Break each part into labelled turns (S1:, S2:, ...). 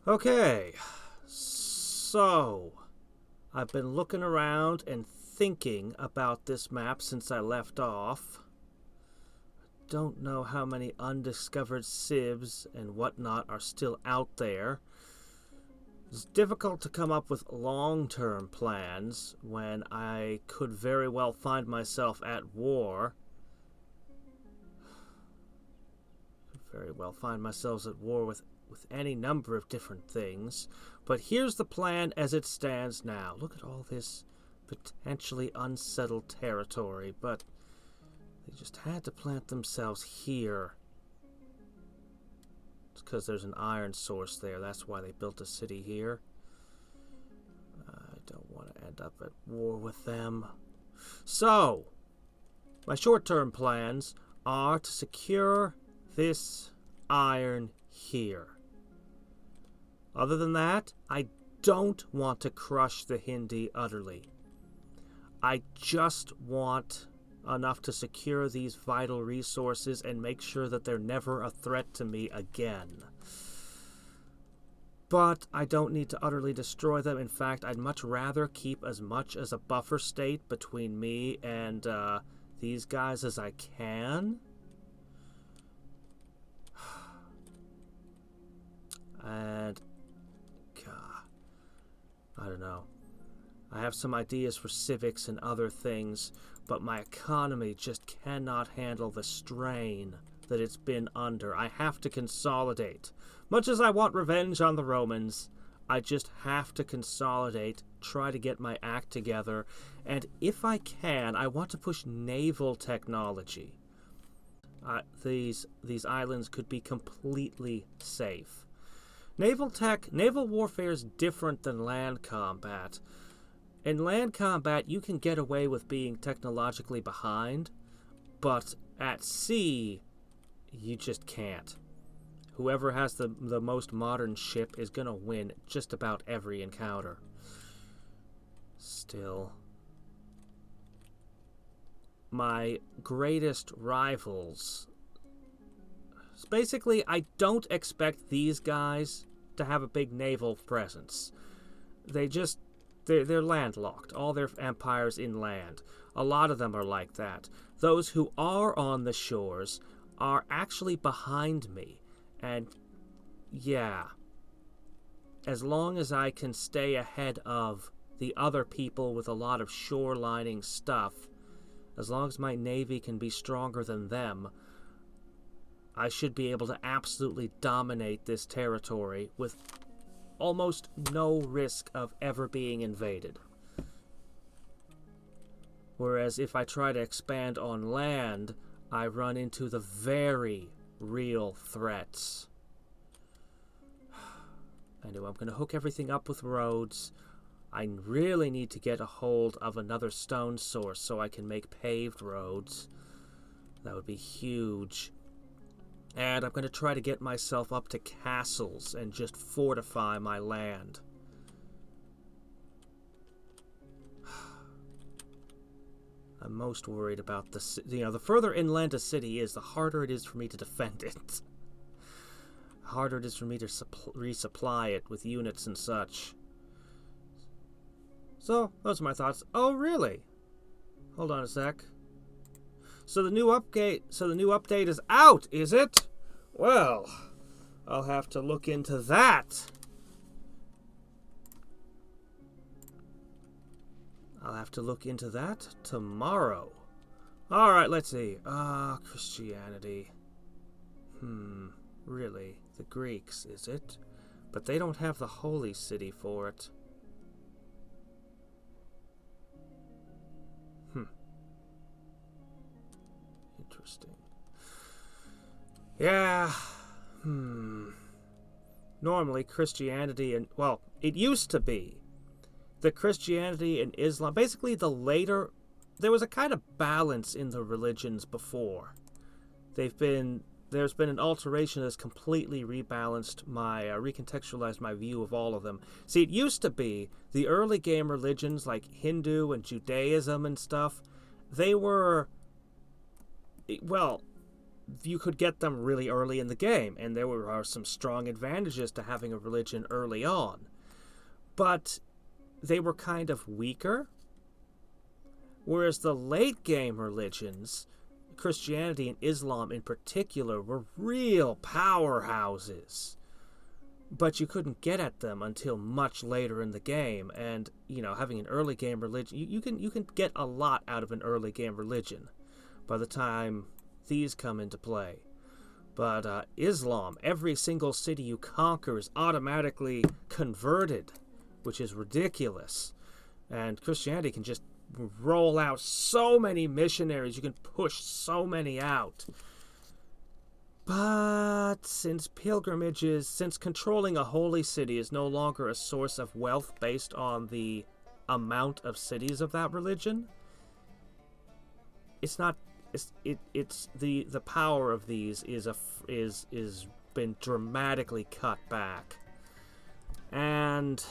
S1: Okay, so I've been looking around and thinking about this map since I left off. Don't know how many undiscovered civs and whatnot are still out there. It's difficult to come up with long-term plans when I could very well find myself at war. Very well find myself at war with any number of different things. But here's the plan as it stands now. Look at all this potentially unsettled territory, but they just had to plant themselves here. It's because there's an iron source there. That's why they built a city here. I don't want to end up at war with them. So, my short-term plans are to secure this iron here. Other than that, I don't want to crush the Hindi utterly. I just want enough to secure these vital resources and make sure that they're never a threat to me again. But I don't need to utterly destroy them. In fact, I'd much rather keep as much as a buffer state between me and these guys as I can. And, God, I don't know. I have some ideas for civics and other things, but my economy just cannot handle the strain that it's been under. I have to consolidate. Much as I want revenge on the Romans, I just have to consolidate, try to get my act together, and if I can, I want to push naval technology. These islands could be completely safe. Naval warfare is different than land combat. In land combat, you can get away with being technologically behind, but at sea, you just can't. Whoever has the most modern ship is going to win just about every encounter. Still, my greatest rivals... Basically, I don't expect these guys to have a big naval presence. They're landlocked. All their empires inland. A lot of them are like that. Those who are on the shores are actually behind me. And, yeah, as long as I can stay ahead of the other people with a lot of shorelining stuff, as long as my navy can be stronger than them, I should be able to absolutely dominate this territory with almost no risk of ever being invaded. Whereas if I try to expand on land, I run into the very real threats. I know I'm going to hook everything up with roads. I really need to get a hold of another stone source so I can make paved roads. That would be huge. And I'm going to try to get myself up to castles and just fortify my land. I'm most worried about the further inland a city is, the harder it is for me to defend it. The harder it is for me to resupply it with units and such. So, those are my thoughts. Oh, really? Hold on a sec. So the new update is out, is it? Well, I'll have to look into that. I'll have to look into that tomorrow. All right, let's see. Christianity. Really? The Greeks, is it? But they don't have the holy city for it. Interesting. Yeah. Normally, Christianity and... Well, it used to be. The Christianity and Islam... Basically, the later... There was a kind of balance in the religions before. There's been an alteration that's completely rebalanced recontextualized my view of all of them. See, it used to be the early game religions like Hindu and Judaism and stuff, they were... Well, you could get them really early in the game, and there are some strong advantages to having a religion early on. But they were kind of weaker, whereas the late game religions, Christianity and Islam in particular, were real powerhouses. But you couldn't get at them until much later in the game, and having an early game religion, you can get a lot out of an early game religion by the time these come into play. But Islam, every single city you conquer is automatically converted, which is ridiculous. And Christianity can just roll out so many missionaries, you can push so many out. But since controlling a holy city is no longer a source of wealth based on the amount of cities of that religion, it's the power of these is been dramatically cut back. And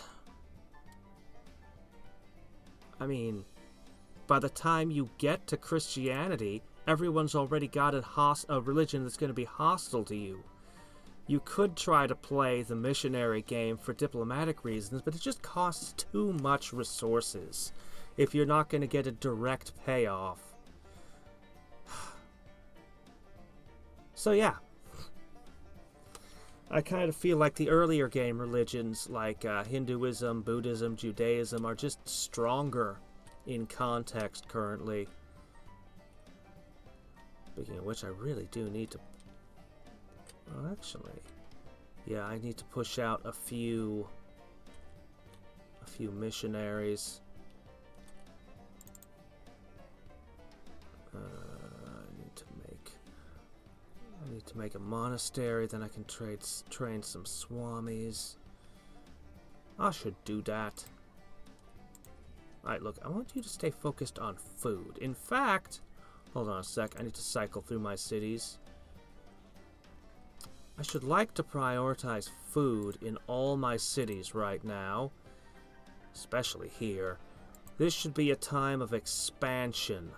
S1: I mean, by the time you get to Christianity, everyone's already got a religion that's going to be hostile to you. You could try to play the missionary game for diplomatic reasons, but it just costs too much resources if you're not going to get a direct payoff. So yeah, I kind of feel like the earlier game religions like Hinduism, Buddhism, Judaism are just stronger in context currently. Speaking of which, I really do need to... Well, actually, yeah, I need to push out a few missionaries. I need to make a monastery, then I can train some swamis. I should do that. Alright, look, I want you to stay focused on food. In fact, hold on a sec, I need to cycle through my cities. I should like to prioritize food in all my cities right now, especially here. This should be a time of expansion.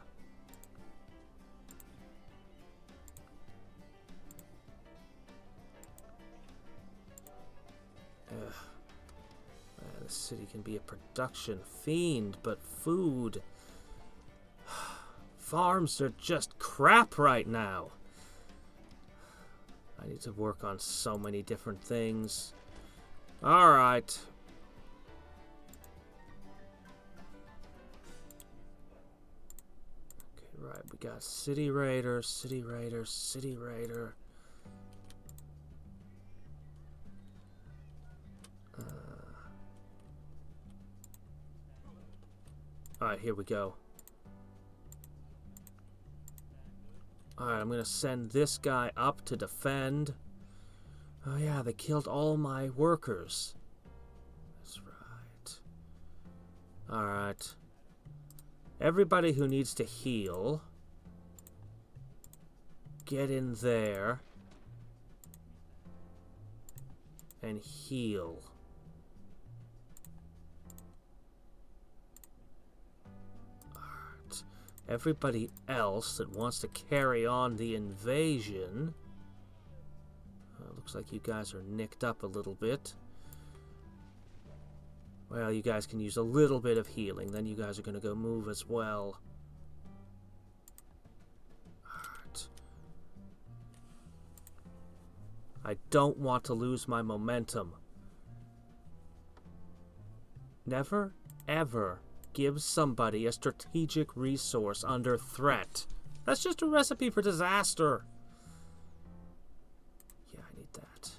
S1: The city can be a production fiend, but food... Farms are just crap right now. I need to work on so many different things. Alright. Okay, right, we got City Raider, City Raider, City Raider. Alright, here we go. Alright, I'm going to send this guy up to defend. Oh yeah, they killed all my workers. That's right. Alright. Everybody who needs to heal, get in there and heal. Everybody else that wants to carry on the invasion, looks like you guys are nicked up a little bit. Well, you guys can use a little bit of healing, then you guys are going to go move as well. Alright. I don't want to lose my momentum. Never, ever give somebody a strategic resource under threat. That's just a recipe for disaster. Yeah, I need that.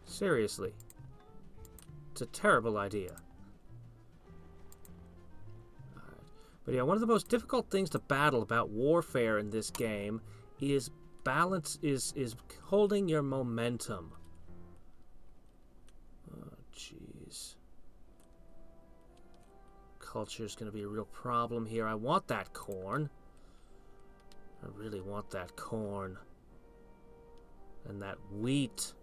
S1: Seriously. It's a terrible idea. Alright. But yeah, one of the most difficult things to battle about warfare in this game is balance, is holding your momentum. Oh, jeez. Culture is going to be a real problem here. I want that corn. I really want that corn. And that wheat.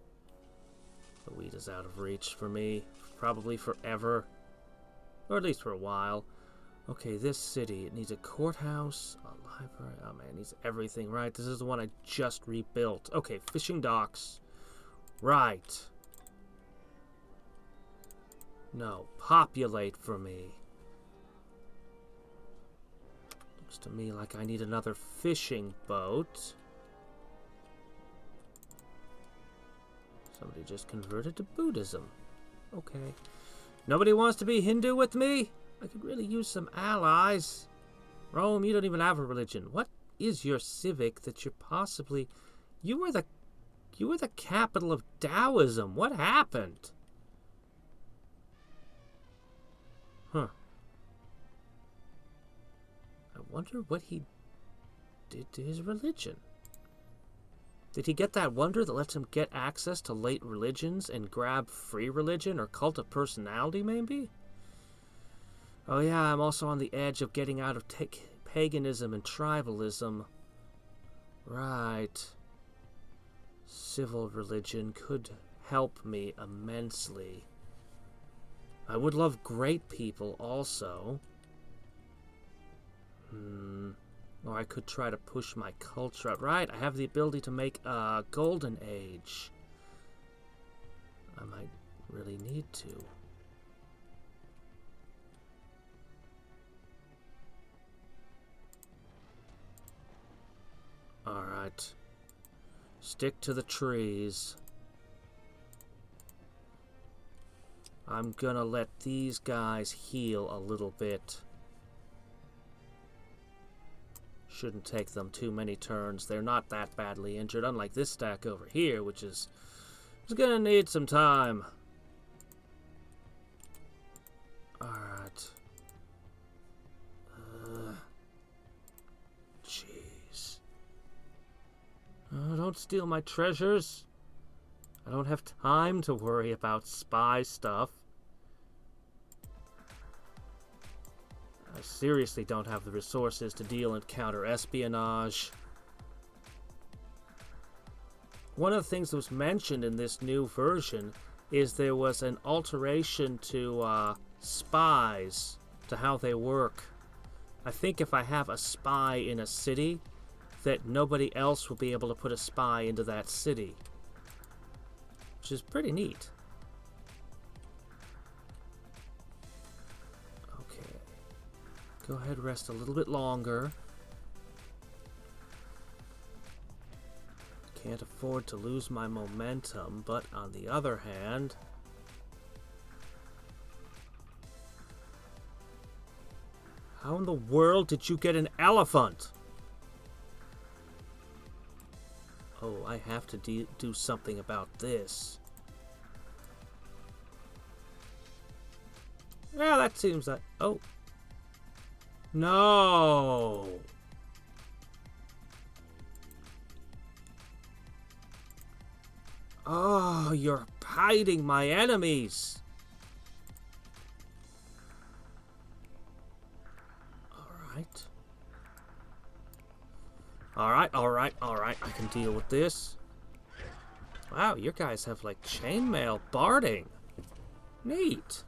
S1: The wheat is out of reach for me. Probably forever. Or at least for a while. Okay, this city, it needs a courthouse, a library. Oh man, it needs everything, right? This is the one I just rebuilt. Okay, fishing docks. Right. No, populate for me. Looks to me like I need another fishing boat. Somebody just converted to Buddhism. Okay. Nobody wants to be Hindu with me? I could really use some allies. Rome, you don't even have a religion. What is your civic that you're possibly... You were the capital of Taoism. What happened? Huh. I wonder what he did to his religion. Did he get that wonder that lets him get access to late religions and grab free religion or cult of personality, maybe? Oh yeah, I'm also on the edge of getting out of paganism and tribalism. Right. Civil religion could help me immensely. I would love great people also. Or I could try to push my culture out. Right, I have the ability to make a golden age. I might really need to. Alright. Stick to the trees. I'm gonna let these guys heal a little bit. Shouldn't take them too many turns. They're not that badly injured, unlike this stack over here, which is gonna need some time. Alright. Jeez. Don't steal my treasures. I don't have time to worry about spy stuff. I seriously don't have the resources to deal and counter espionage. One of the things that was mentioned in this new version is there was an alteration to spies, to how they work. I think if I have a spy in a city, that nobody else will be able to put a spy into that city. Which is pretty neat. Okay. Go ahead, rest a little bit longer. Can't afford to lose my momentum, but on the other hand... How in the world did you get an elephant? Oh, I have to do something about this. Yeah, that seems like... Oh. No! Oh, you're hiding my enemies! Alright. Alright, I can deal with this. Wow, you guys have like chainmail barding. Neat.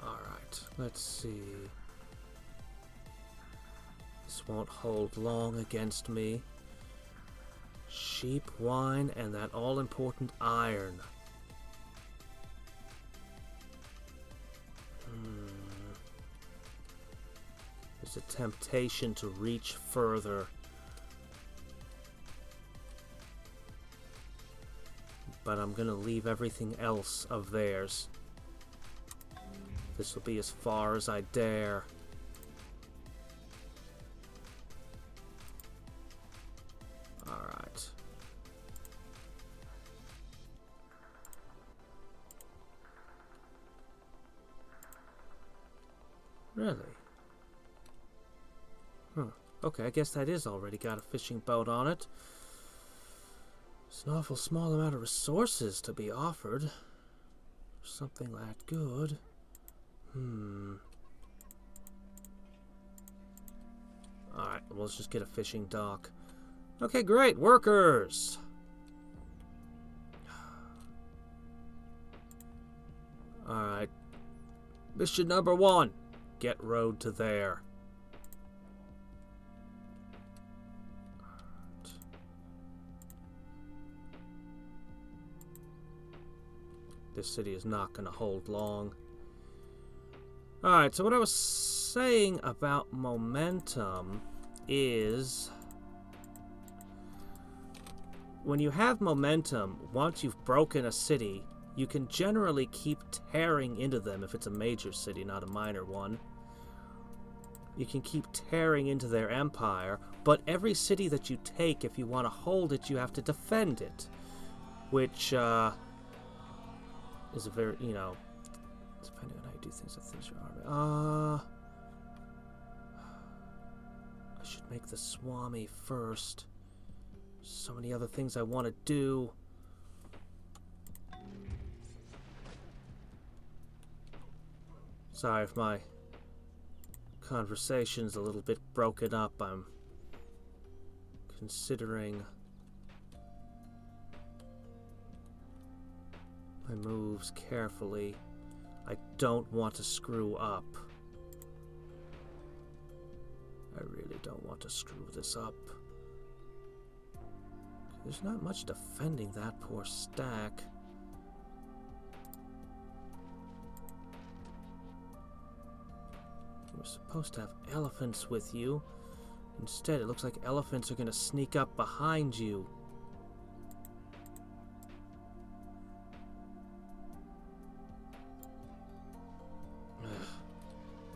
S1: Alright, let's see. This won't hold long against me. Sheep wine and that all-important iron. There's a temptation to reach further. But I'm gonna leave everything else of theirs. This will be as far as I dare. Alright. Really? Huh. Okay, I guess that is already got a fishing boat on it. It's an awful small amount of resources to be offered. Something that good. Alright, well, let's just get a fishing dock. Okay, great. Workers! Mission number 1. Get road to there. This city is not going to hold long. Alright, so what I was saying about momentum is... when you have momentum, once you've broken a city, you can generally keep tearing into them if it's a major city, not a minor one. You can keep tearing into their empire, but every city that you take, if you want to hold it, you have to defend it. Which, is a very, you know, depending on how you do things, that things your army. I should make the Swami first. So many other things I want to do. Sorry if my conversation's a little bit broken up. I'm considering my moves carefully. I don't want to screw up. I really don't want to screw this up. There's not much defending that poor stack. You were supposed to have elephants with you. Instead, it looks like elephants are going to sneak up behind you.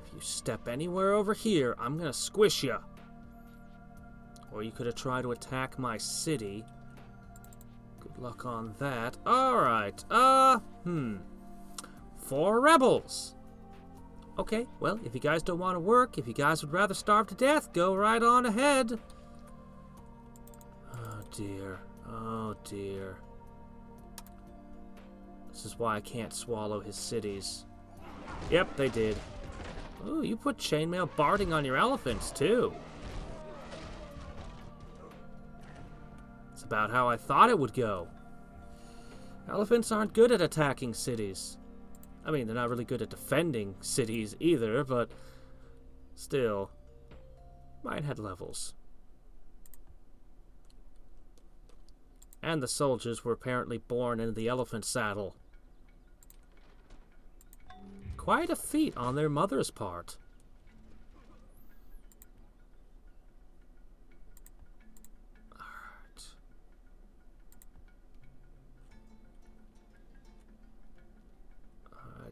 S1: If you step anywhere over here, I'm going to squish you. Or you could have tried to attack my city. Good luck on that. Alright, 4 rebels. Okay, well, if you guys don't want to work, if you guys would rather starve to death, go right on ahead. Oh dear, oh dear. This is why I can't swallow his cities. Yep, they did. Ooh, you put chainmail barding on your elephants, too. It's about how I thought it would go. Elephants aren't good at attacking cities. I mean, they're not really good at defending cities either, but still, mine had levels. And the soldiers were apparently born in the elephant saddle. Quite a feat on their mother's part.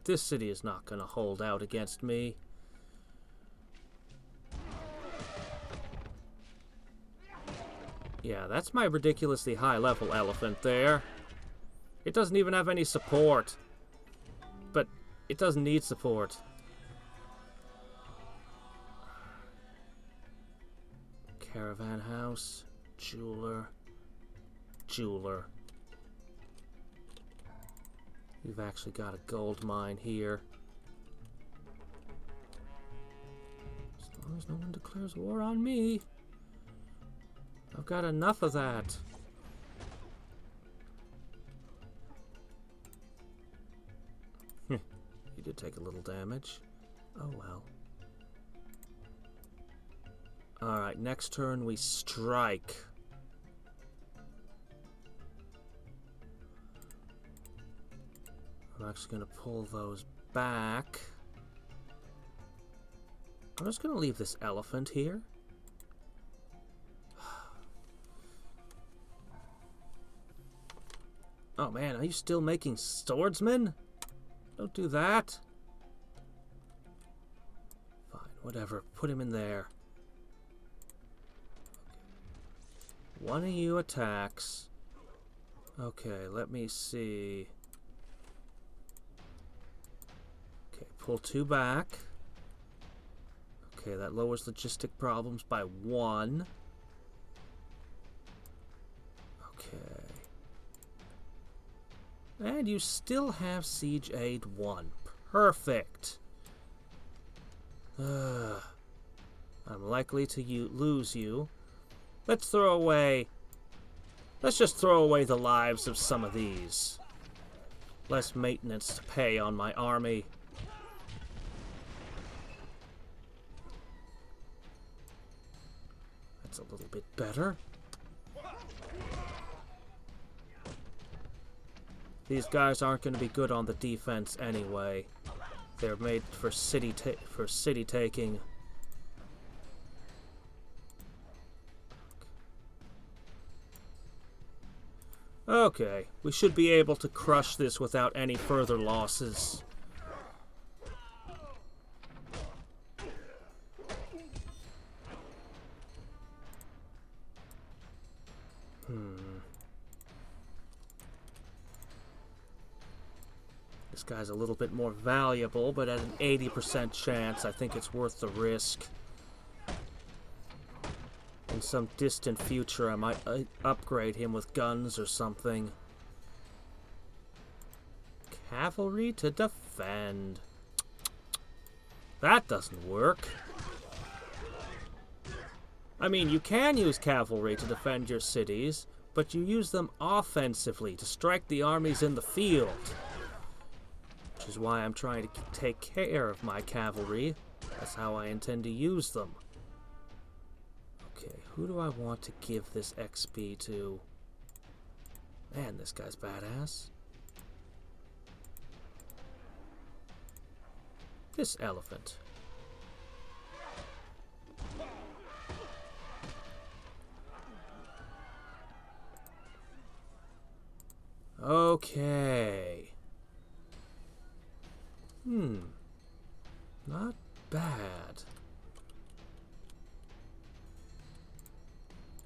S1: This city is not going to hold out against me. Yeah, that's my ridiculously high-level elephant there. It doesn't even have any support. But it doesn't need support. Caravan house, jeweler, jeweler. We've actually got a gold mine here. As long as no one declares war on me. I've got enough of that. You did take a little damage. Oh well. Alright, next turn we strike. I'm actually going to pull those back. I'm just going to leave this elephant here. Oh man, are you still making swordsmen? Don't do that. Fine, whatever. Put him in there. One of you attacks. Okay, let me see. Okay, pull 2 back. Okay, that lowers logistic problems by 1. Okay. And you still have Siege Aid 1. Perfect. I'm likely to lose you. Let's just throw away the lives of some of these. Less maintenance to pay on my army. That's a little bit better. These guys aren't going to be good on the defense anyway. They're made for city taking. Okay, we should be able to crush this without any further losses. This guy's a little bit more valuable, but at an 80% chance, I think it's worth the risk. In some distant future, I might upgrade him with guns or something. Cavalry to defend. That doesn't work. I mean, you can use cavalry to defend your cities, but you use them offensively to strike the armies in the field. Which is why I'm trying to take care of my cavalry. That's how I intend to use them. Okay, who do I want to give this XP to? Man, this guy's badass. This elephant. Okay. Not bad.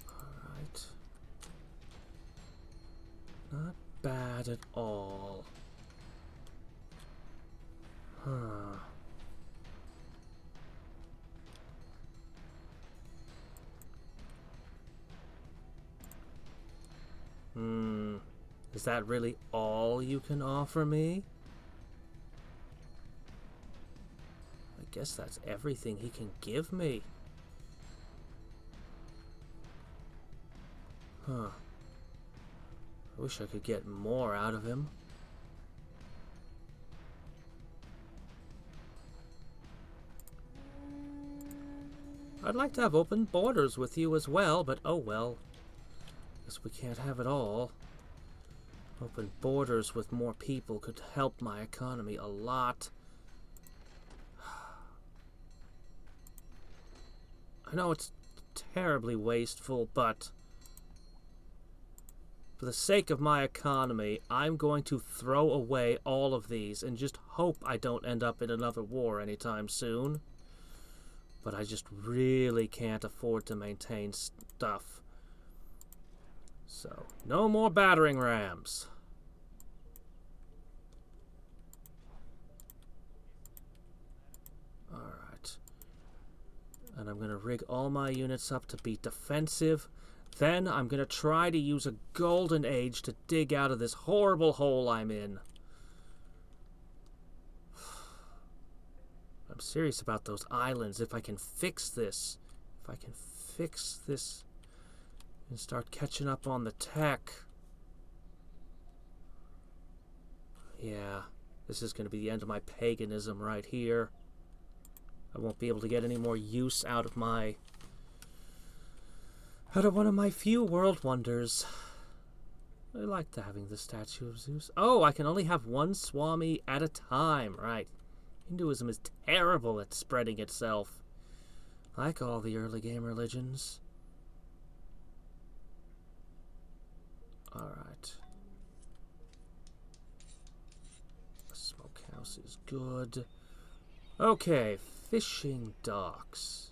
S1: Alright. Not bad at all. Huh. Is that really all you can offer me? I guess that's everything he can give me. Huh. I wish I could get more out of him. I'd like to have open borders with you as well, but oh well. Guess we can't have it all. Open borders with more people could help my economy a lot. I know it's terribly wasteful, but for the sake of my economy, I'm going to throw away all of these and just hope I don't end up in another war anytime soon. But I just really can't afford to maintain stuff. So, no more battering rams. Alright. And I'm going to rig all my units up to be defensive. Then I'm going to try to use a golden age to dig out of this horrible hole I'm in. I'm serious about those islands. If I can fix this. If I can fix this and start catching up on the tech. Yeah, this is going to be the end of my paganism right here. I won't be able to get any more use out of one of my few world wonders. I liked having the statue of Zeus. Oh, I can only have one Swami at a time. Right. Hinduism is terrible at spreading itself. Like all the early game religions. Alright. The smokehouse is good. Okay, fishing docks.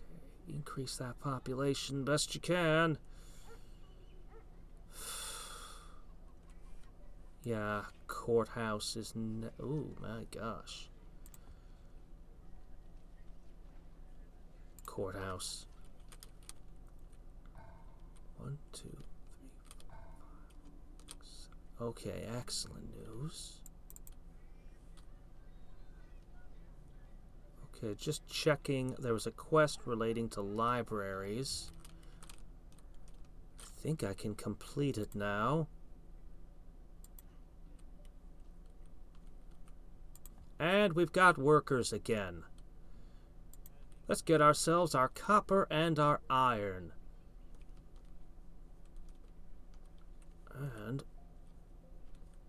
S1: Okay, increase that population best you can. Yeah, courthouse is oh my gosh. Courthouse. 1, 2, 3, 4, 5, 6. Okay, excellent news. Okay, just checking. There was a quest relating to libraries. I think I can complete it now. And we've got workers again. Let's get ourselves our copper and our iron. And...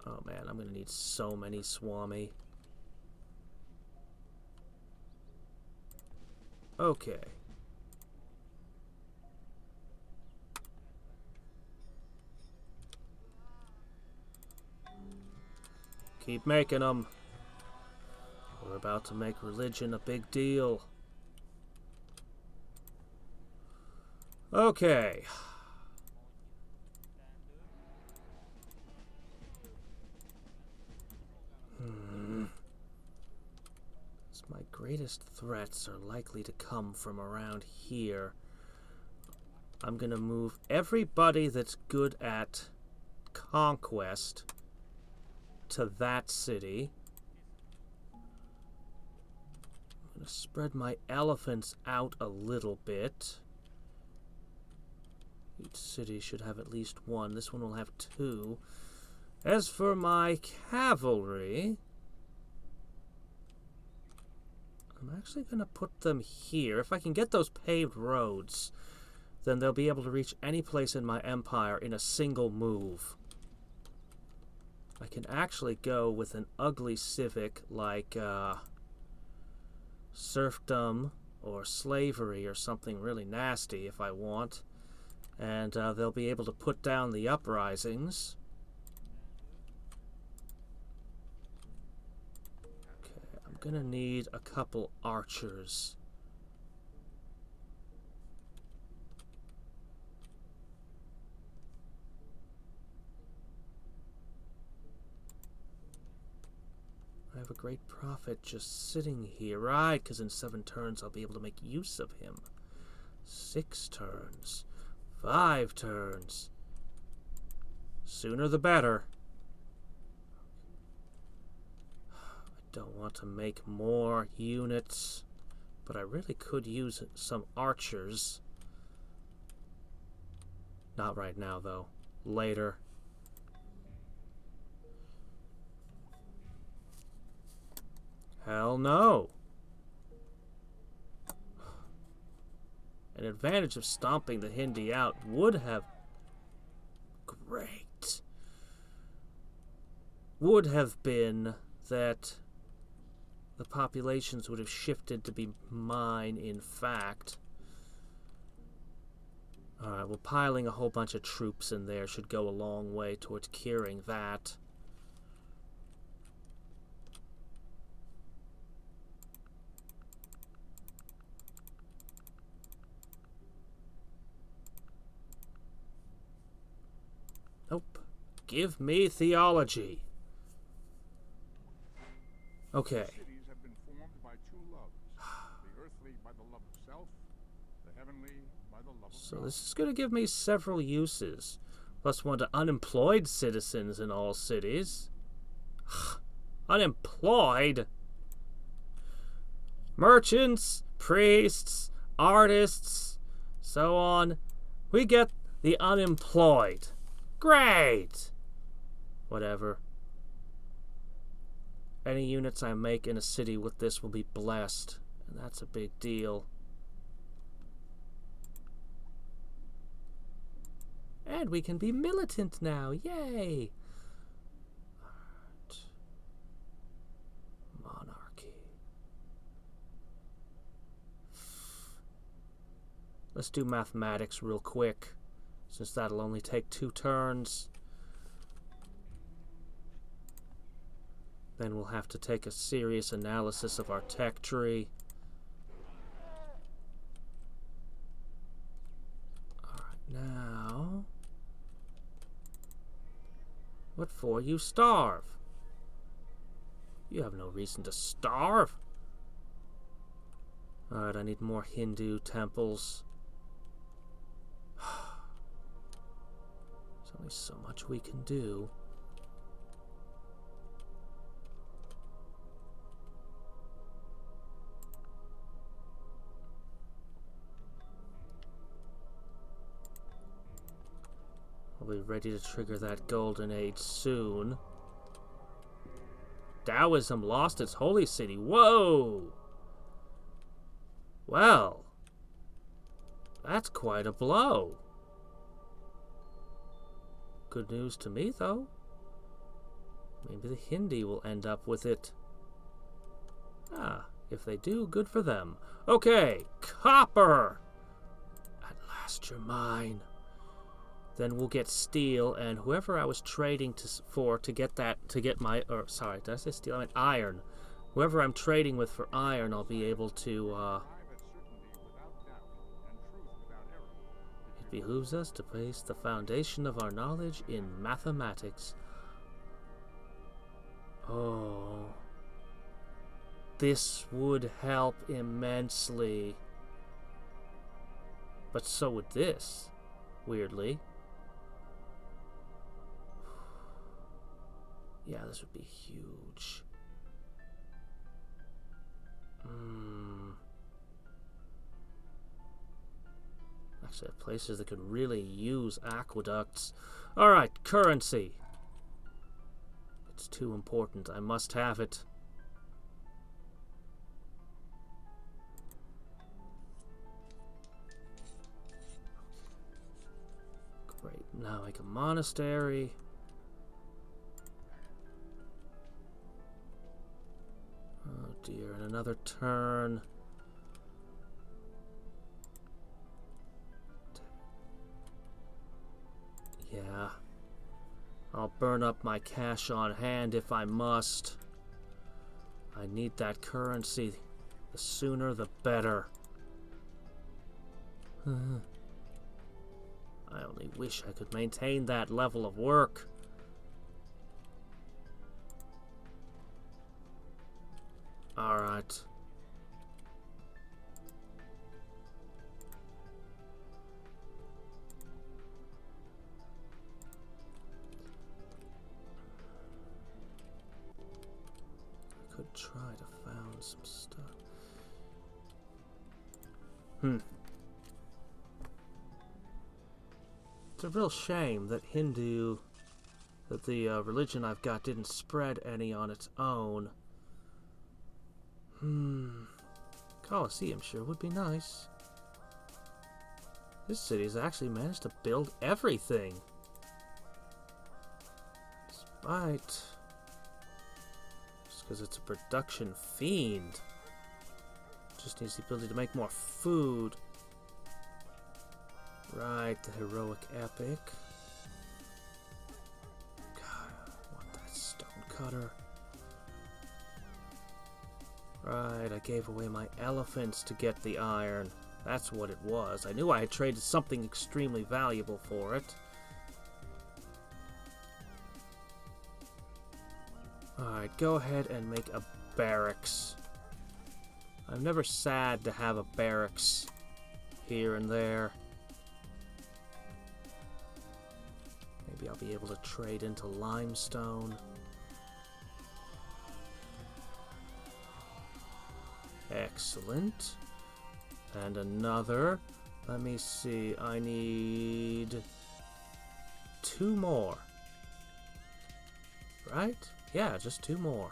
S1: oh man, I'm gonna need so many Swami. Okay. Keep making them. We're about to make religion a big deal. Okay. So my greatest threats are likely to come from around here. I'm gonna move everybody that's good at conquest to that city. I'm gonna spread my elephants out a little bit. Each city should have at least one. This one will have two. As for my cavalry, I'm actually going to put them here. If I can get those paved roads, then they'll be able to reach any place in my empire in a single move. I can actually go with an ugly civic like serfdom or slavery or something really nasty if I want. And they'll be able to put down the uprisings. Okay, I'm gonna need a couple archers. I have a great prophet just sitting here. Right, because in 7 turns I'll be able to make use of him. 6 turns. 5 turns. Sooner the better. I don't want to make more units, but I really could use some archers. Not right now, though. Later. Hell no. An advantage of stomping the Hindi out would have... great. Would have been that the populations would have shifted to be mine, in fact. Alright, well, piling a whole bunch of troops in there should go a long way towards curing that. Nope. Give me theology. Okay.
S2: Cities have been formed by 2 loves. The earthly by the love of self, the heavenly by the love of
S1: So
S2: God.
S1: this is going to give me several uses. Plus 1 to unemployed citizens in all cities. Unemployed? Merchants, priests, artists, so on. We get the unemployed. Great! Whatever. Any units I make in a city with this will be blessed, and that's a big deal. And we can be militant now, yay! Alright. Monarchy. Let's do mathematics real quick, since that'll only take 2 turns. Then we'll have to take a serious analysis of our tech tree. Alright, now... what for? You starve. You have no reason to starve. Alright, I need more Hindu temples. There's only so much we can do. I'll be ready to trigger that golden age soon. Taoism lost its holy city. Whoa! Well, that's quite a blow. Good news to me, though. Maybe the Hindi will end up with it. Ah, if they do, good for them. Okay, copper! At last you're mine. Then we'll get steel, and whoever I was trading to get my, or sorry, did I say steel? I meant iron. Whoever I'm trading with for iron, I'll be able to, it behooves us to place the foundation of our knowledge in mathematics. Oh, this would help immensely. But so would this, weirdly. Yeah, this would be huge. Actually, I have places that could really use aqueducts. Alright, currency. It's too important. I must have it. Great. Now make a monastery. Oh dear, and another turn. Yeah. I'll burn up my cash on hand if I must. I need that currency. The sooner the better. I only wish I could maintain that level of work. Alright. I could try to found some stuff. It's a real shame that the religion I've got didn't spread any on its own. Colosseum sure would be nice. This city's actually managed to build everything. Despite... just because it's a production fiend. Just needs the ability to make more food. Right, the heroic epic. God, I want that stone cutter. Right, I gave away my elephants to get the iron. That's what it was. I knew I had traded something extremely valuable for it. Alright, go ahead and make a barracks. I'm never sad to have a barracks here and there. Maybe I'll be able to trade into limestone. Excellent. And another. Let me see. I need 2 more. Right? Yeah, just 2 more.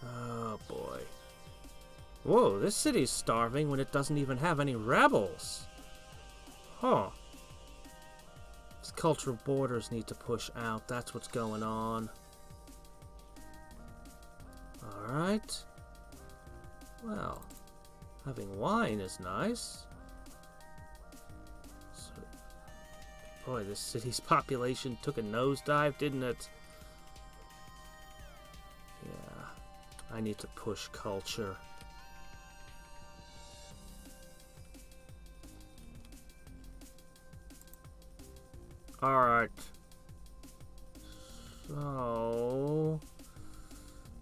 S1: Oh boy. Whoa, this city's starving when it doesn't even have any rebels. Huh. These cultural borders need to push out. That's what's going on. Alright. Well, having wine is nice. So, boy, this city's population took a nosedive, didn't it? Yeah, I need to push culture. Alright. So...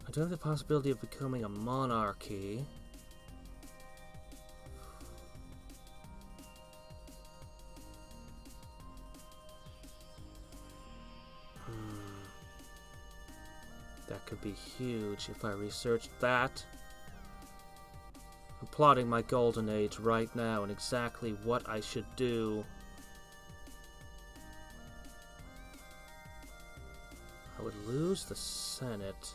S1: I do have the possibility of becoming a monarchy. That could be huge if I researched that. I'm plotting my golden age right now and exactly what I should do. I would lose the Senate.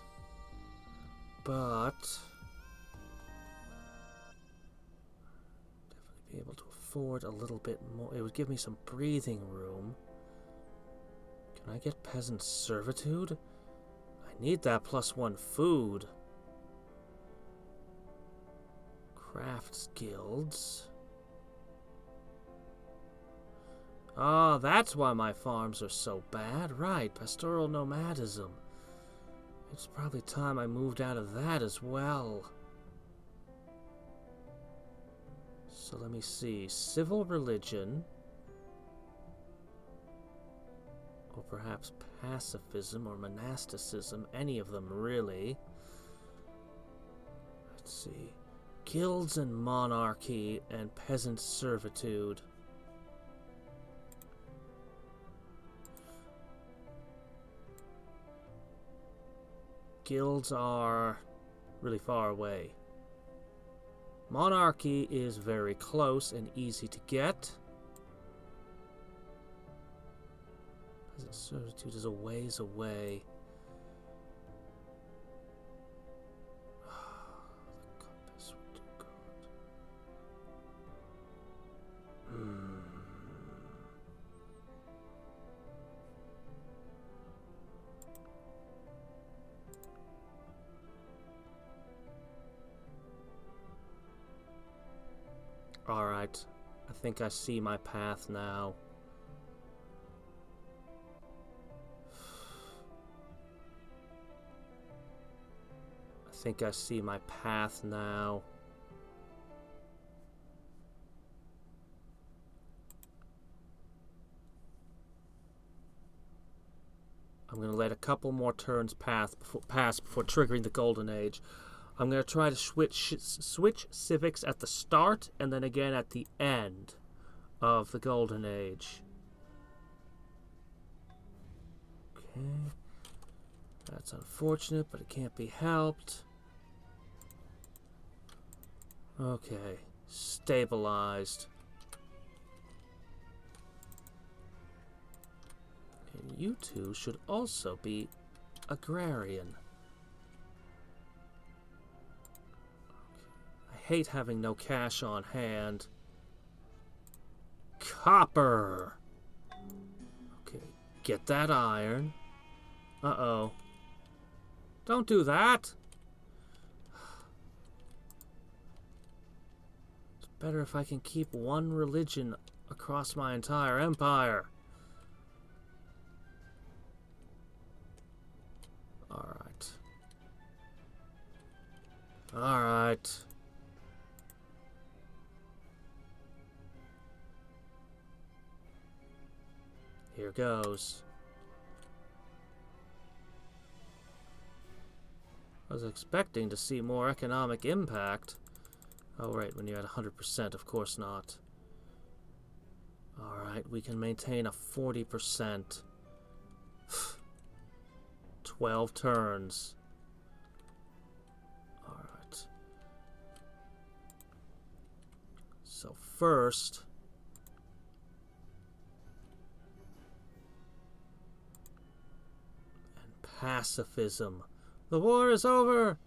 S1: but definitely be able to afford a little bit more. It would give me some breathing room. Can I get peasant servitude? I need that +1 food. Crafts guilds. Ah, that's why my farms are so bad. Right, pastoral nomadism. It's probably time I moved out of that as well. So let me see. Civil religion. Or perhaps pacifism or monasticism. Any of them, really. Let's see. Guilds and monarchy and peasant servitude. Guilds are really far away. Monarchy is very close and easy to get. Peasant servitude is a ways away. The compass would do good. Alright, I think I see my path now. I think I see my path now. I'm going to let a couple more turns pass before triggering the Golden Age. I'm going to try to switch civics at the start and then again at the end of the Golden Age. Okay. That's unfortunate, but it can't be helped. Okay. Stabilized. And you two should also be agrarian. I hate having no cash on hand. Copper! Okay, get that iron. Uh-oh. Don't do that! It's better if I can keep one religion across my entire empire. Alright. Alright. Here goes. I was expecting to see more economic impact. Oh, right, when you're at 100%, of course not. Alright, we can maintain a 40%. 12 turns. Alright. So first... pacifism. The war is over!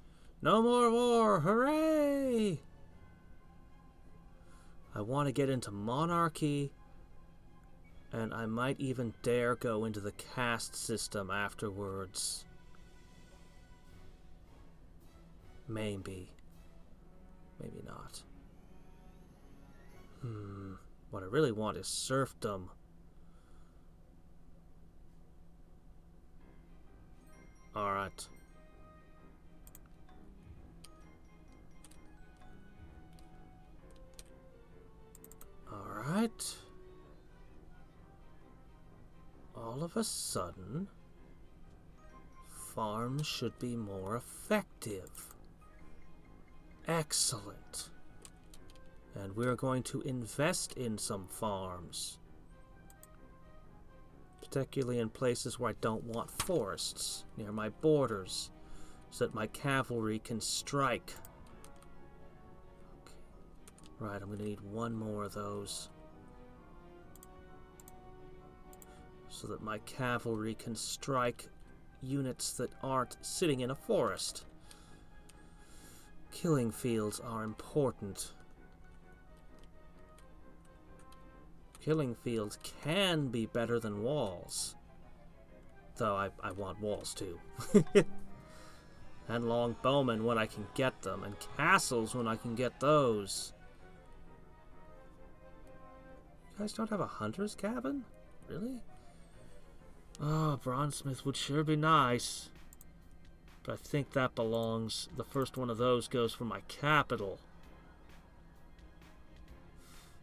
S1: No more war! Hooray! I want to get into monarchy, and I might even dare go into the caste system afterwards. Maybe. Maybe not. What I really want is serfdom. Alright. Alright. All of a sudden, farms should be more effective. Excellent. And we're going to invest in some farms. Particularly in places where I don't want forests, near my borders, so that my cavalry can strike. Okay. Right, I'm going to need one more of those. So that my cavalry can strike units that aren't sitting in a forest. Killing fields are important. Killing fields can be better than walls. Though I want walls too. And long bowmen when I can get them. And castles when I can get those. You guys don't have a hunter's cabin? Really? Oh, bronzesmith would sure be nice. But I think that belongs... The first one of those goes for my capital.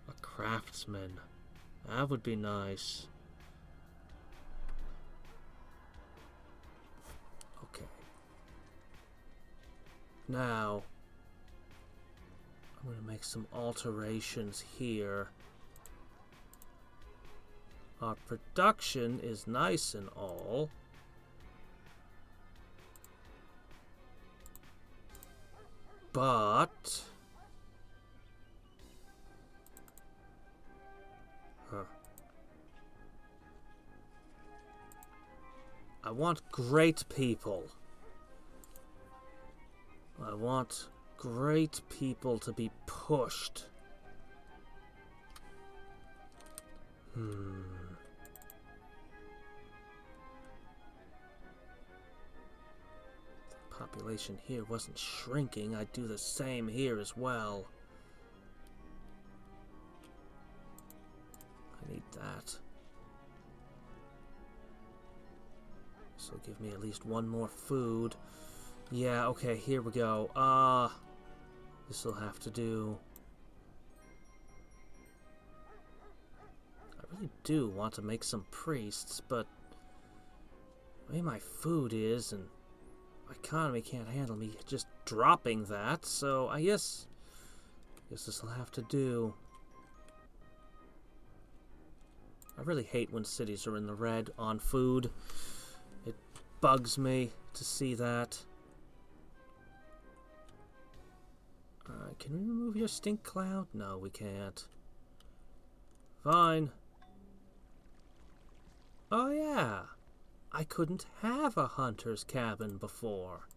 S1: A craftsman. That would be nice. Okay. Now, I'm going to make some alterations here. Our production is nice and all. But... I want great people. I want great people to be pushed. The population here wasn't shrinking. I'd do the same here as well. I need that. This will give me at least one more food. Yeah, okay, here we go. This will have to do. I really do want to make some priests, but the way my food is and my economy can't handle me just dropping that, so I guess this will have to do. I really hate when cities are in the red on food. It bugs me to see that. Can we remove your stink cloud? No, we can't. Fine. Oh yeah, I couldn't have a hunter's cabin before.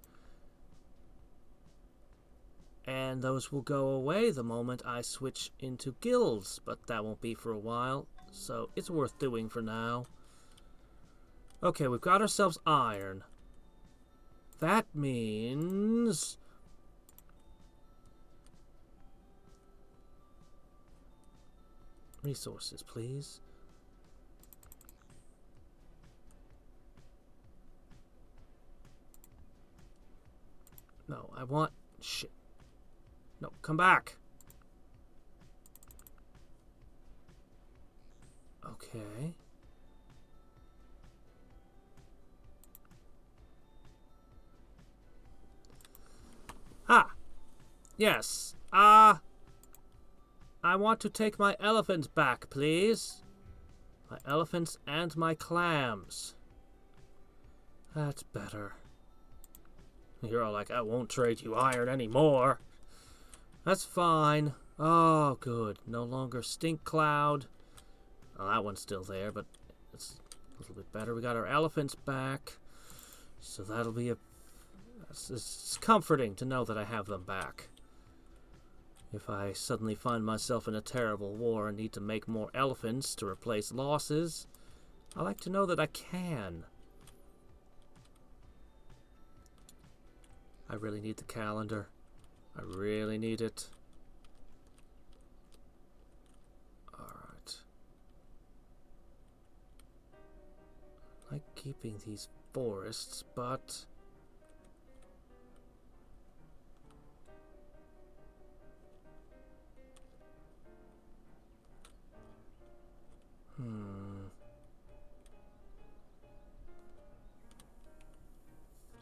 S1: And those will go away the moment I switch into guilds, but that won't be for a while, so it's worth doing for now. Okay, we've got ourselves iron. That means... resources, please. No, I want... shit. No, come back. Okay. Ah! Yes. I want to take my elephants back, please. My elephants and my clams. That's better. You're all like, I won't trade you iron anymore. That's fine. Oh, good. No longer stink cloud. Well, that one's still there, but it's a little bit better. We got our elephants back. So that'll be a... It's comforting to know that I have them back. If I suddenly find myself in a terrible war and need to make more elephants to replace losses, I like to know that I can. I really need the calendar. I really need it. Alright. I like keeping these forests, but...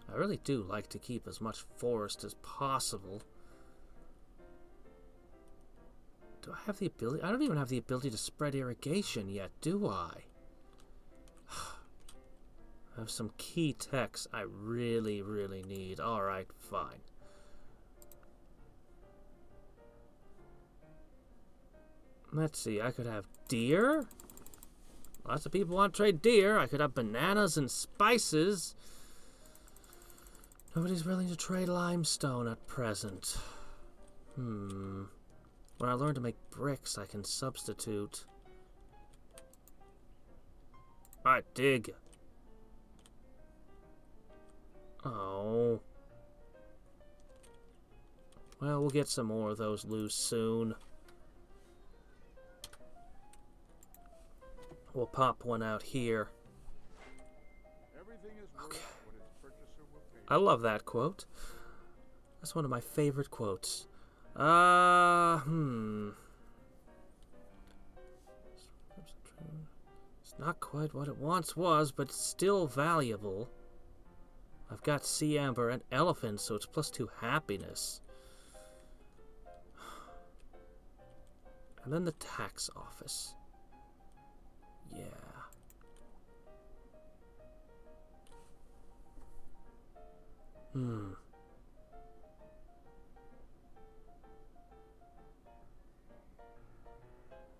S1: I really do like to keep as much forest as possible. Do I have the ability? I don't even have the ability to spread irrigation yet, do I? I have some key techs I really, really need. Alright, fine. Let's see, I could have deer. Lots of people want to trade deer. I could have bananas and spices. Nobody's willing to trade limestone at present. When I learn to make bricks, I can substitute. Alright, dig. Oh. Well, we'll get some more of those loose soon. We'll pop one out here. Okay. I love that quote. That's one of my favorite quotes. It's not quite what it once was, but it's still valuable. I've got sea amber and elephant, so it's +2 happiness. And then the tax office. Yeah.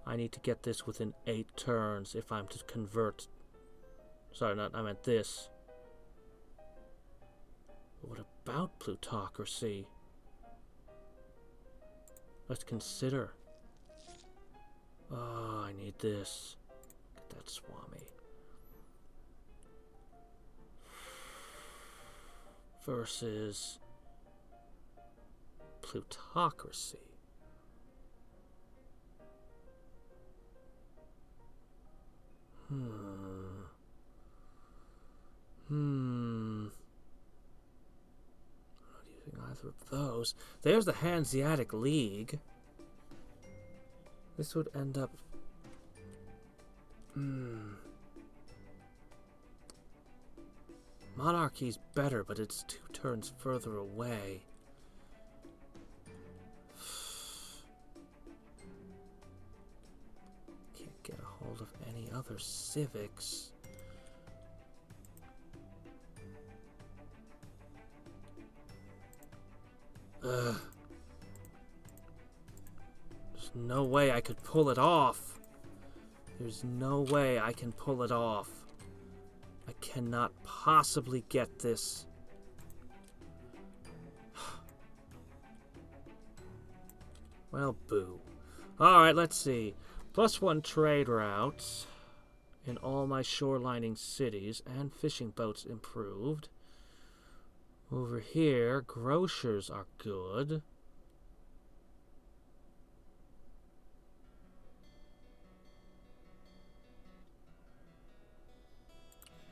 S1: I need to get this within 8 turns if I'm to convert. Sorry, I meant this. But what about plutocracy? Let's consider. Oh, I need this. Get that Swami. Versus plutocracy. I'm not using either of those. There's the Hanseatic League. This would end up... Monarchy's better, but it's 2 turns further away. Can't get a hold of any other civics. There's no way I could pull it off. There's no way I can pull it off. I cannot possibly get this. Well, boo. Alright, let's see. +1 trade routes in all my shorelining cities, and fishing boats improved. Over here, grocers are good.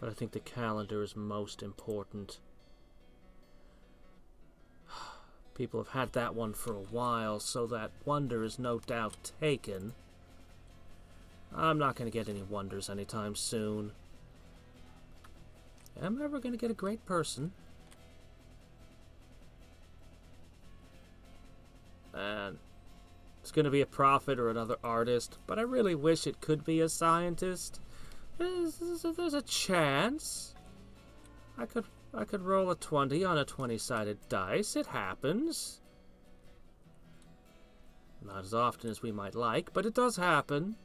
S1: But I think the calendar is most important. People have had that one for a while, so that wonder is no doubt taken. I'm not going to get any wonders anytime soon. Am I ever going to get a great person? And it's going to be a prophet or another artist, but I really wish it could be a scientist. There's a chance. I could roll a 20 on a 20-sided dice. It happens. Not as often as we might like, but it does happen.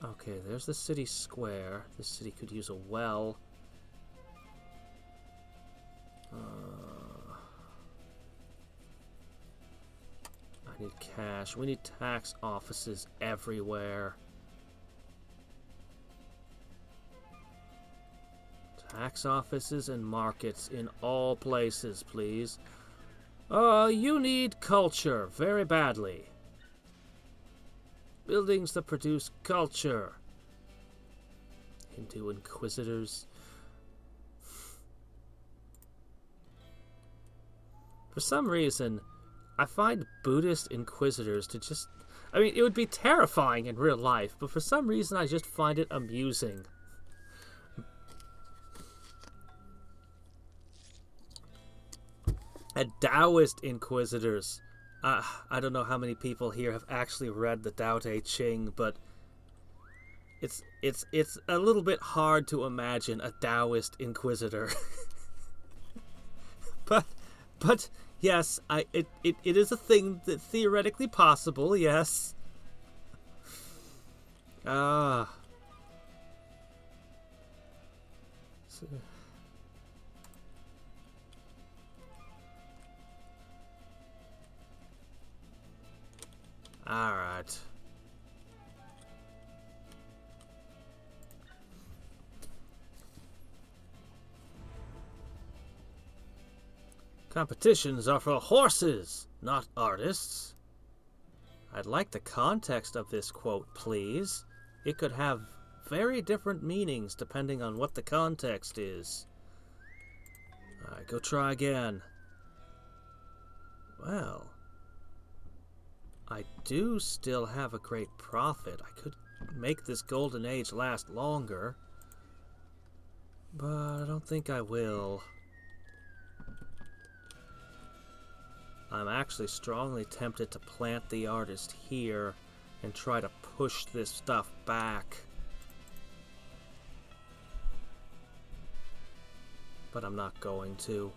S1: Okay, there's the city square. This city could use a well. I need cash. We need tax offices everywhere. Tax offices and markets in all places, please. You need culture very badly. Buildings that produce culture. Hindu inquisitors. For some reason, I find Buddhist inquisitors to just... I mean, it would be terrifying in real life, but for some reason I just find it amusing. And Taoist inquisitors. I don't know how many people here have actually read the Tao Te Ching, but it's a little bit hard to imagine a Taoist inquisitor. But yes, it is a thing that theoretically possible, yes. Alright. Competitions are for horses, not artists. I'd like the context of this quote, please. It could have very different meanings depending on what the context is. Alright, go try again. Well, I do still have a great profit. I could make this golden age last longer, but I don't think I will. I'm actually strongly tempted to plant the artist here and try to push this stuff back. But I'm not going to.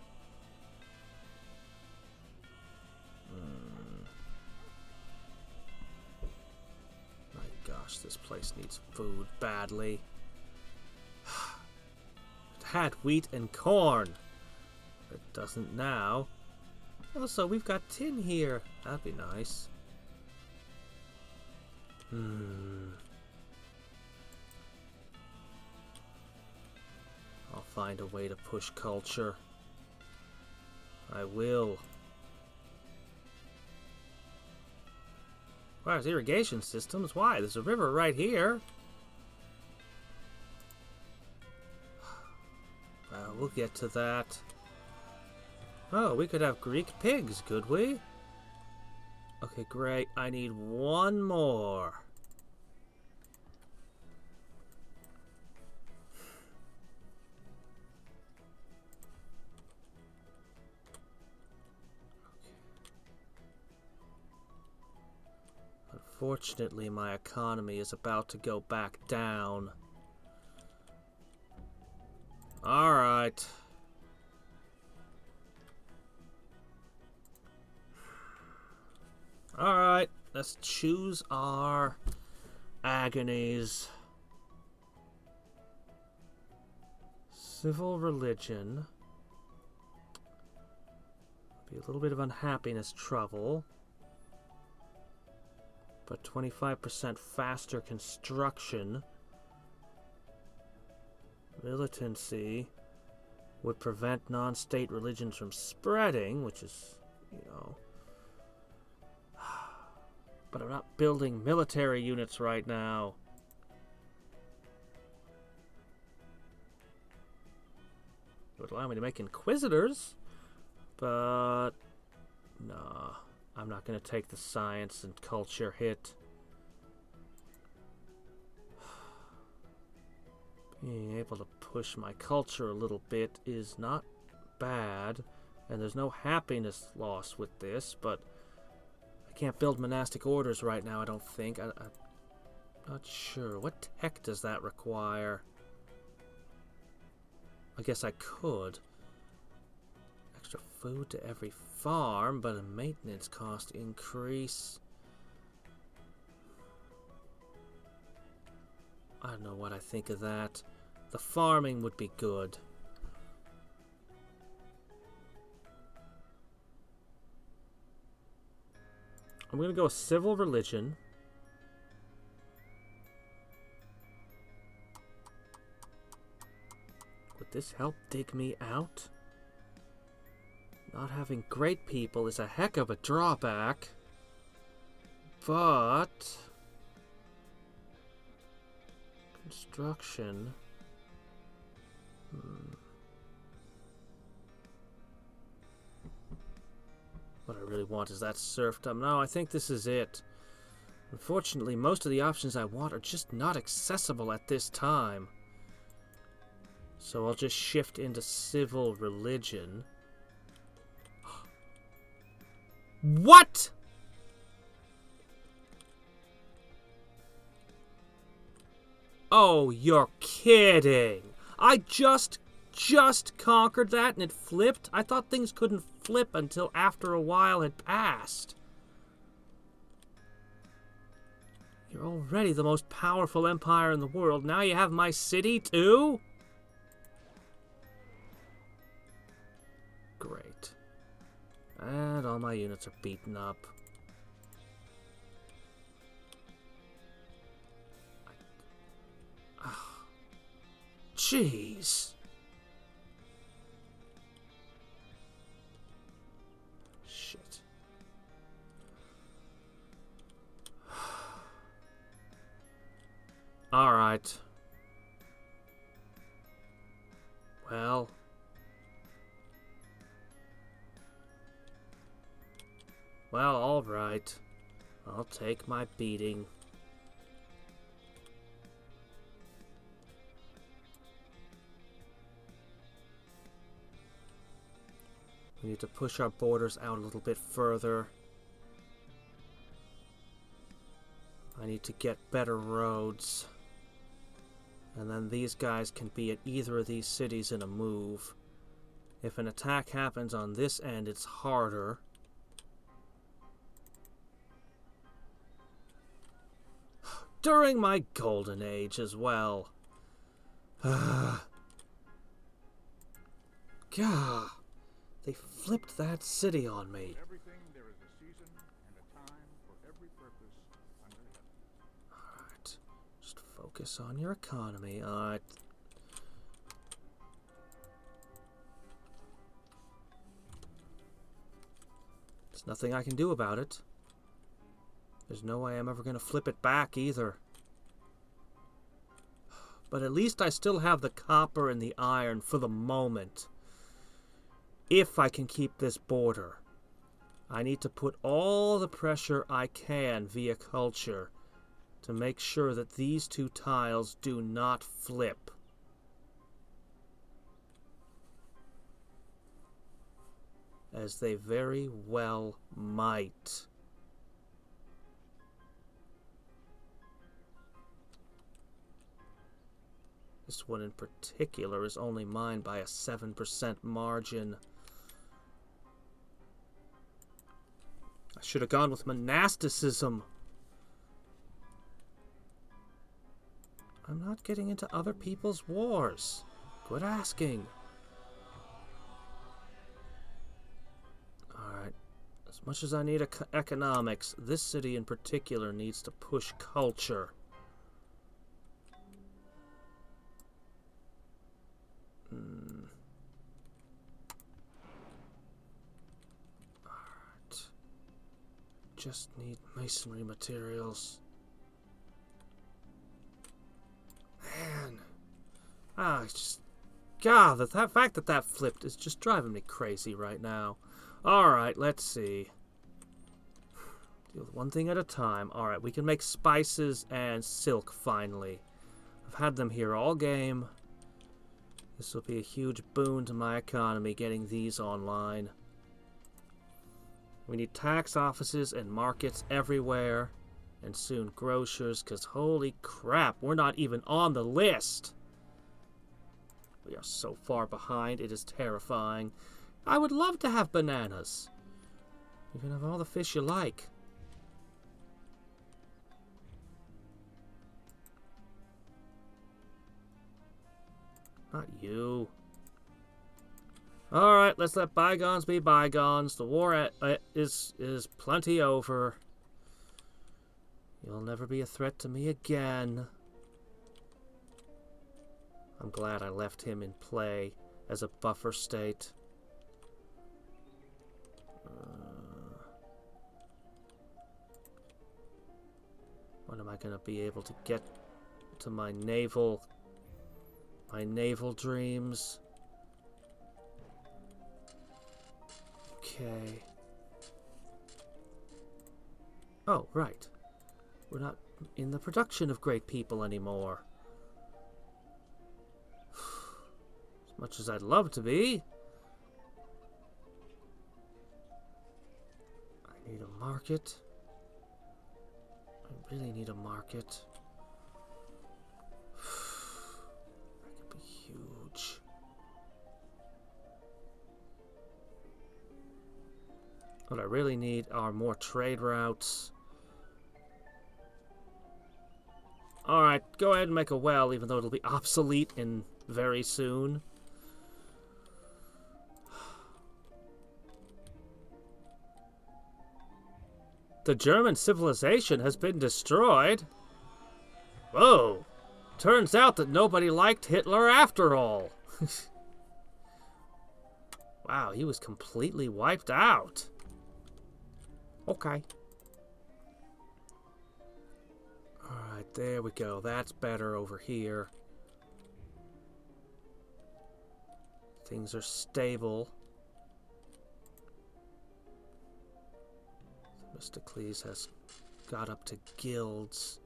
S1: My gosh, this place needs food badly. It had wheat and corn. It doesn't now. Also, we've got tin here. That'd be nice. I'll find a way to push culture. I will. Wow, there's irrigation systems. Why? There's a river right here. Well, we'll get to that. Oh, we could have Greek pigs, could we? Okay, great. I need one more. Unfortunately, my economy is about to go back down. All right. Alright, let's choose our agonies. Civil religion. Be a little bit of unhappiness trouble. But 25% faster construction. Militancy would prevent non-state religions from spreading, which is, you know... But I'm not building military units right now. It would allow me to make inquisitors, but nah, I'm not going to take the science and culture hit. Being able to push my culture a little bit is not bad, and there's no happiness loss with this, but can't build monastic orders right now, I don't think. I'm not sure. What tech does that require? I guess I could. Extra food to every farm, but a maintenance cost increase. I don't know what I think of that. The farming would be good. I'm going to go with civil religion. Would this help dig me out? Not having great people is a heck of a drawback. But... construction... What I really want is that serfdom. No, I think this is it. Unfortunately, most of the options I want are just not accessible at this time. So I'll just shift into civil religion. What?! Oh, you're kidding! I just conquered that and it flipped? I thought things couldn't flip until after a while had passed. You're already the most powerful empire in the world. Now you have my city, too? And all my units are beaten up. Jeez. Shit. All right. Well. Well, all right. I'll take my beating. We need to push our borders out a little bit further. I need to get better roads. And then these guys can be at either of these cities in a move. If an attack happens on this end, it's harder. During my golden age as well. God. They flipped that city on me.
S2: Everything there is a season and a time for every purpose under heaven.
S1: Alright. Just focus on your economy. Alright. There's nothing I can do about it. There's no way I'm ever going to flip it back either. But at least I still have the copper and the iron for the moment. If I can keep this border. I need to put all the pressure I can via culture to make sure that these two tiles do not flip. As they very well might. This one in particular is only mine by a 7% margin. I should have gone with monasticism. I'm not getting into other people's wars. Quit asking. Alright. As much as I need economics, this city in particular needs to push culture. Alright. Just need masonry materials. Man. It's just... God, the fact that that flipped is just driving me crazy right now. Alright, let's see. Deal with one thing at a time. Alright, we can make spices and silk finally. I've had them here all game. This will be a huge boon to my economy, getting these online. We need tax offices and markets everywhere. And soon grocers, because holy crap, we're not even on the list. We are so far behind, it is terrifying. I would love to have bananas. You can have all the fish you like. Not you. Alright, let's let bygones be bygones. The war is plenty over. You'll never be a threat to me again. I'm glad I left him in play as a buffer state. When am I going to be able to get to my naval dreams? Okay. Oh, right. We're not in the production of great people anymore. As much as I'd love to be. I need a market. I really need a market. That could be huge. What I really need are more trade routes. Alright, go ahead and make a well, even though it'll be obsolete in very soon. The German civilization has been destroyed. Whoa. Turns out that nobody liked Hitler after all. Wow, he was completely wiped out. Okay. Alright, there we go. That's better over here. Things are stable. Themistocles has got up to guilds.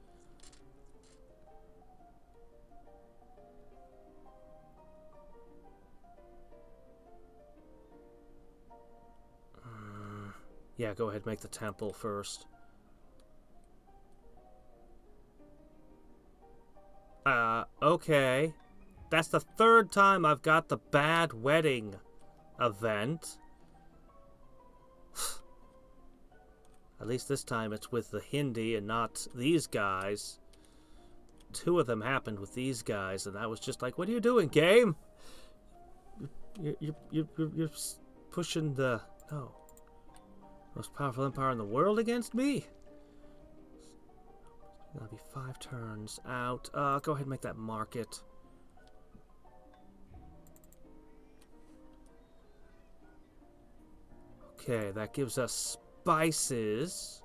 S1: Yeah, go ahead, make the temple first. Okay. That's the third time I've got the bad wedding event. At least this time it's with the Hindi and not these guys. 2 of them happened with these guys, and I was just like, what are you doing, game? You're pushing the... No. Most powerful empire in the world against me? That'll be 5 turns out. Go ahead and make that market. Okay, that gives us spices.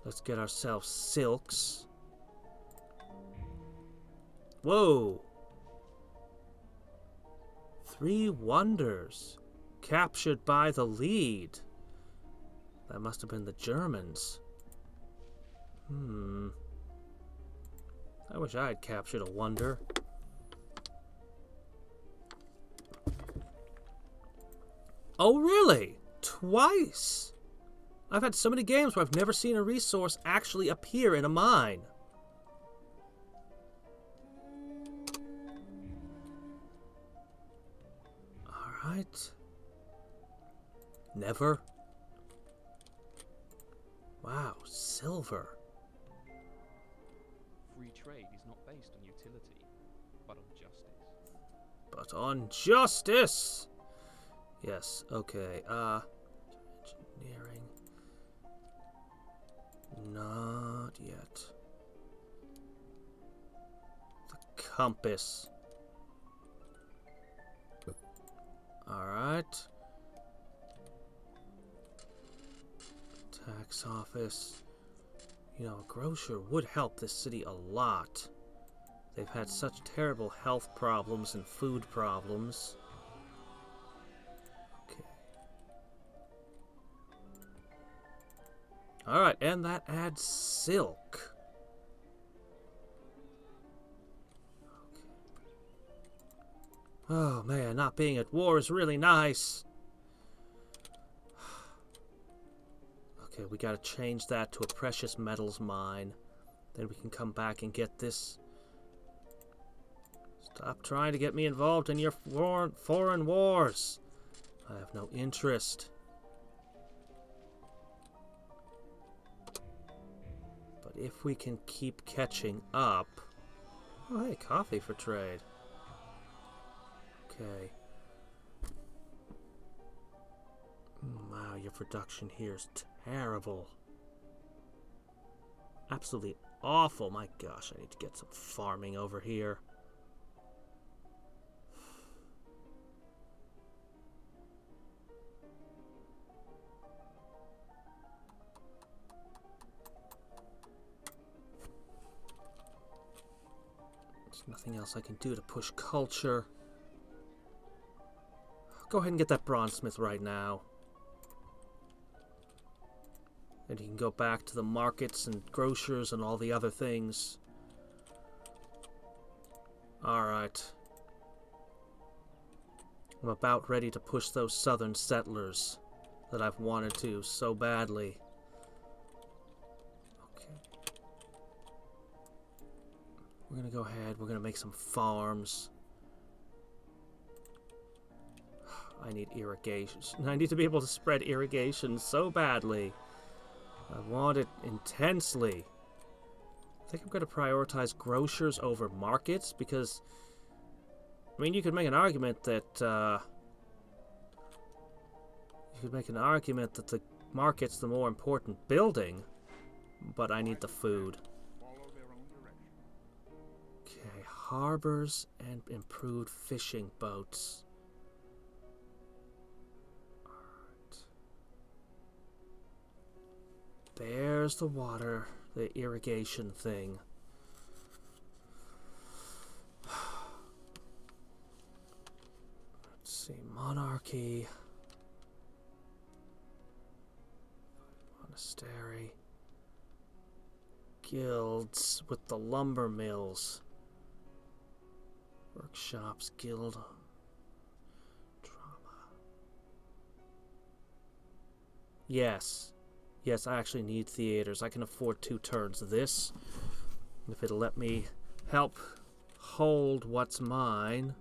S1: Let's get ourselves silks. Whoa! 3 wonders. Captured by the lead. That must have been the Germans. I wish I had captured a wonder. Oh, really? Twice? I've had so many games where I've never seen a resource actually appear in a mine. Alright. Never. Wow, silver.
S3: Free trade is not based on utility, but on justice.
S1: But on justice! Yes, okay. Engineering. Not yet. The compass. Alright. Tax office. You know, a grocer would help this city a lot. They've had such terrible health problems and food problems. Okay. Alright, and that adds silk. Okay. Oh man, not being at war is really nice. Okay, we gotta change that to a precious metals mine. Then we can come back and get this. Stop trying to get me involved in your foreign wars. I have no interest. But if we can keep catching up... Oh, hey, coffee for trade. Okay. Wow, your production here is terrible. Absolutely awful. My gosh, I need to get some farming over here. There's nothing else I can do to push culture. Go ahead and get that bronzesmith right now. And you can go back to the markets and grocers and all the other things. Alright. I'm about ready to push those southern settlers that I've wanted to so badly. Okay. We're gonna go ahead, we're gonna make some farms. I need irrigation. I need to be able to spread irrigation so badly. I want it intensely. I think I'm going to prioritize grocers over markets because, I mean, you could make an argument that the market's the more important building, but I need the food.
S2: Follow their own direction.
S1: Okay, harbors and improved fishing boats. Alright. There's the water, the irrigation thing. Let's see, monarchy. Monastery. Guilds with the lumber mills. Workshops, guild. Drama. Yes. Yes, I actually need theaters. I can afford 2 turns of this. If it'll let me help hold what's mine.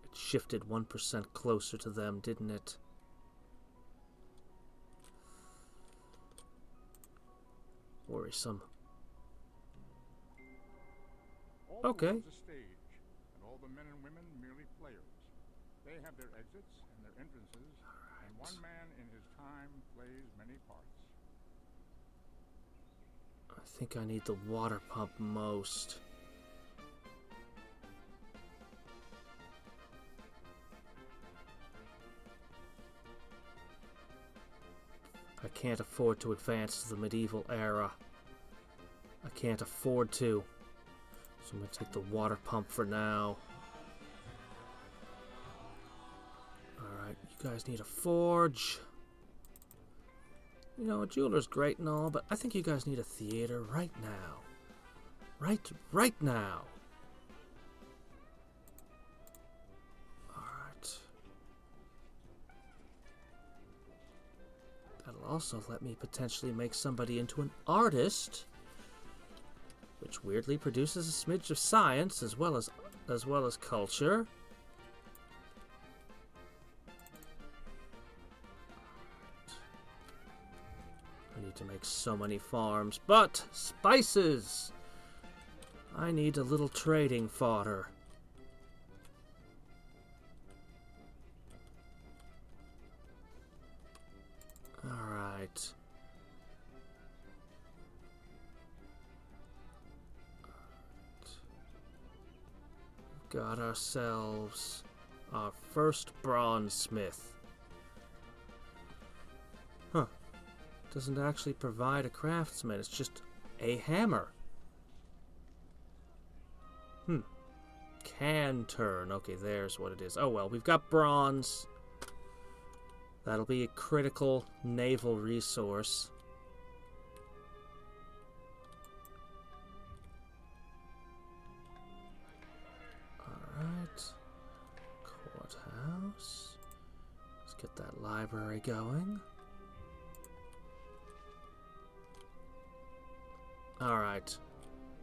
S1: It shifted 1% closer to them, didn't it? Worrisome.
S2: All the
S1: Okay.
S2: world's a stage, and all the men and women merely players. They have their exits and their entrances, and one man in his time plays many parts.
S1: I think I need the water pump most. I can't afford to advance to the medieval era. I can't afford to. So I'm going to take the water pump for now. Alright, you guys need a forge. You know, a jeweler's great and all, but I think you guys need a theater right now. Right now. Alright. That'll also let me potentially make somebody into an artist, which weirdly produces a smidge of science as well as culture. I need to make so many farms, but spices! I need a little trading fodder. Alright. Got ourselves our first bronze smith. Huh. Doesn't actually provide a craftsman, it's just a hammer. Can turn. Okay, there's what it is. Oh well, we've got bronze. That'll be a critical naval resource. Alright. Courthouse. Let's get that library going. Alright.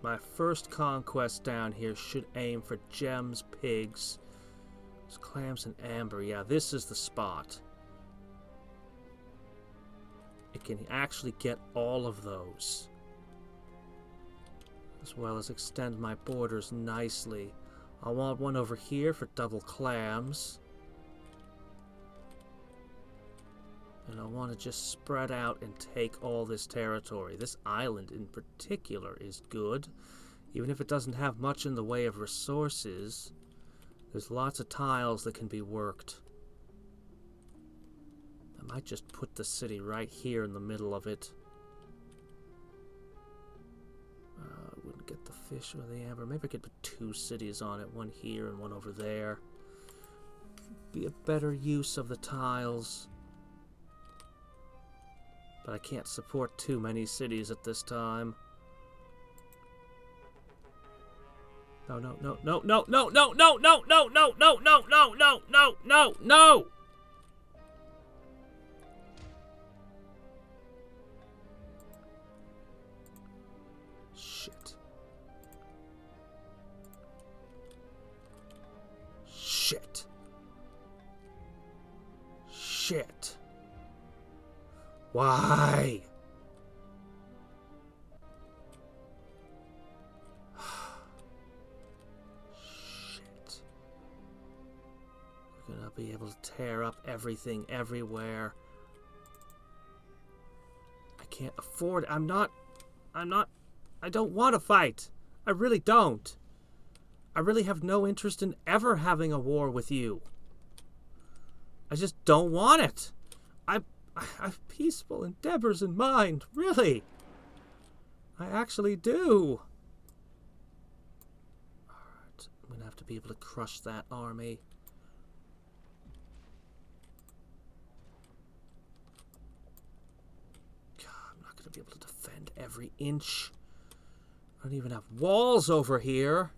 S1: My first conquest down here should aim for gems, pigs, clams, and amber. Yeah, this is the spot. It can actually get all of those, as well as extend my borders nicely. I want one over here for double clams. And I want to just spread out and take all this territory. This island in particular is good. Even if it doesn't have much in the way of resources, there's lots of tiles that can be worked. I might just put the city right here in the middle of it. I wouldn't get the fish or the amber. Maybe I could put 2 cities on it. One here and one over there. Be a better use of the tiles. But I can't support too many cities at this time. No, no, no, no, no, no, no, no, no, no, no, no, no, no, no, no, no, no! Shit. Shit. Shit. Why? Shit. We're gonna be able to tear up everything everywhere. I can't afford it. I don't want to fight. I really don't. I really have no interest in ever having a war with you. I just don't want it. I have peaceful endeavors in mind, really. I actually do. Alright, I'm gonna have to be able to crush that army. God, I'm not gonna be able to defend every inch. I don't even have walls over here.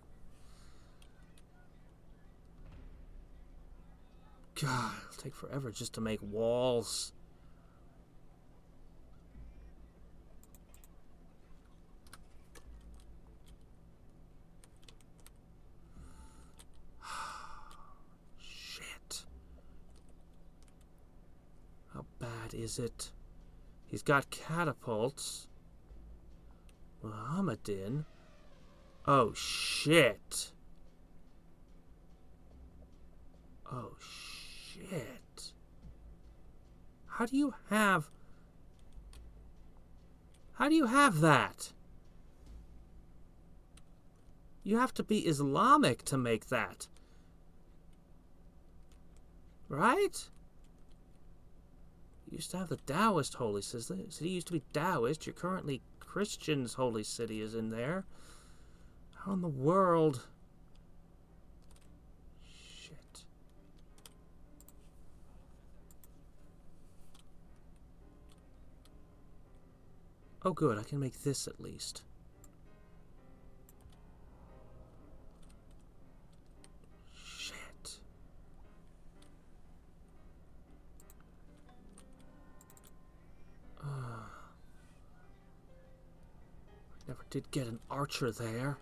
S1: God, it'll take forever just to make walls. Shit. How bad is it? He's got catapults. Mohammedan? Oh, shit. Oh, shit. How do you have that? You have to be Islamic to make that. Right? You used to have the Taoist holy city. City used to be Taoist. You're currently Christian's holy city is in there. How in the world? Shit. Oh good, I can make this at least. Shit. Never did get an archer there.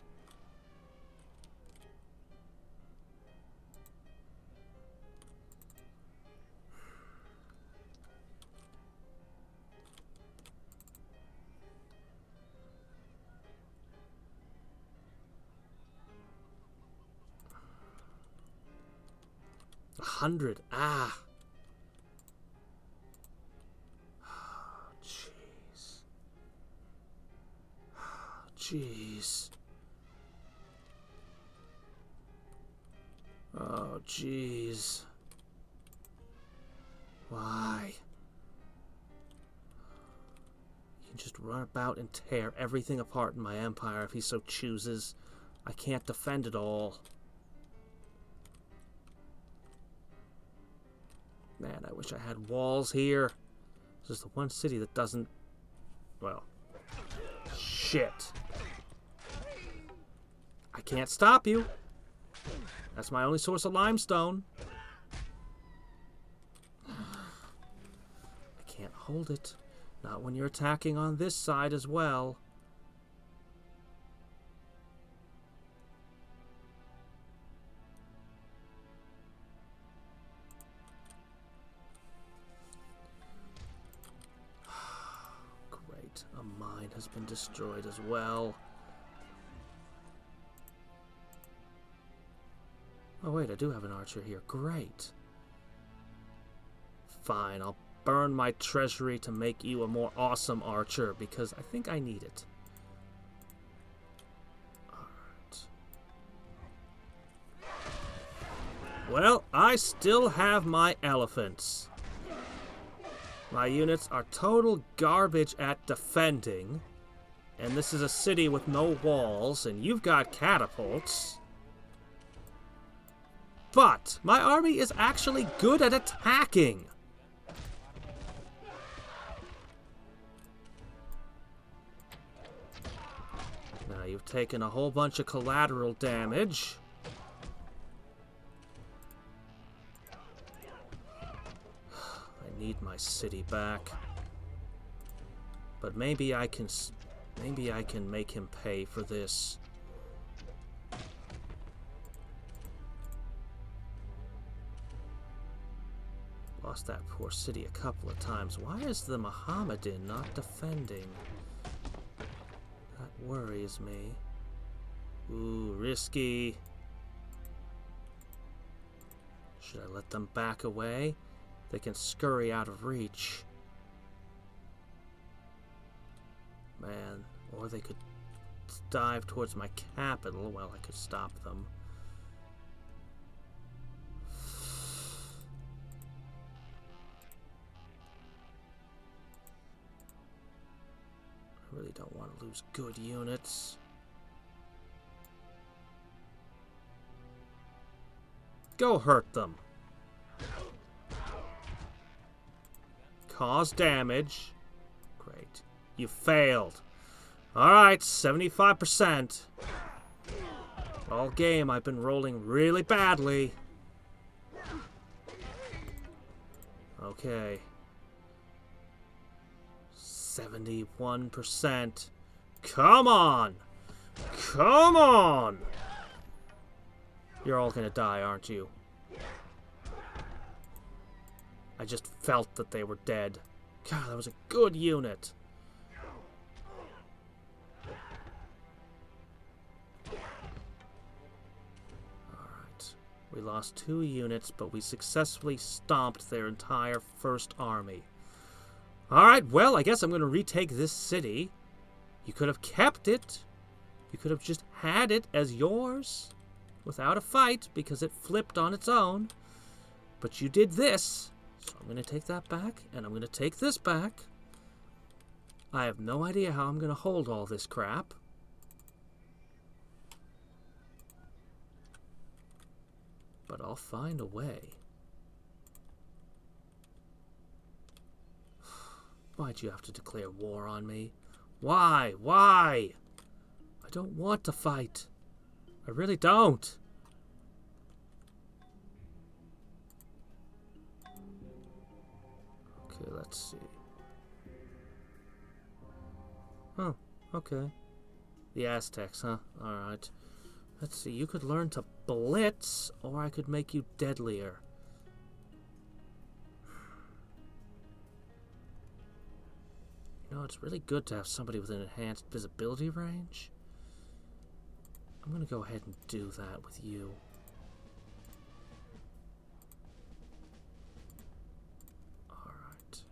S1: $100. Ah. Oh, jeez. Jeez. Oh, jeez. Why? He can just run about and tear everything apart in my empire if he so chooses. I can't defend it all. Man, I wish I had walls here. This is the one city that doesn't... Well... Shit. I can't stop you. That's my only source of limestone. I can't hold it. Not when you're attacking on this side as well. Great. A mine has been destroyed as well. Oh wait, I do have an archer here. Great. Fine, I'll burn my treasury to make you a more awesome archer, because I think I need it. Alright. Well, I still have my elephants. My units are total garbage at defending. And this is a city with no walls, and you've got catapults. But my army is actually good at attacking. Now you've taken a whole bunch of collateral damage. I need my city back. But maybe I can make him pay for this. Lost that poor city a couple of times. Why is the Mohammedan not defending? That worries me. Ooh, risky. Should I let them back away? They can scurry out of reach. Man, or they could dive towards my capital. Well, I could stop them. I really don't want to lose good units. Go hurt them. Cause damage. Great. You failed. Alright, 75%. All game I've been rolling really badly. Okay. 71%. Come on! Come on! You're all gonna die, aren't you? I just felt that they were dead. God, that was a good unit. Alright. We lost 2 units, but we successfully stomped their entire first army. Alright, well, I guess I'm going to retake this city. You could have kept it. You could have just had it as yours without a fight because it flipped on its own. But you did this. So I'm going to take that back, and I'm going to take this back. I have no idea how I'm going to hold all this crap. But I'll find a way. Why'd you have to declare war on me? Why? Why? I don't want to fight. I really don't. Okay, let's see. Oh, okay. The Aztecs, huh? Alright. Let's see, you could learn to blitz, or I could make you deadlier. You know, it's really good to have somebody with an enhanced visibility range. I'm gonna go ahead and do that with you. Alright.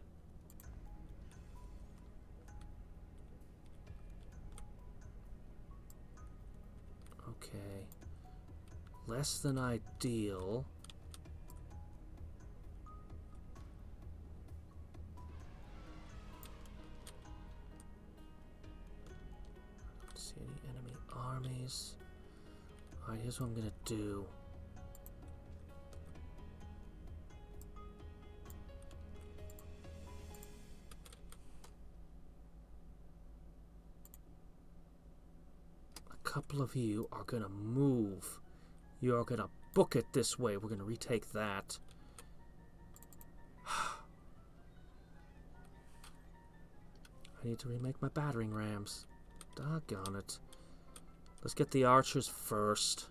S1: Okay. Less than ideal. See any enemy armies? Alright, here's what I'm gonna do. A couple of you are gonna move. You are gonna book it this way. We're gonna retake that. I need to remake my battering rams. Doggone it. Let's get the archers first.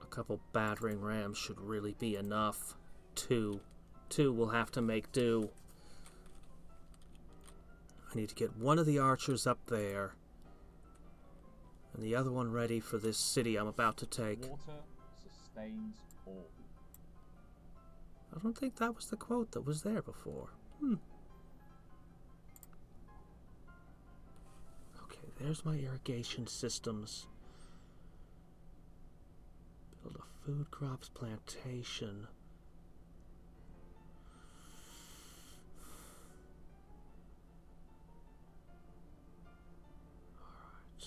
S1: A couple battering rams should really be enough. 2. 2 will have to make do. I need to get one of the archers up there. And the other one ready for this city I'm about to take.
S4: Water sustains all.
S1: I don't think that was the quote that was there before. Okay, there's my irrigation systems. Build a food crops plantation. Alright.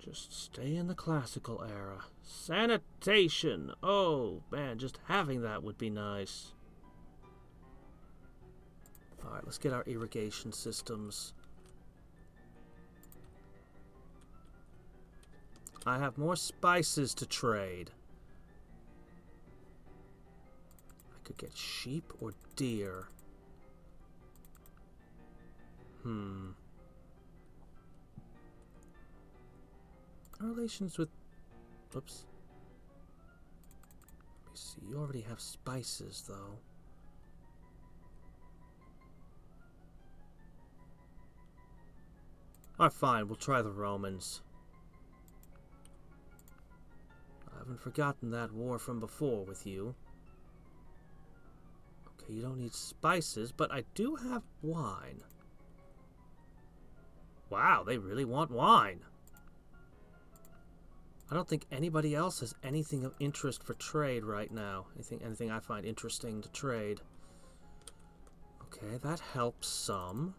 S1: Just stay in the classical era. Sanitation! Oh, man, just having that would be nice. Alright, let's get our irrigation systems. I have more spices to trade. I could get sheep or deer. Our relations with... Oops. Let me see, you already have spices, though. Alright, fine. We'll try the Romans. I haven't forgotten that war from before with you. Okay, you don't need spices, but I do have wine. Wow, they really want wine. I don't think anybody else has anything of interest for trade right now. Anything I find interesting to trade. Okay, that helps some.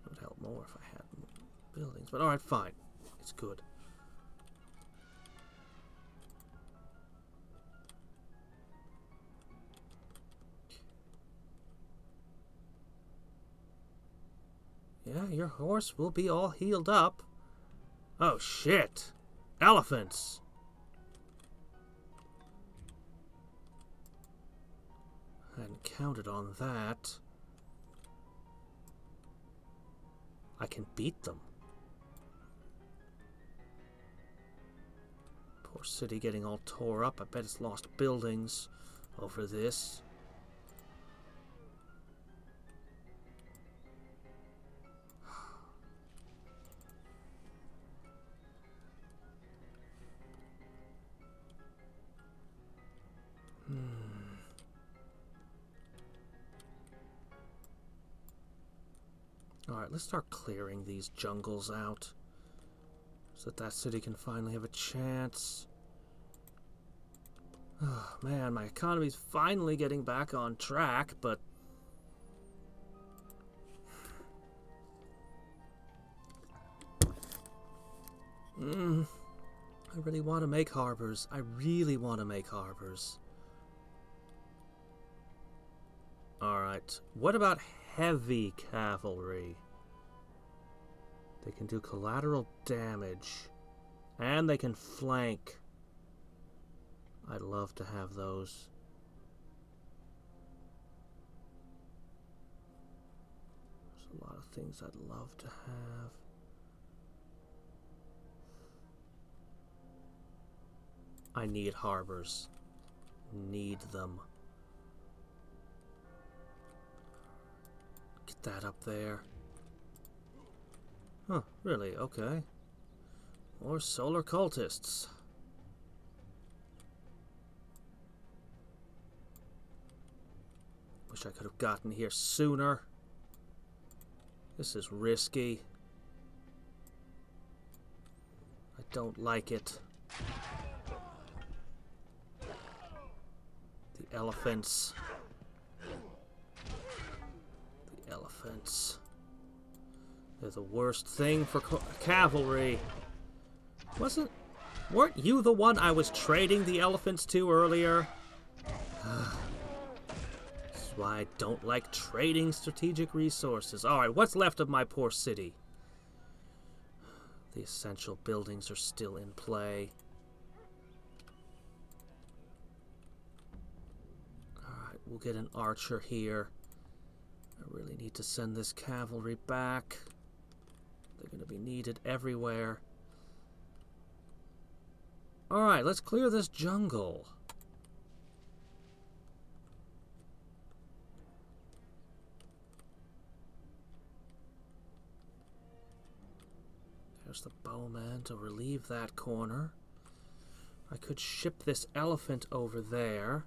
S1: It would help more if I had buildings, but alright, fine. It's good. Yeah, your horse will be all healed up. Oh, shit. Elephants. I hadn't counted on that. I can beat them. Poor city getting all tore up. I bet it's lost buildings over this. Alright, let's start clearing these jungles out so that city can finally have a chance. Oh, man, my economy's finally getting back on track, but... I really want to make harbors. I really want to make harbors. Alright, what about heavy cavalry? They can do collateral damage. And they can flank. I'd love to have those. There's a lot of things I'd love to have. I need harbors. Need them. Get that up there. Huh, really? Okay. More solar cultists. Wish I could have gotten here sooner. This is risky. I don't like it. The elephants. The elephants. They're the worst thing for cavalry. Weren't you the one I was trading the elephants to earlier? This is why I don't like trading strategic resources. Alright, what's left of my poor city? The essential buildings are still in play. Alright, we'll get an archer here. I really need to send this cavalry back. They're going to be needed everywhere. Alright, let's clear this jungle. There's the bowman to relieve that corner. I could ship this elephant over there.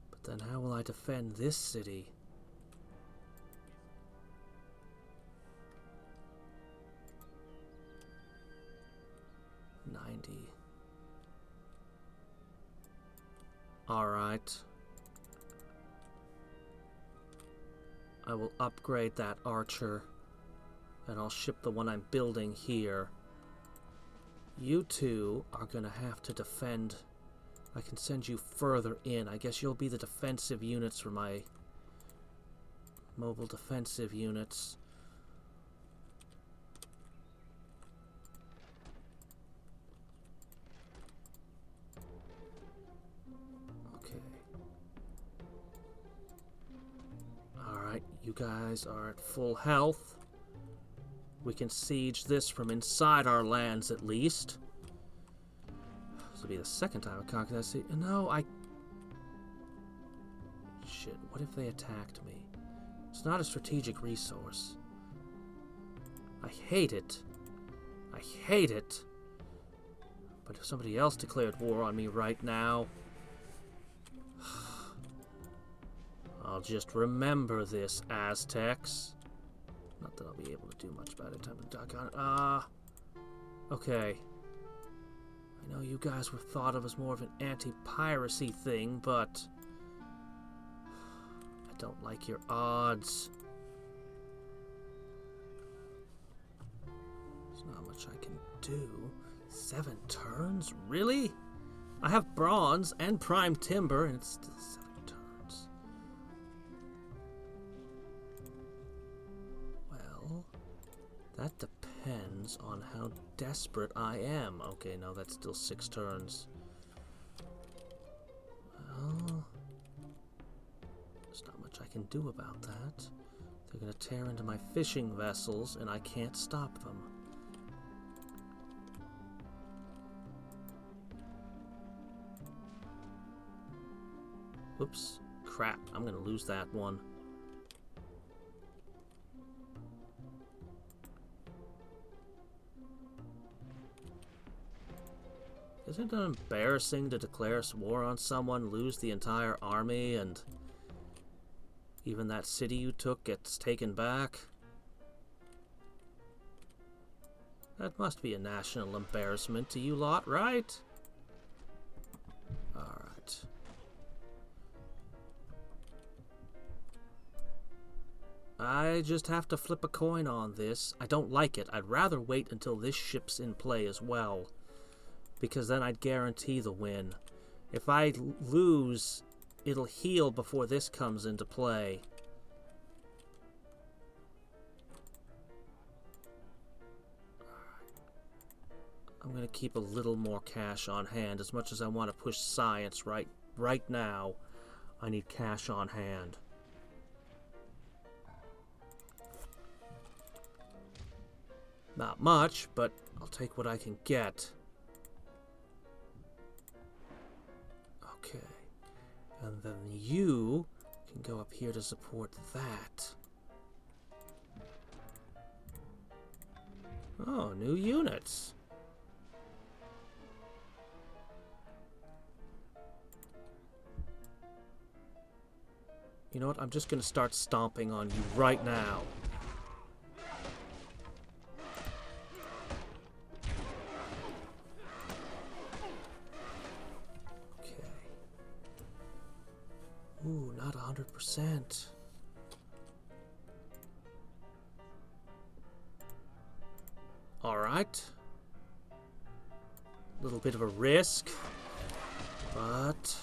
S1: But then how will I defend this city? Alright. I will upgrade that archer. And I'll ship the one I'm building here. You two are gonna have to defend. I can send you further in. I guess you'll be the defensive units for my mobile defensive units. You guys are at full health. We can siege this from inside our lands at least. This will be the second time I conquer that city. No, Shit, what if they attacked me? It's not a strategic resource. I hate it. I hate it. But if somebody else declared war on me right now, I'll just remember this, Aztecs. Not that I'll be able to do much about it. Okay. I know you guys were thought of as more of an anti-piracy thing, but I don't like your odds. There's not much I can do. 7 turns? Really? I have bronze and prime timber, and it's still 7 turns. Well, that depends on how desperate I am. Okay, no, that's still 6 turns. Well, there's not much I can do about that. They're gonna tear into my fishing vessels, and I can't stop them. Oops. Crap. I'm gonna lose that one. Isn't it embarrassing to declare war on someone, lose the entire army, and even that city you took gets taken back? That must be a national embarrassment to you lot, right? Alright. I just have to flip a coin on this. I don't like it. I'd rather wait until this ship's in play as well, because then I'd guarantee the win. If I lose, it'll heal before this comes into play. I'm going to keep a little more cash on hand. As much as I want to push science right now, I need cash on hand. Not much, but I'll take what I can get. Okay. And then you can go up here to support that. Oh, new units. You know what? I'm just going to start stomping on you right now. Ooh, not 100%. Alright. A little bit of a risk, but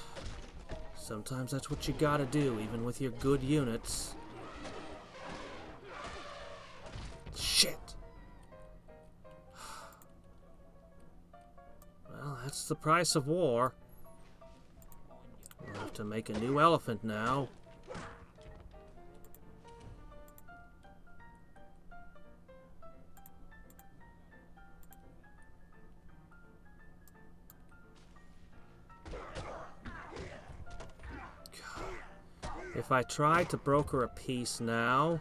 S1: sometimes that's what you gotta do, even with your good units. Shit! Well, that's the price of war. We'll have to make a new elephant now. If I tried to broker a peace now,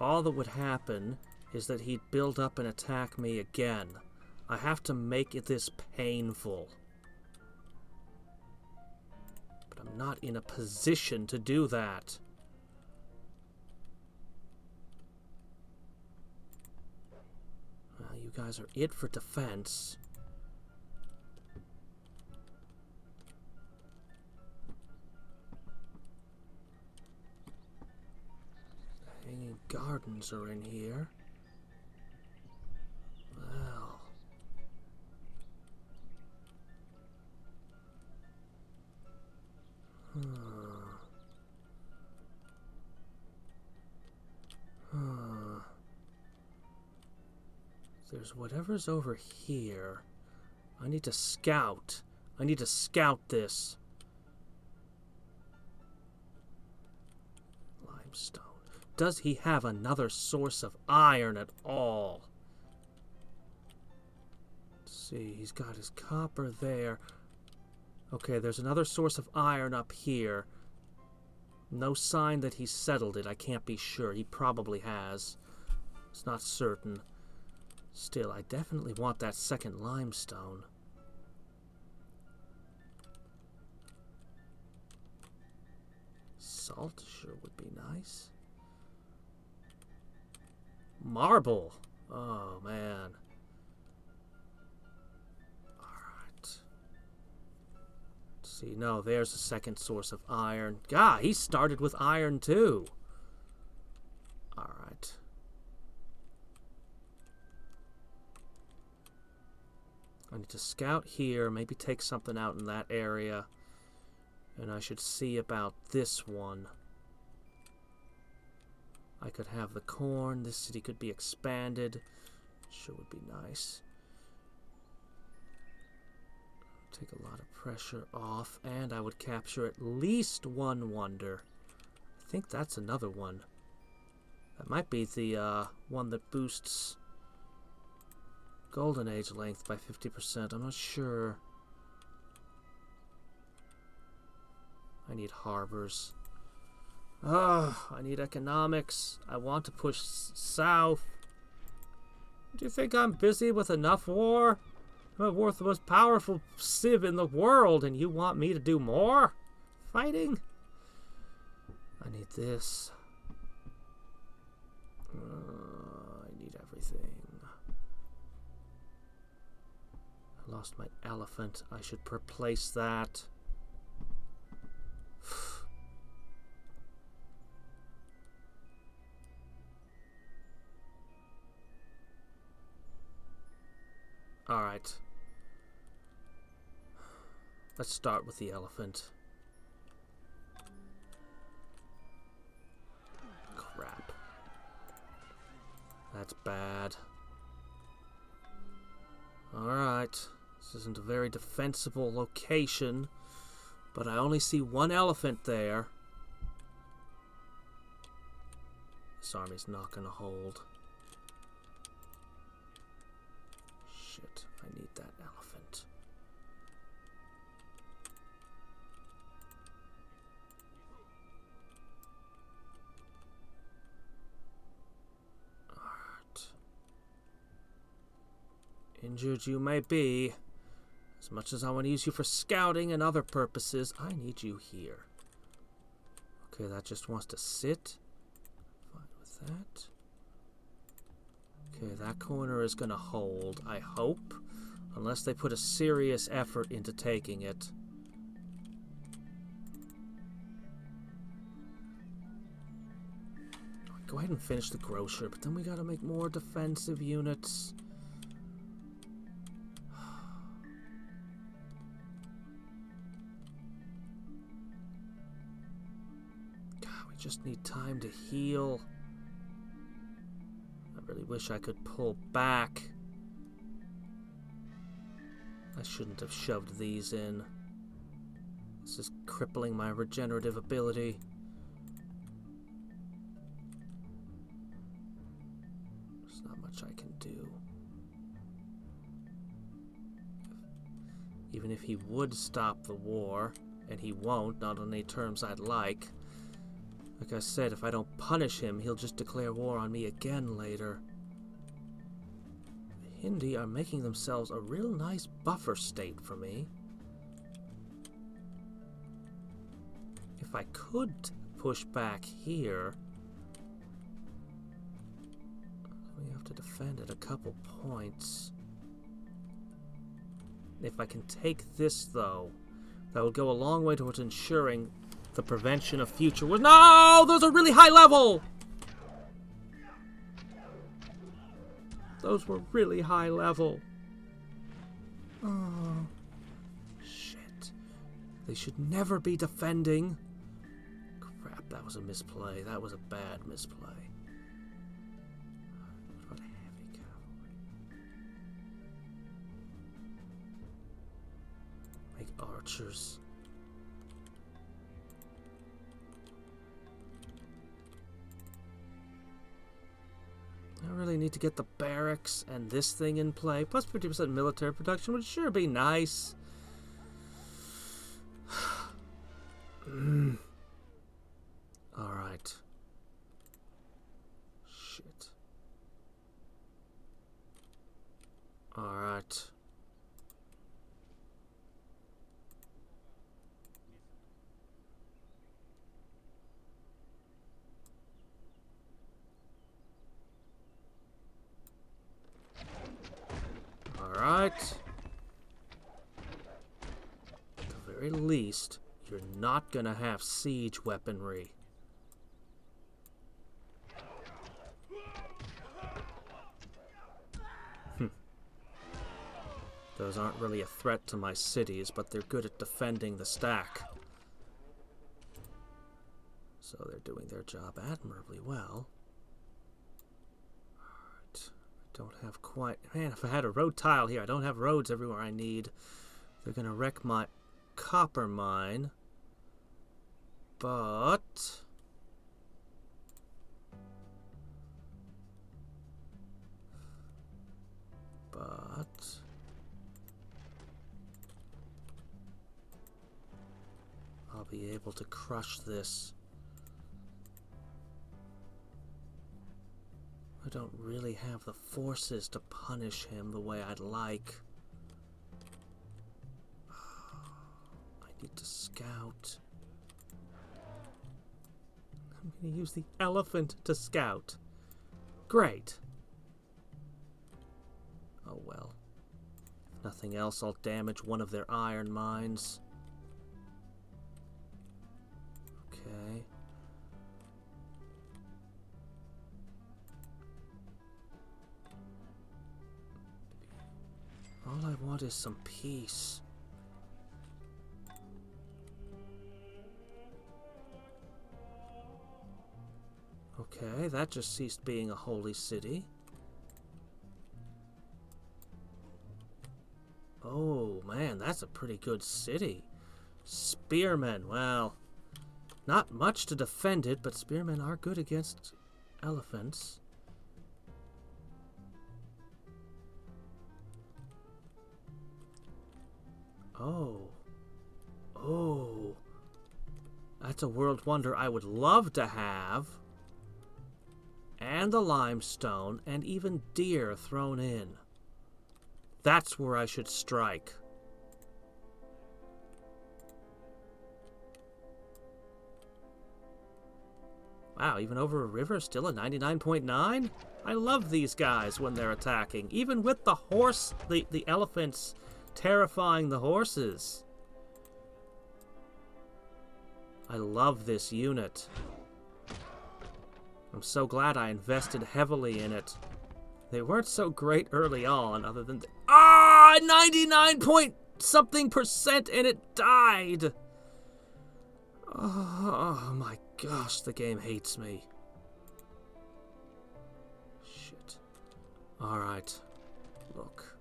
S1: all that would happen is that he'd build up and attack me again. I have to make this painful. But I'm not in a position to do that. Well, you guys are it for defense. Hanging gardens are in here. Well. There's whatever's over here. I need to scout. I need to scout this. Limestone. Does he have another source of iron at all? Let's see, he's got his copper there. Okay, there's another source of iron up here. No sign that he's settled it. I can't be sure. He probably has. It's not certain. Still, I definitely want that second limestone. Salt sure would be nice. Marble. Oh, man. Alright. See, no, there's a second source of iron. God, he started with iron, too. Alright. I need to scout here, maybe take something out in that area. And I should see about this one. I could have the corn. This city could be expanded. Sure would be nice. Take a lot of pressure off. And I would capture at least one wonder. I think that's another one. That might be the one that boosts Golden Age length by 50%. I'm not sure. I need harbors. Oh, I need economics. I want to push south. Do you think I'm busy with enough war? I'm worth the most powerful civ in the world, and you want me to do more? Fighting? I need this. I need everything. I lost my elephant. I should replace that. Alright. Let's start with the elephant. Crap. That's bad. Alright. This isn't a very defensible location, but I only see one elephant there. This army's not gonna hold. Shit, I need that elephant. Alright. Injured you may be. As much as I want to use you for scouting and other purposes, I need you here. Okay, that just wants to sit. Fine with that. Okay, that corner is going to hold, I hope. Unless they put a serious effort into taking it. Go ahead and finish the grocer, but then we gotta make more defensive units. Just need time to heal. I really wish I could pull back. I shouldn't have shoved these in. This is crippling my regenerative ability. There's not much I can do. Even if he would stop the war, and he won't, not on any terms I'd like. Like I said, if I don't punish him, he'll just declare war on me again later. The Hindi are making themselves a real nice buffer state for me. If I could push back here, we have to defend at a couple points. If I can take this, though, that would go a long way towards ensuring the prevention of future wars. No! Those are really high level! Those were really high level. Oh. Shit. They should never be defending. Crap, that was a misplay. That was a bad misplay. What about heavy cavalry? Make archers. I really need to get the barracks and this thing in play. Plus 50% military production would sure be nice. Alright. Shit. Alright. Alright. At the very least, you're not gonna have siege weaponry. Those aren't really a threat to my cities, but they're good at defending the stack. So they're doing their job admirably well. Alright. I don't have quite... Man, if I had a road tile here, I don't have roads everywhere I need. They're gonna wreck my copper mine. But... I'll be able to crush this. I don't really have the forces to punish him the way I'd like. I need to scout. I'm going to use the elephant to scout. Great. Oh well. If nothing else, I'll damage one of their iron mines. Okay. All I want is some peace. Okay, that just ceased being a holy city. Oh man, that's a pretty good city. Spearmen, well, not much to defend it, but spearmen are good against elephants. Oh. Oh. That's a world wonder I would love to have. And the limestone, and even deer thrown in. That's where I should strike. Wow, even over a river, still a 99.9? I love these guys when they're attacking, even with the horse, the elephants terrifying the horses. I love this unit. I'm so glad I invested heavily in it. They weren't so great early on, other than 99 point something percent, and it died. Oh my gosh, the game hates me. Shit. Alright. Look.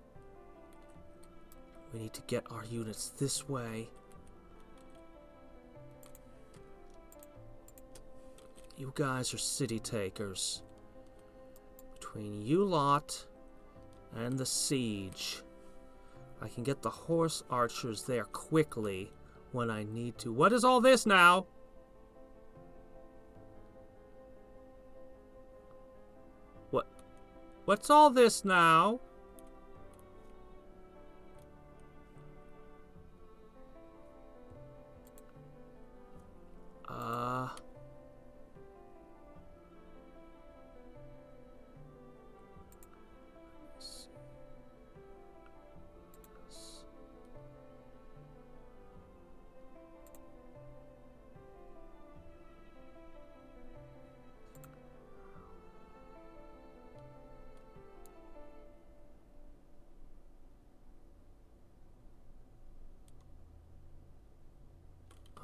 S1: We need to get our units this way. You guys are city takers. Between you lot and the siege, I can get the horse archers there quickly when I need to. What is all this now? What's all this now?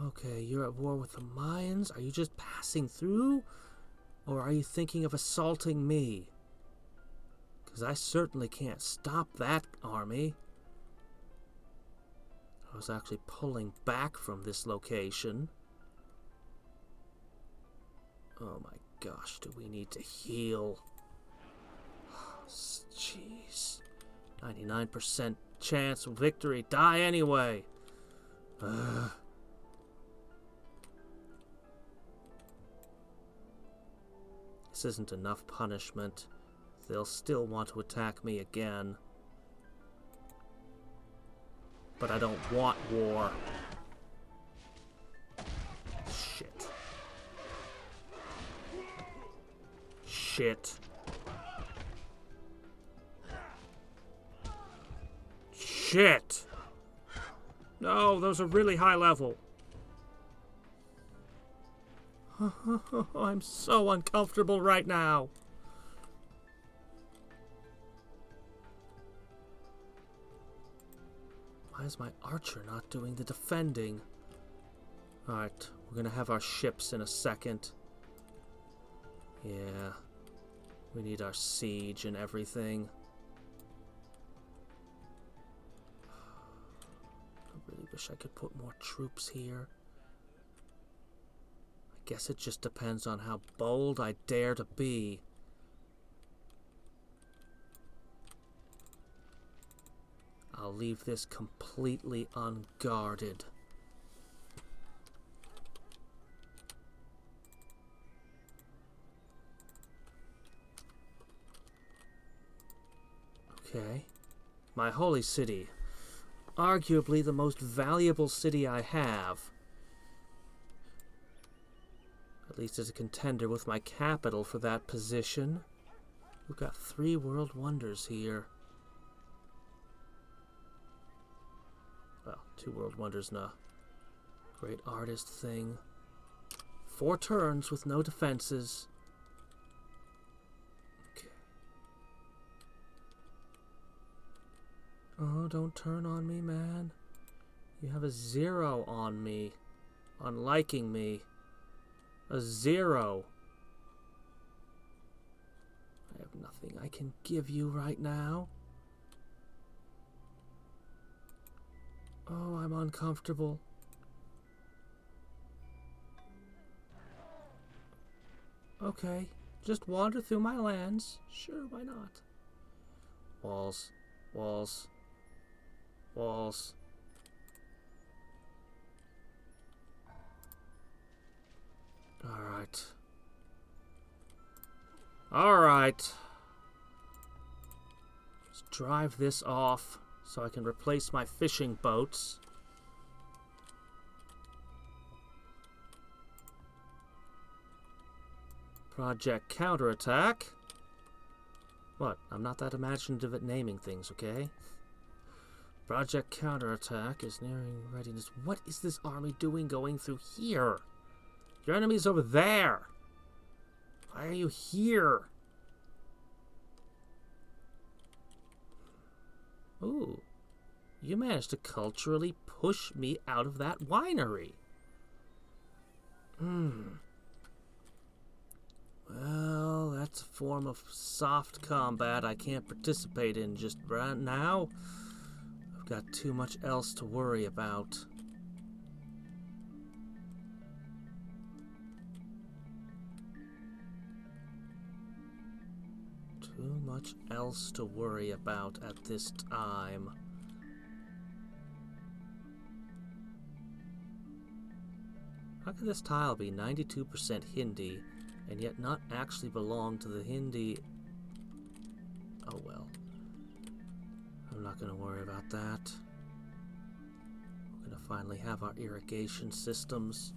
S1: Okay, you're at war with the Mayans. Are you just passing through? Or are you thinking of assaulting me? Because I certainly can't stop that army. I was actually pulling back from this location. Oh my gosh, do we need to heal? Jeez. 99% chance of victory. Die anyway. this isn't enough punishment. They'll still want to attack me again. But I don't want war. Shit. Shit. Shit! No, those are really high level. I'm so uncomfortable right now. Why is my archer not doing the defending? Alright, we're gonna have our ships in a second. Yeah. We need our siege and everything. I really wish I could put more troops here. I guess it just depends on how bold I dare to be. I'll leave this completely unguarded. Okay. My holy city. Arguably the most valuable city I have. At least as a contender with my capital for that position. We've got 3 world wonders here. Well, 2 world wonders and a great artist thing. 4 turns with no defenses. Okay. Oh, don't turn on me, man. You have a 0 on me. On liking me. A 0. I have nothing I can give you right now. Oh, I'm uncomfortable. Okay, just wander through my lands. Sure, why not? Walls, walls, walls. Alright. Alright. Let's drive this off so I can replace my fishing boats. Project counterattack. What? I'm not that imaginative at naming things, okay? Project counterattack is nearing readiness. What is this army doing going through here? Your enemy's over there. Why are you here? Ooh. You managed to culturally push me out of that winery. Well, that's a form of soft combat I can't participate in just right now. I've got too much else to worry about. Too much else to worry about at this time. How could this tile be 92% Hindi and yet not actually belong to the Hindi? Oh well. I'm not going to worry about that. We're going to finally have our irrigation systems.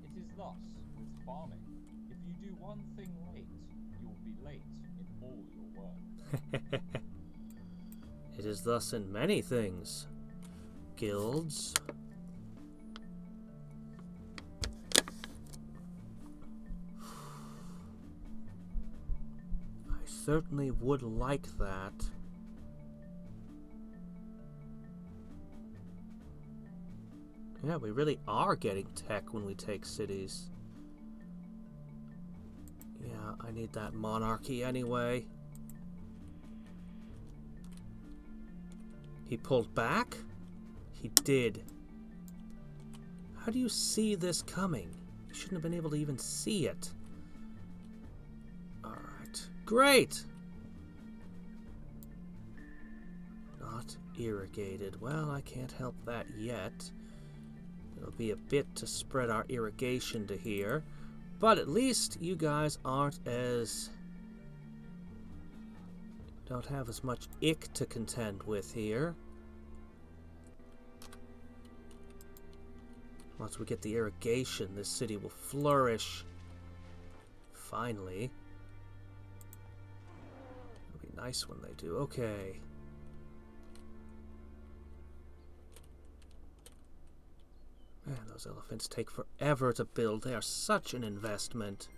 S4: It is thus with farming. If you do one thing late, you will be late in all your work.
S1: It is thus in many things. Guilds. I certainly would like that. Yeah, we really are getting tech when we take cities. Yeah, I need that monarchy anyway. He pulled back? He did. How do you see this coming? You shouldn't have been able to even see it. Alright. Great! Not irrigated. Well, I can't help that yet. It'll be a bit to spread our irrigation to here. But at least you guys aren't as... don't have as much ick to contend with here. Once we get the irrigation, this city will flourish. Finally. It'll be nice when they do. Okay. Man, those elephants take forever to build. They are such an investment.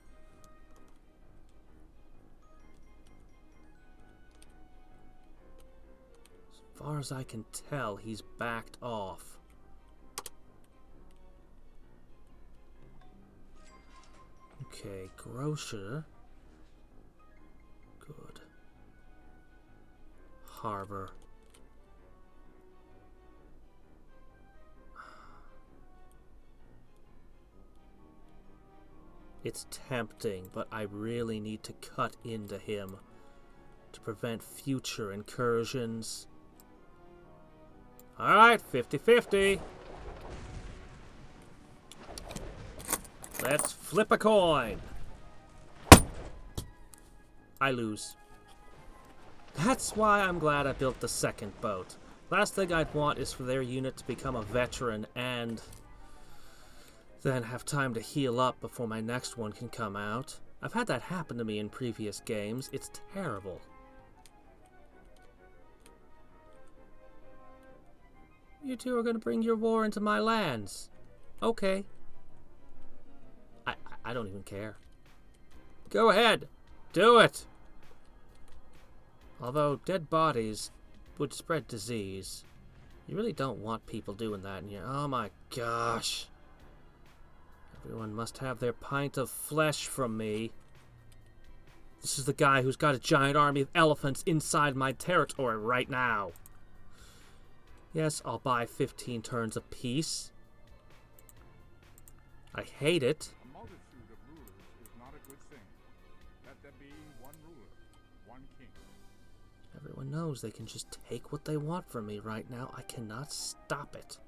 S1: As far as I can tell, he's backed off. Okay, grocer. Good. Harbor. It's tempting, but I really need to cut into him to prevent future incursions. Alright, 50-50. Let's flip a coin. I lose. That's why I'm glad I built the second boat. Last thing I'd want is for their unit to become a veteran and then have time to heal up before my next one can come out. I've had that happen to me in previous games. It's terrible. You two are going to bring your war into my lands. Okay. I don't even care. Go ahead. Do it. Although dead bodies would spread disease. You really don't want people doing that in here. Oh my gosh. Everyone must have their pint of flesh from me. This is the guy who's got a giant army of elephants inside my territory right now. Yes, I'll buy 15 turns apiece. I hate it.
S2: A multitude of rulers is not a good thing. Let there be one ruler, one king.
S1: Everyone knows they can just take what they want from me right now. I cannot stop it.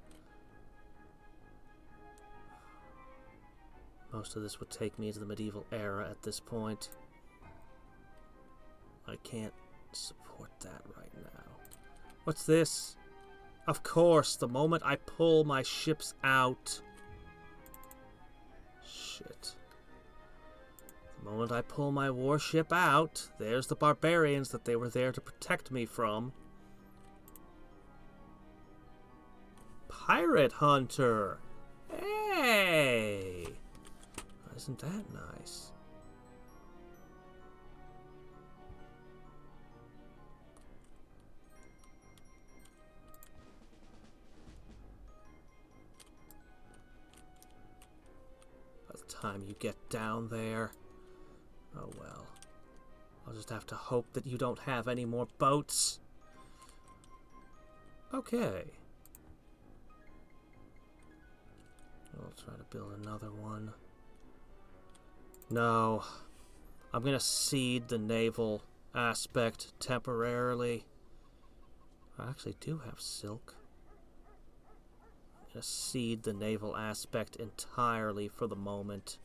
S1: Most of this would take me into the medieval era at this point. I can't support that right now. What's this? Of course, the moment I pull my ships out... Shit. The moment I pull my warship out, there's the barbarians that they were there to protect me from. Pirate Hunter! Hey! Isn't that nice? By the time you get down there, oh well. I'll just have to hope that you don't have any more boats. Okay. I'll try to build another one. No, I'm going to cede the naval aspect temporarily. I actually do have silk. I'm going to cede the naval aspect entirely for the moment.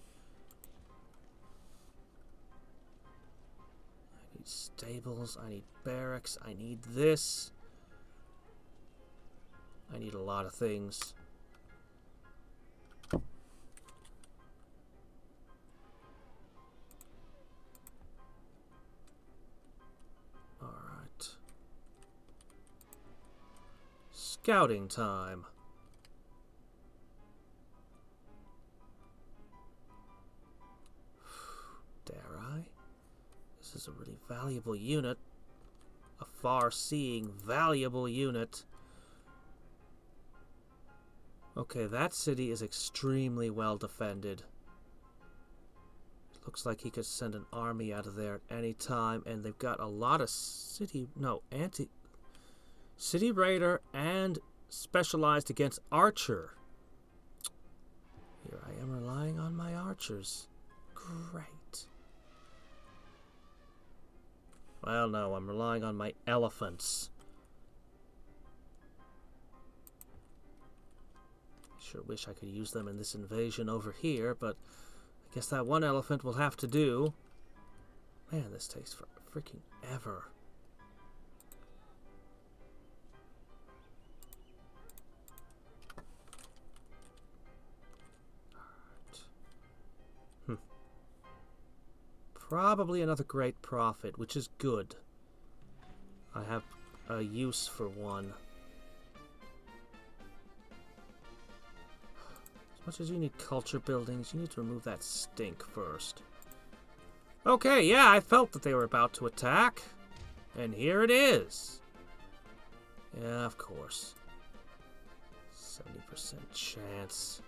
S1: I need stables, I need barracks, I need this. I need a lot of things. Scouting time. Dare I? This is a really valuable unit. A far-seeing, valuable unit. Okay, that city is extremely well defended. It looks like he could send an army out of there at any time, and they've got a lot of City Raider and specialized against Archer. Here I am relying on my archers. Great. Well, no, I'm relying on my elephants. Sure wish I could use them in this invasion over here, but I guess that one elephant will have to do. Man, this takes for freaking ever. Alright. Probably another great prophet, which is good. I have a use for one. As much as you need culture buildings, you need to remove that stink first. Okay, yeah, I felt that they were about to attack. And here it is. Yeah, of course. 70% chance.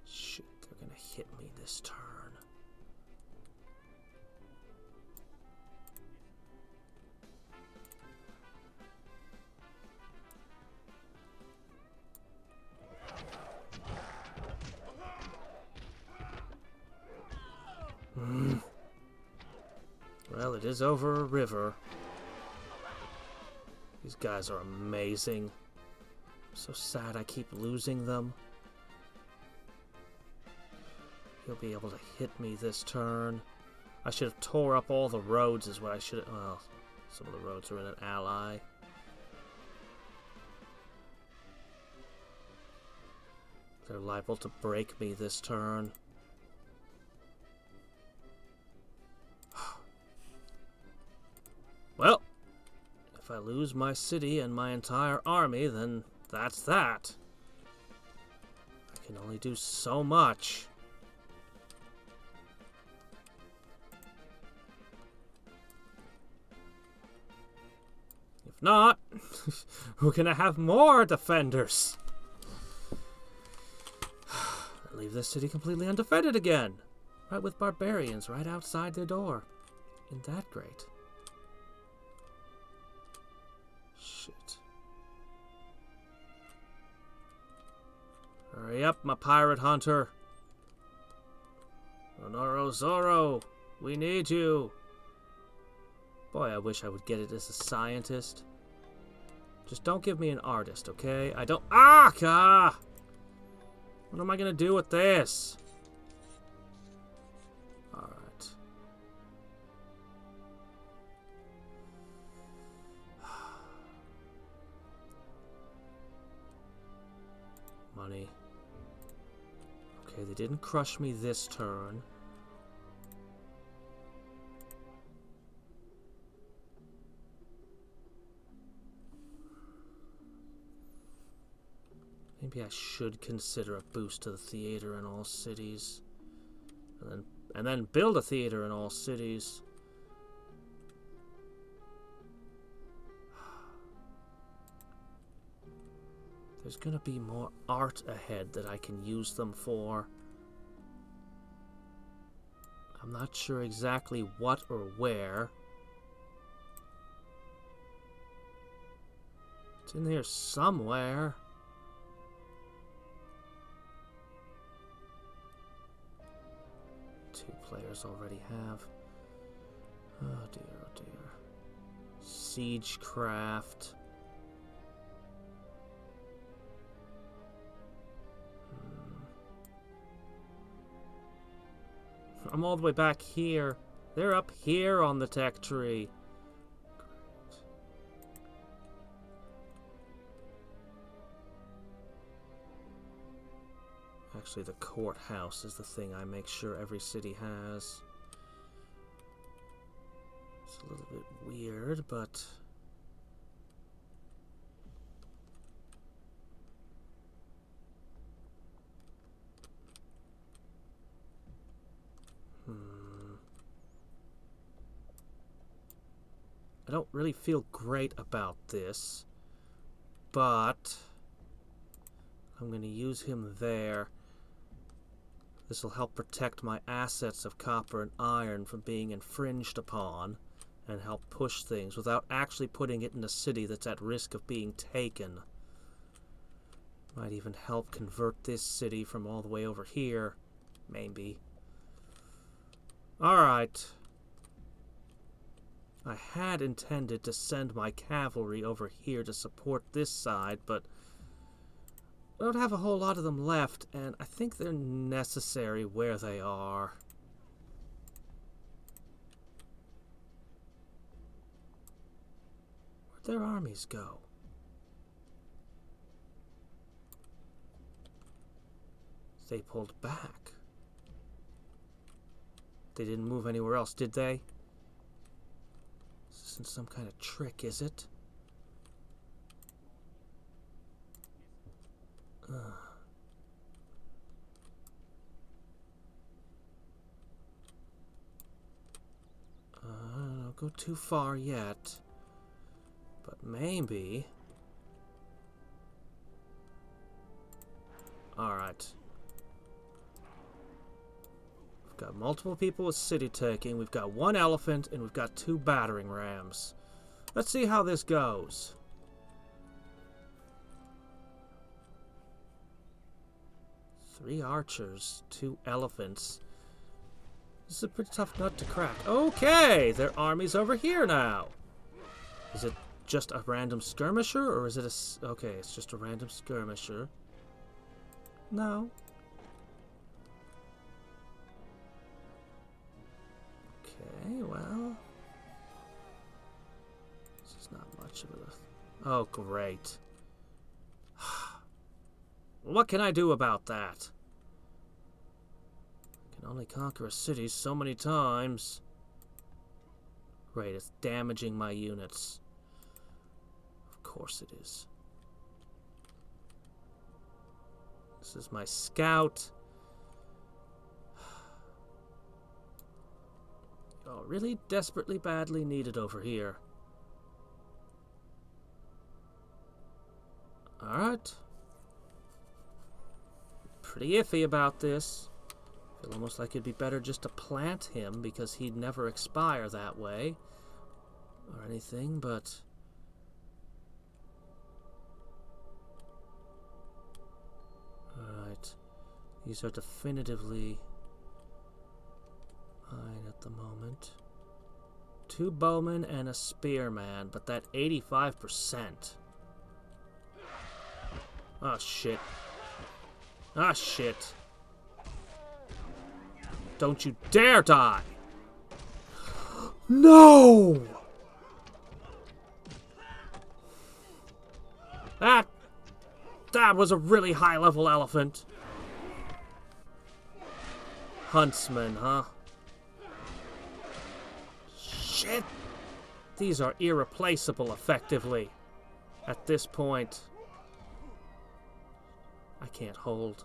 S1: Shit, they're gonna hit me this turn. Well, it is over a river. These guys are amazing. I'm so sad I keep losing them. He'll be able to hit me this turn. I should have tore up all the roads is what I should have... Well, some of the roads are in an ally. They're liable to break me this turn. Well, if I lose my city and my entire army, then that's that. I can only do so much. If not, we're gonna have more defenders. Leave this city completely undefended again. Right with barbarians right outside their door. Isn't that great? Shit. Hurry up, my pirate hunter. Honoro Zoro, we need you. Boy, I wish I would get it as a scientist. Just don't give me an artist, okay? I don't... Ah! Ah! What am I gonna do with this? Alright. Money. Okay, they didn't crush me this turn. Maybe I should consider a boost to the theater in all cities. And then build a theater in all cities. There's gonna be more art ahead that I can use them for. I'm not sure exactly what or where. It's in here somewhere. Two players already have. Oh dear, oh dear. Siegecraft. I'm all the way back here. They're up here on the tech tree. Great. Actually, the courthouse is the thing I make sure every city has. It's a little bit weird, but... I don't really feel great about this, but I'm going to use him there. This will help protect my assets of copper and iron from being infringed upon and help push things without actually putting it in a city that's at risk of being taken. Might even help convert this city from all the way over here, maybe. Alright. I had intended to send my cavalry over here to support this side, but I don't have a whole lot of them left, and I think they're necessary where they are. Where'd their armies go? They pulled back. They didn't move anywhere else, did they? This isn't some kind of trick, is it? Don't go too far yet. But maybe... Alright. We've got multiple people with city taking, we've got one elephant, and we've got 2 battering rams. Let's see how this goes. Three archers, 2 elephants. This is a pretty tough nut to crack. Okay, their army's over here now. Is it just a random skirmisher, or is it a... Okay, it's just a random skirmisher. No. Okay, well... This is not much of a... Oh, great. What can I do about that? I can only conquer a city so many times. Great, it's damaging my units. Of course it is. This is my scout. Oh, really desperately badly needed over here. Alright. Pretty iffy about this. Feel almost like it'd be better just to plant him because he'd never expire that way. Or anything, but... Alright. These are definitively mine at the moment. 2 bowmen and a spearman, but that 85%. Oh shit. Ah, shit. Don't you dare die! No! That was a really high-level elephant. Huntsman, huh? Shit! These are irreplaceable, effectively. At this point... I can't hold.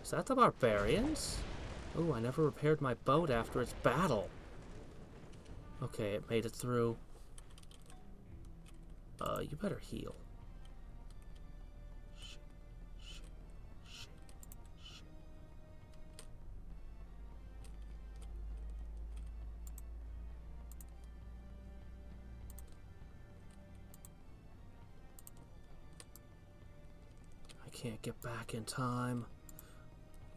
S1: Is that the barbarians? Oh, I never repaired my boat after its battle. Okay, it made it through. You better heal. Shit, shit, shit, shit. I can't get back in time.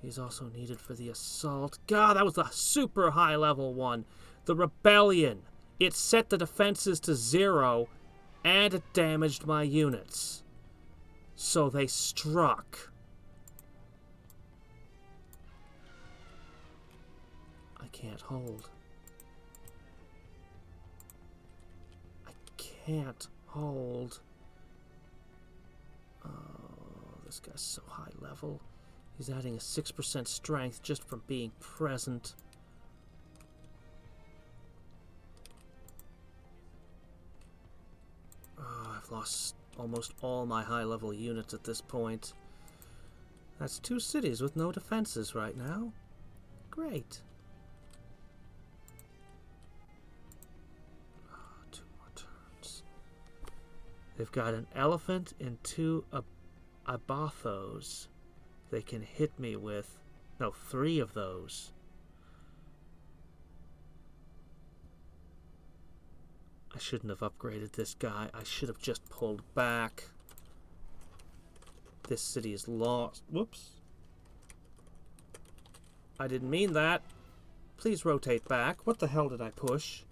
S1: He's also needed for the assault. God, that was the super high level one. The rebellion. It set the defenses to 0, and it damaged my units. So they struck. I can't hold. I can't hold. Oh, this guy's so high level. He's adding a 6% strength just from being present. Oh, I've lost almost all my high-level units at this point. That's 2 cities with no defenses right now. Great. Oh, 2 more turns. They've got an elephant and 2 abathos. They can hit me with... No, 3 of those. I shouldn't have upgraded this guy. I should have just pulled back. This city is lost. Whoops. I didn't mean that. Please rotate back. What the hell did I push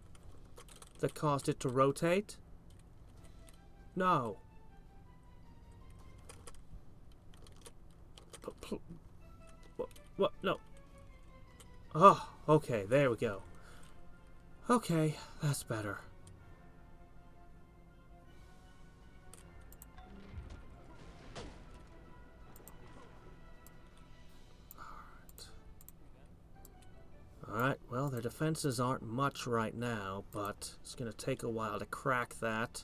S1: that caused it to rotate? No. What? No. Oh, okay, there we go. Okay, that's better. Alright, well, their defenses aren't much right now, but it's going to take a while to crack that.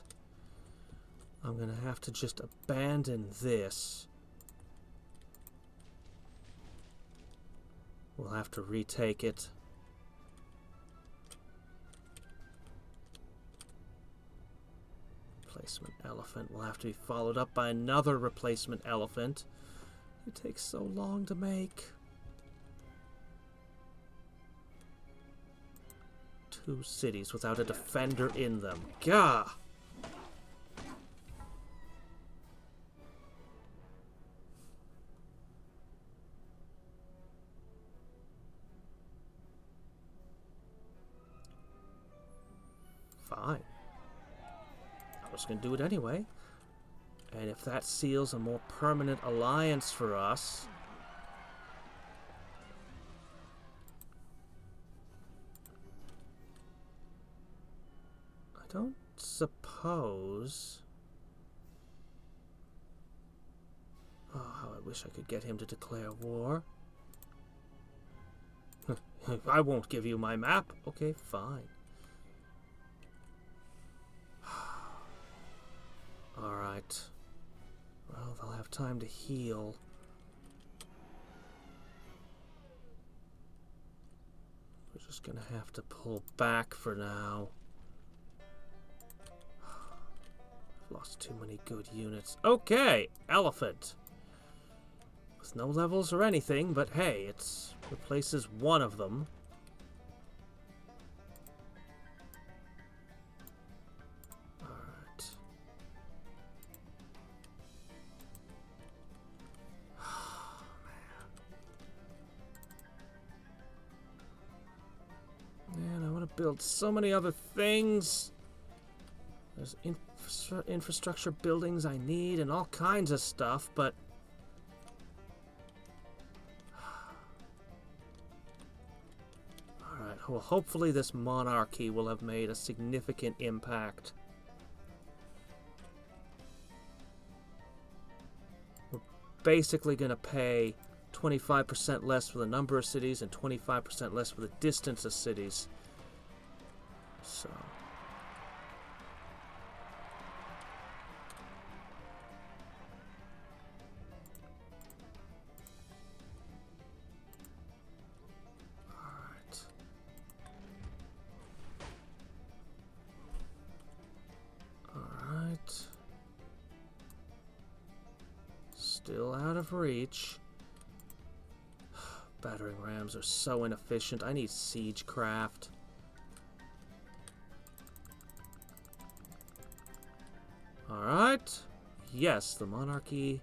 S1: I'm going to have to just abandon this. We'll have to retake it. Replacement elephant will have to be followed up by another replacement elephant. It takes so long to make. 2 cities without a defender in them. Gah! Fine. I was going to do it anyway. And if that seals a more permanent alliance for us... I don't suppose... Oh, how I wish I could get him to declare war. I won't give you my map. Okay, fine. Alright. Well, they'll have time to heal. We're just gonna have to pull back for now. I've lost too many good units. Okay, elephant. With no levels or anything, but hey, it replaces one of them. Build so many other things. There's infrastructure buildings I need and all kinds of stuff, but alright, well, hopefully this monarchy will have made a significant impact. We're basically going to pay 25% less for the number of cities and 25% less for the distance of cities. So alright. Alright. Still out of reach. Battering rams are so inefficient. I need siege craft. Alright. Yes, the monarchy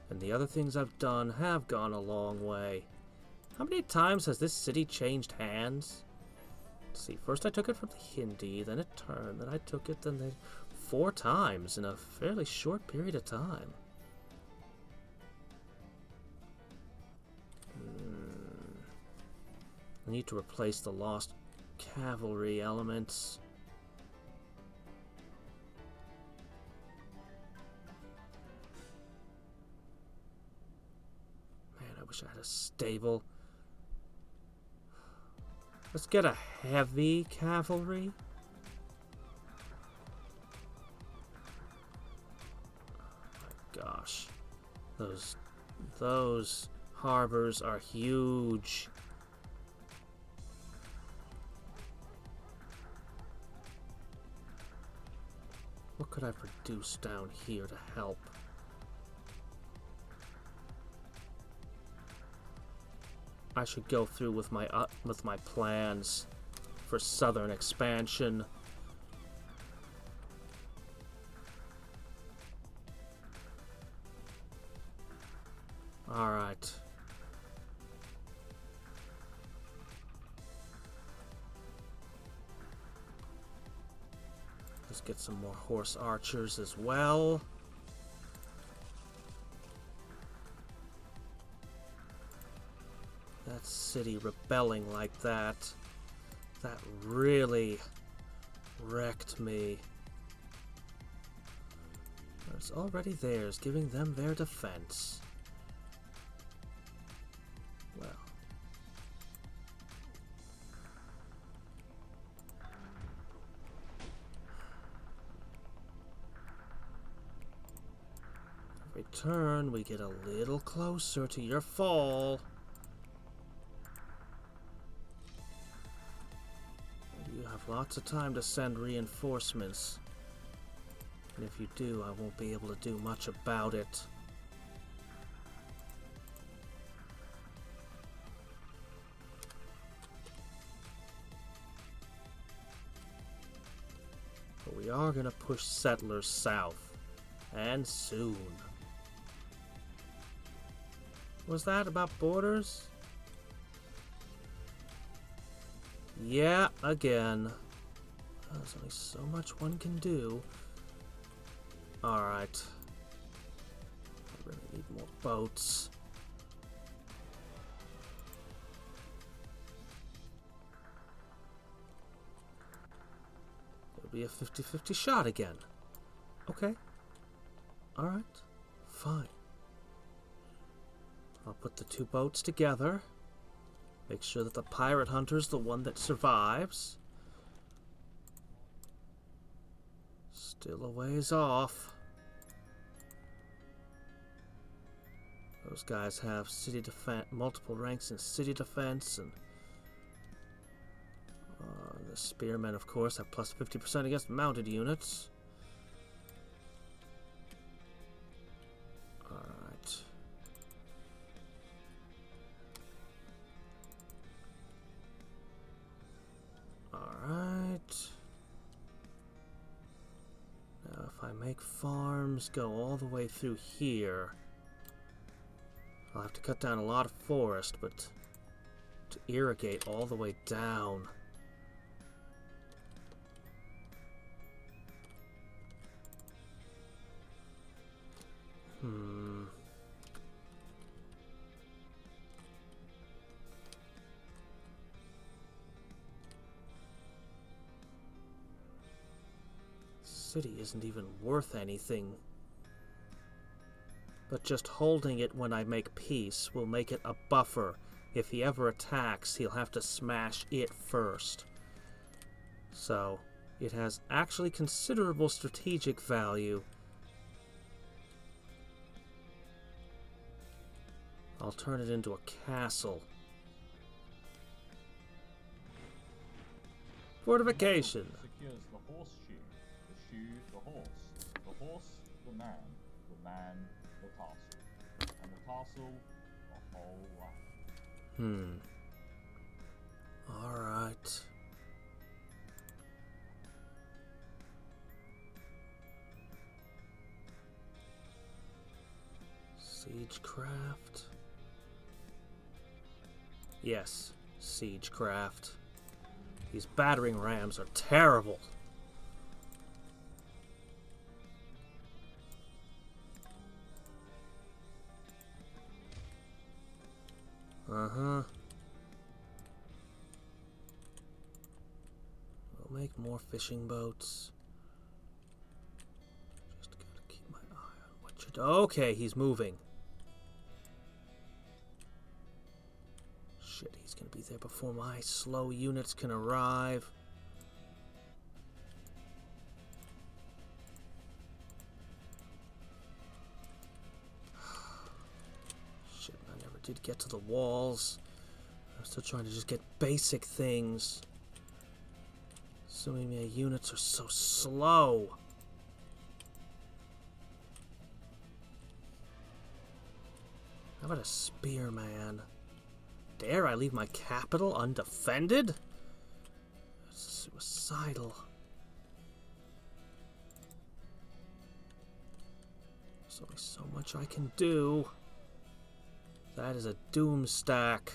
S1: and the other things I've done have gone a long way. How many times has this city changed hands? Let's see, first I took it from the Hindi, then it turned, then I took it, then 4 times in a fairly short period of time. I need to replace the lost cavalry elements. I wish I had a stable. Let's get a heavy cavalry. Oh my gosh. Those harbors are huge. What could I produce down here to help? I should go through with my plans for southern expansion. All right. Let's get some more horse archers as well. That city rebelling like that really wrecked me. It's already theirs, giving them their defense. Well. Every turn, we get a little closer to your fall. You have lots of time to send reinforcements. And if you do, I won't be able to do much about it. But we are going to push settlers south. And soon. Was that about borders? Yeah, again. There's only so much one can do. Alright. I really need more boats. It'll be a 50-50 shot again. Okay. Alright. Fine. I'll put the two boats together. Make sure that the pirate hunter's the one that survives. Still a ways off. Those guys have city defense, multiple ranks in city defense, and the spearmen, of course, have plus 50% against mounted units. Alright. Alright. Now, if I make farms go all the way through here, I'll have to cut down a lot of forest, but to irrigate all the way down. City isn't even worth anything. But just holding it when I make peace will make it a buffer. If he ever attacks, he'll have to smash it first. So, it has actually considerable strategic value. I'll turn it into a castle. Fortification.
S4: Secures the horseshoe, the shoe, the horse, the man, the castle, and the castle, the whole land.
S1: Alright. Siegecraft. Yes, siegecraft. These battering rams are terrible. We'll make more fishing boats. Just gotta keep my eye on what you're doing. Okay, he's moving. Shit, he's gonna be there before my slow units can arrive. Shit, I never did get to the walls. I'm still trying to just get basic things. So many units are so slow. How about a spearman? Dare I leave my capital undefended? It's suicidal. There's only so much I can do. That is a doom stack.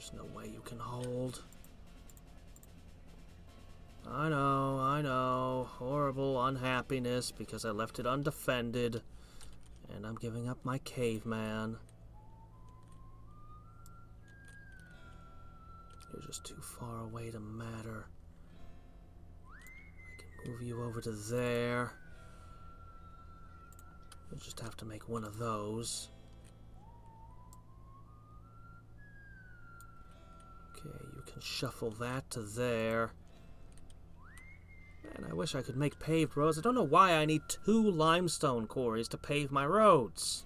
S1: There's no way you can hold. I know. Horrible unhappiness because I left it undefended. And I'm giving up my caveman. You're just too far away to matter. I can move you over to there. You'll just have to make one of those. Okay, you can shuffle that to there. Man, I wish I could make paved roads. I don't know why I need 2 limestone quarries to pave my roads.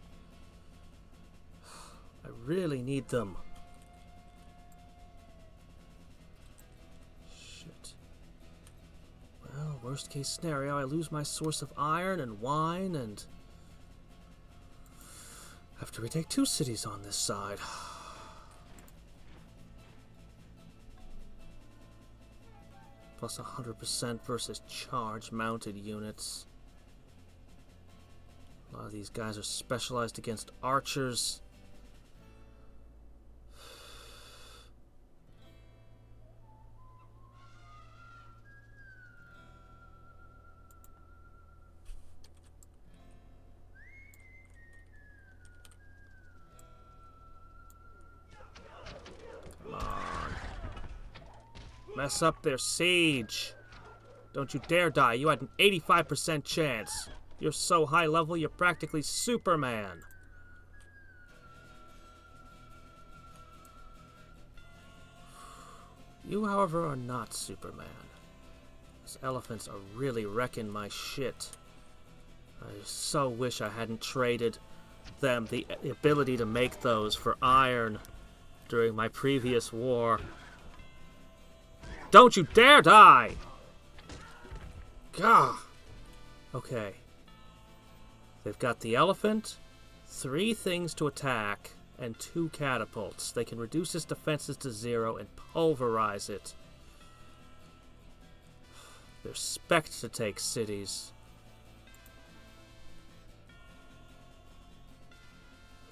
S1: I really need them. Shit. Well, worst case scenario, I lose my source of iron and wine and have to retake 2 cities on this side. Plus 100% versus charge mounted units. A lot of these guys are specialized against archers. Mess up their siege. Don't you dare die. You had an 85% chance. You're so high level, you're practically Superman. You, however, are not Superman. These elephants are really wrecking my shit. I so wish I hadn't traded them the ability to make those for iron during my previous war. Don't you dare die! Gah! Okay. They've got the elephant, 3 things to attack, and 2 catapults. They can reduce its defenses to 0 and pulverize it. They're spec'd to take cities.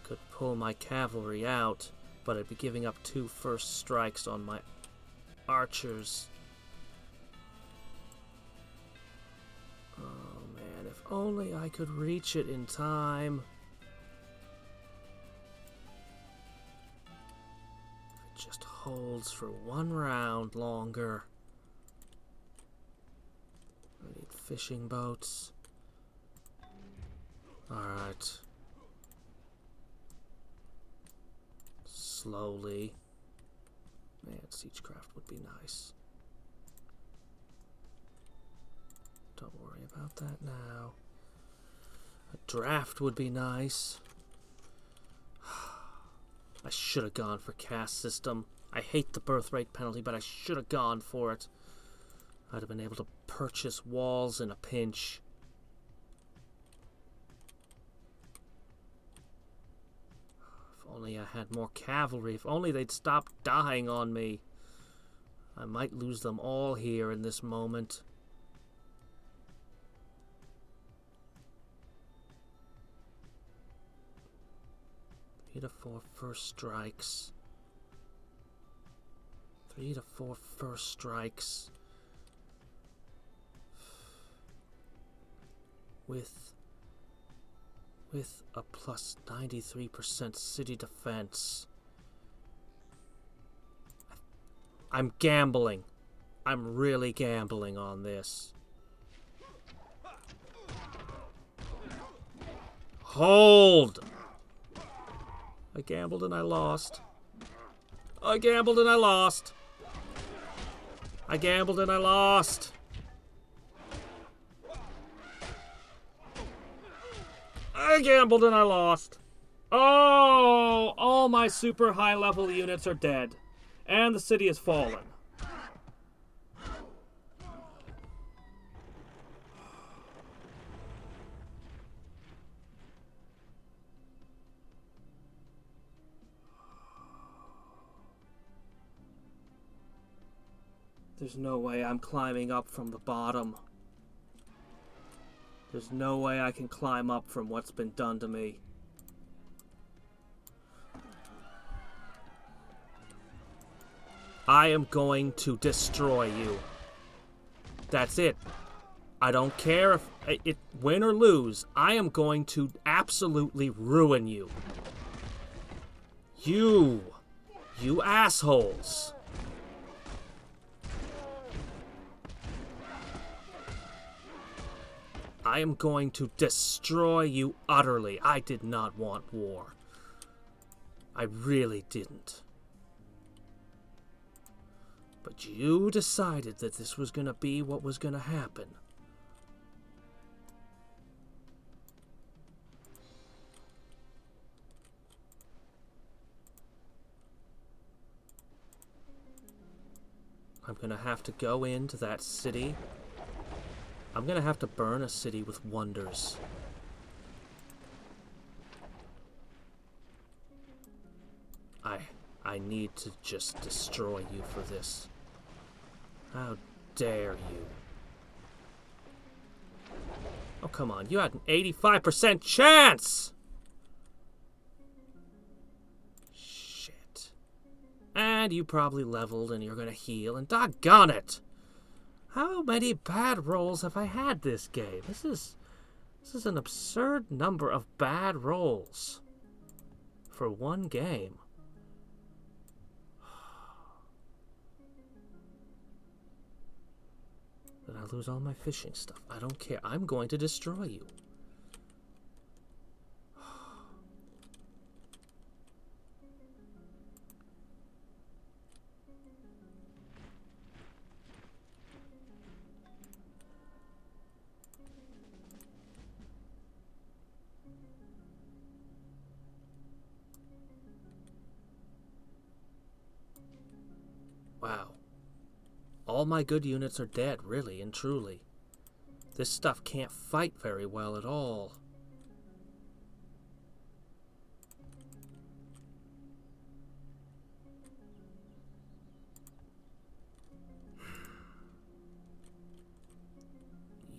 S1: I could pull my cavalry out, but I'd be giving up 2 first strikes on my archers. Oh man, if only I could reach it in time. If it just holds for 1 round longer. I need fishing boats. Alright. Slowly. Man, siegecraft would be nice. Don't worry about that now. A draft would be nice. I should have gone for caste system. I hate the birth rate penalty, but I should have gone for it. I'd have been able to purchase walls in a pinch. If only I had more cavalry. If only they'd stop dying on me. I might lose them all here in this moment. 3 to 4 first strikes. 3 to 4 first strikes. With a plus 93% city defense. I'm gambling. I'm really gambling on this. Hold! I gambled and I lost. I gambled and I lost. I gambled and I lost. I gambled and I lost. Oh, all my super high level units are dead. And the city has fallen. There's no way I'm climbing up from the bottom. There's no way I can climb up from what's been done to me. I am going to destroy you. That's it. I don't care if it win or lose. I am going to absolutely ruin you. You assholes. I am going to destroy you utterly. I did not want war. I really didn't. But you decided that this was going to be what was going to happen. I'm going to have to go into that city. I'm going to have to burn a city with wonders. I need to just destroy you for this. How dare you? Oh, come on. You had an 85% chance! Shit. And you probably leveled and you're gonna heal, and doggone it! How many bad rolls have I had this game? This is an absurd number of bad rolls for one game. Did I lose all my fishing stuff? I don't care. I'm going to destroy you. Wow. All my good units are dead, really and truly. This stuff can't fight very well at all.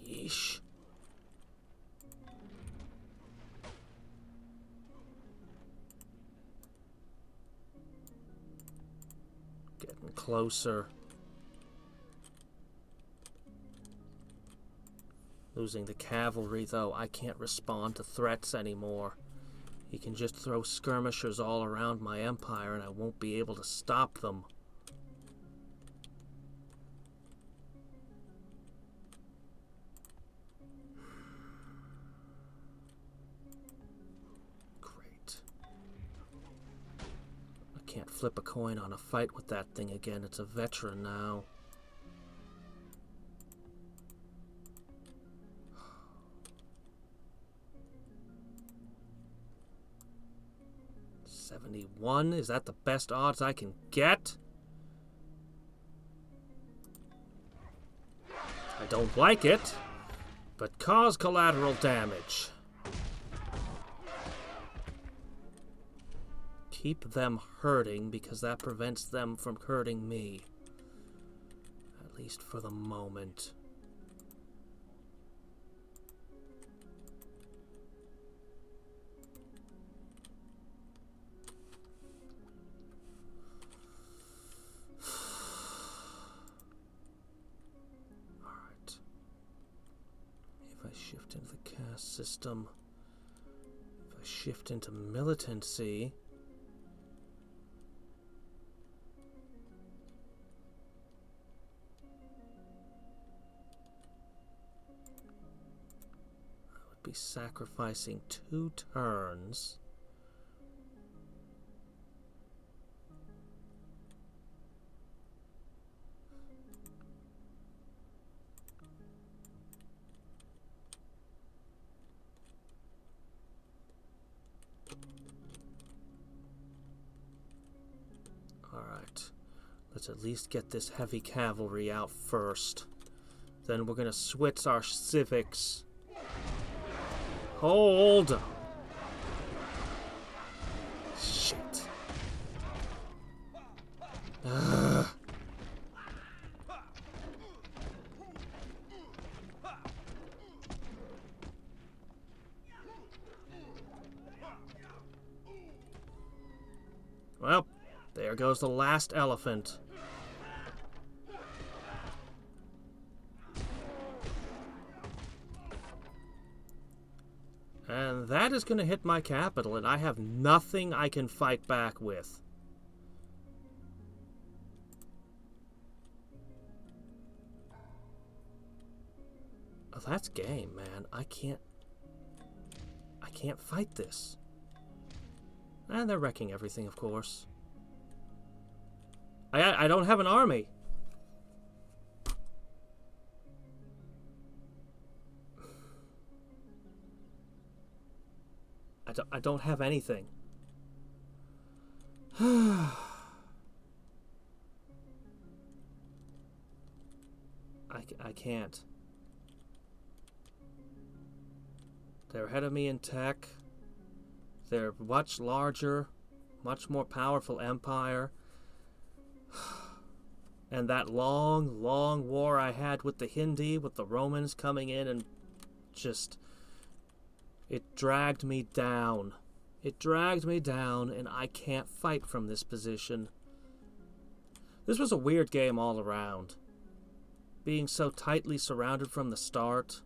S1: Yeesh. Getting closer. Losing the cavalry, though, I can't respond to threats anymore. He can just throw skirmishers all around my empire, and I won't be able to stop them. Great. I can't flip a coin on a fight with that thing again. It's a veteran now. 71? Is that the best odds I can get? I don't like it, but cause collateral damage. Keep them hurting because that prevents them from hurting me. At least for the moment. Shift into the caste system. If I shift into militancy, I would be sacrificing 2 turns. Let's at least get this heavy cavalry out first. Then we're gonna switch our civics. Hold! Shit. Ugh. Well, there goes the last elephant. And that is going to hit my capital, and I have nothing I can fight back with. Oh, that's game, man. I can't fight this. And they're wrecking everything, of course. I don't have an army. I don't have anything. I can't. They're ahead of me in tech. They're much larger, much more powerful empire. And that long, long war I had with the Hindi, with the Romans coming in and just... It dragged me down. It dragged me down, and I can't fight from this position. This was a weird game all around. Being so tightly surrounded from the start.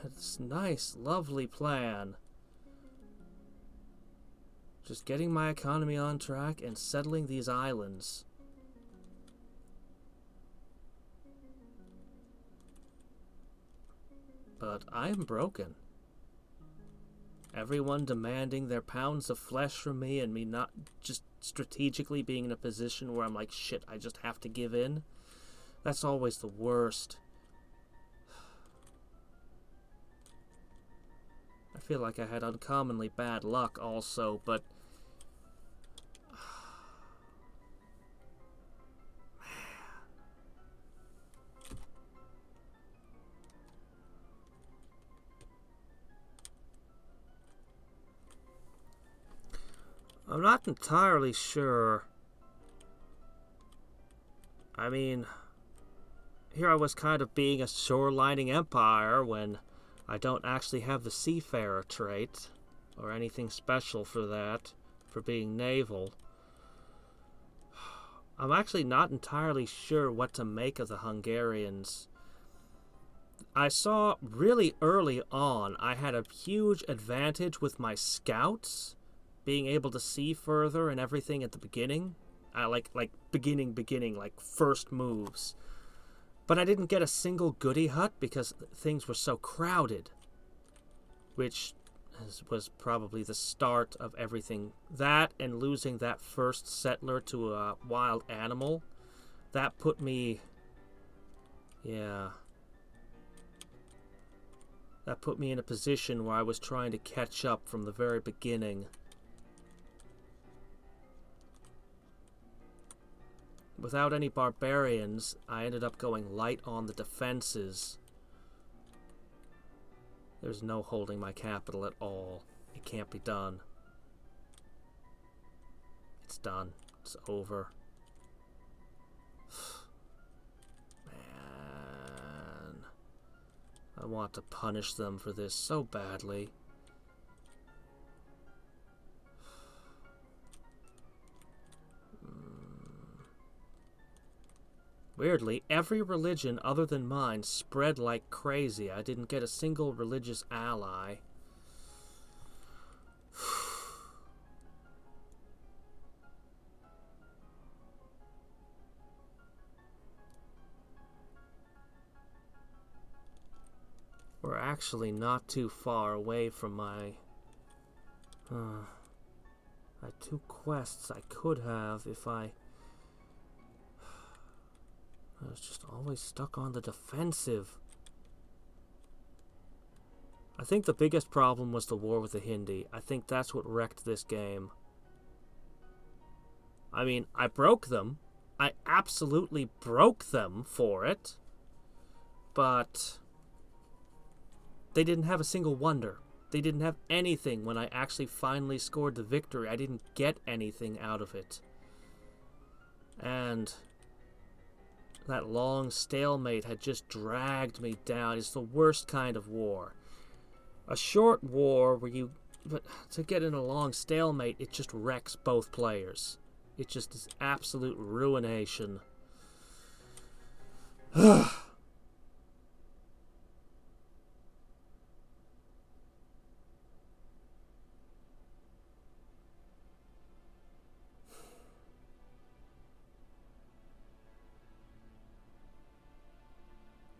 S1: It's a nice, lovely plan. Just getting my economy on track and settling these islands. But I am broken. Everyone demanding their pounds of flesh from me and me not just strategically being in a position where I'm like, shit, I just have to give in. That's always the worst. I feel like I had uncommonly bad luck also, but... I'm not entirely sure. I mean, here I was kind of being a shorelining empire when I don't actually have the seafarer trait or anything special for that, for being naval. I'm actually not entirely sure what to make of the Hungarians. I saw really early on I had a huge advantage with my scouts, being able to see further and everything at the beginning. Like beginning, like first moves. But I didn't get a single goody hut because things were so crowded. Which was probably the start of everything. That and losing that first settler to a wild animal. That put me... Yeah. That put me in a position where I was trying to catch up from the very beginning. Without any barbarians, I ended up going light on the defenses. There's no holding my capital at all. It can't be done. It's done. It's over. Man. I want to punish them for this so badly. Weirdly, every religion other than mine spread like crazy. I didn't get a single religious ally. We're actually not too far away from my... I had 2 quests I could have if I was just always stuck on the defensive. I think the biggest problem was the war with the Hindi. I think that's what wrecked this game. I mean, I broke them. I absolutely broke them for it. But they didn't have a single wonder. They didn't have anything when I actually finally scored the victory. I didn't get anything out of it. And that long stalemate had just dragged me down. It's the worst kind of war. A short war where you... But to get in a long stalemate, it just wrecks both players. It just is absolute ruination.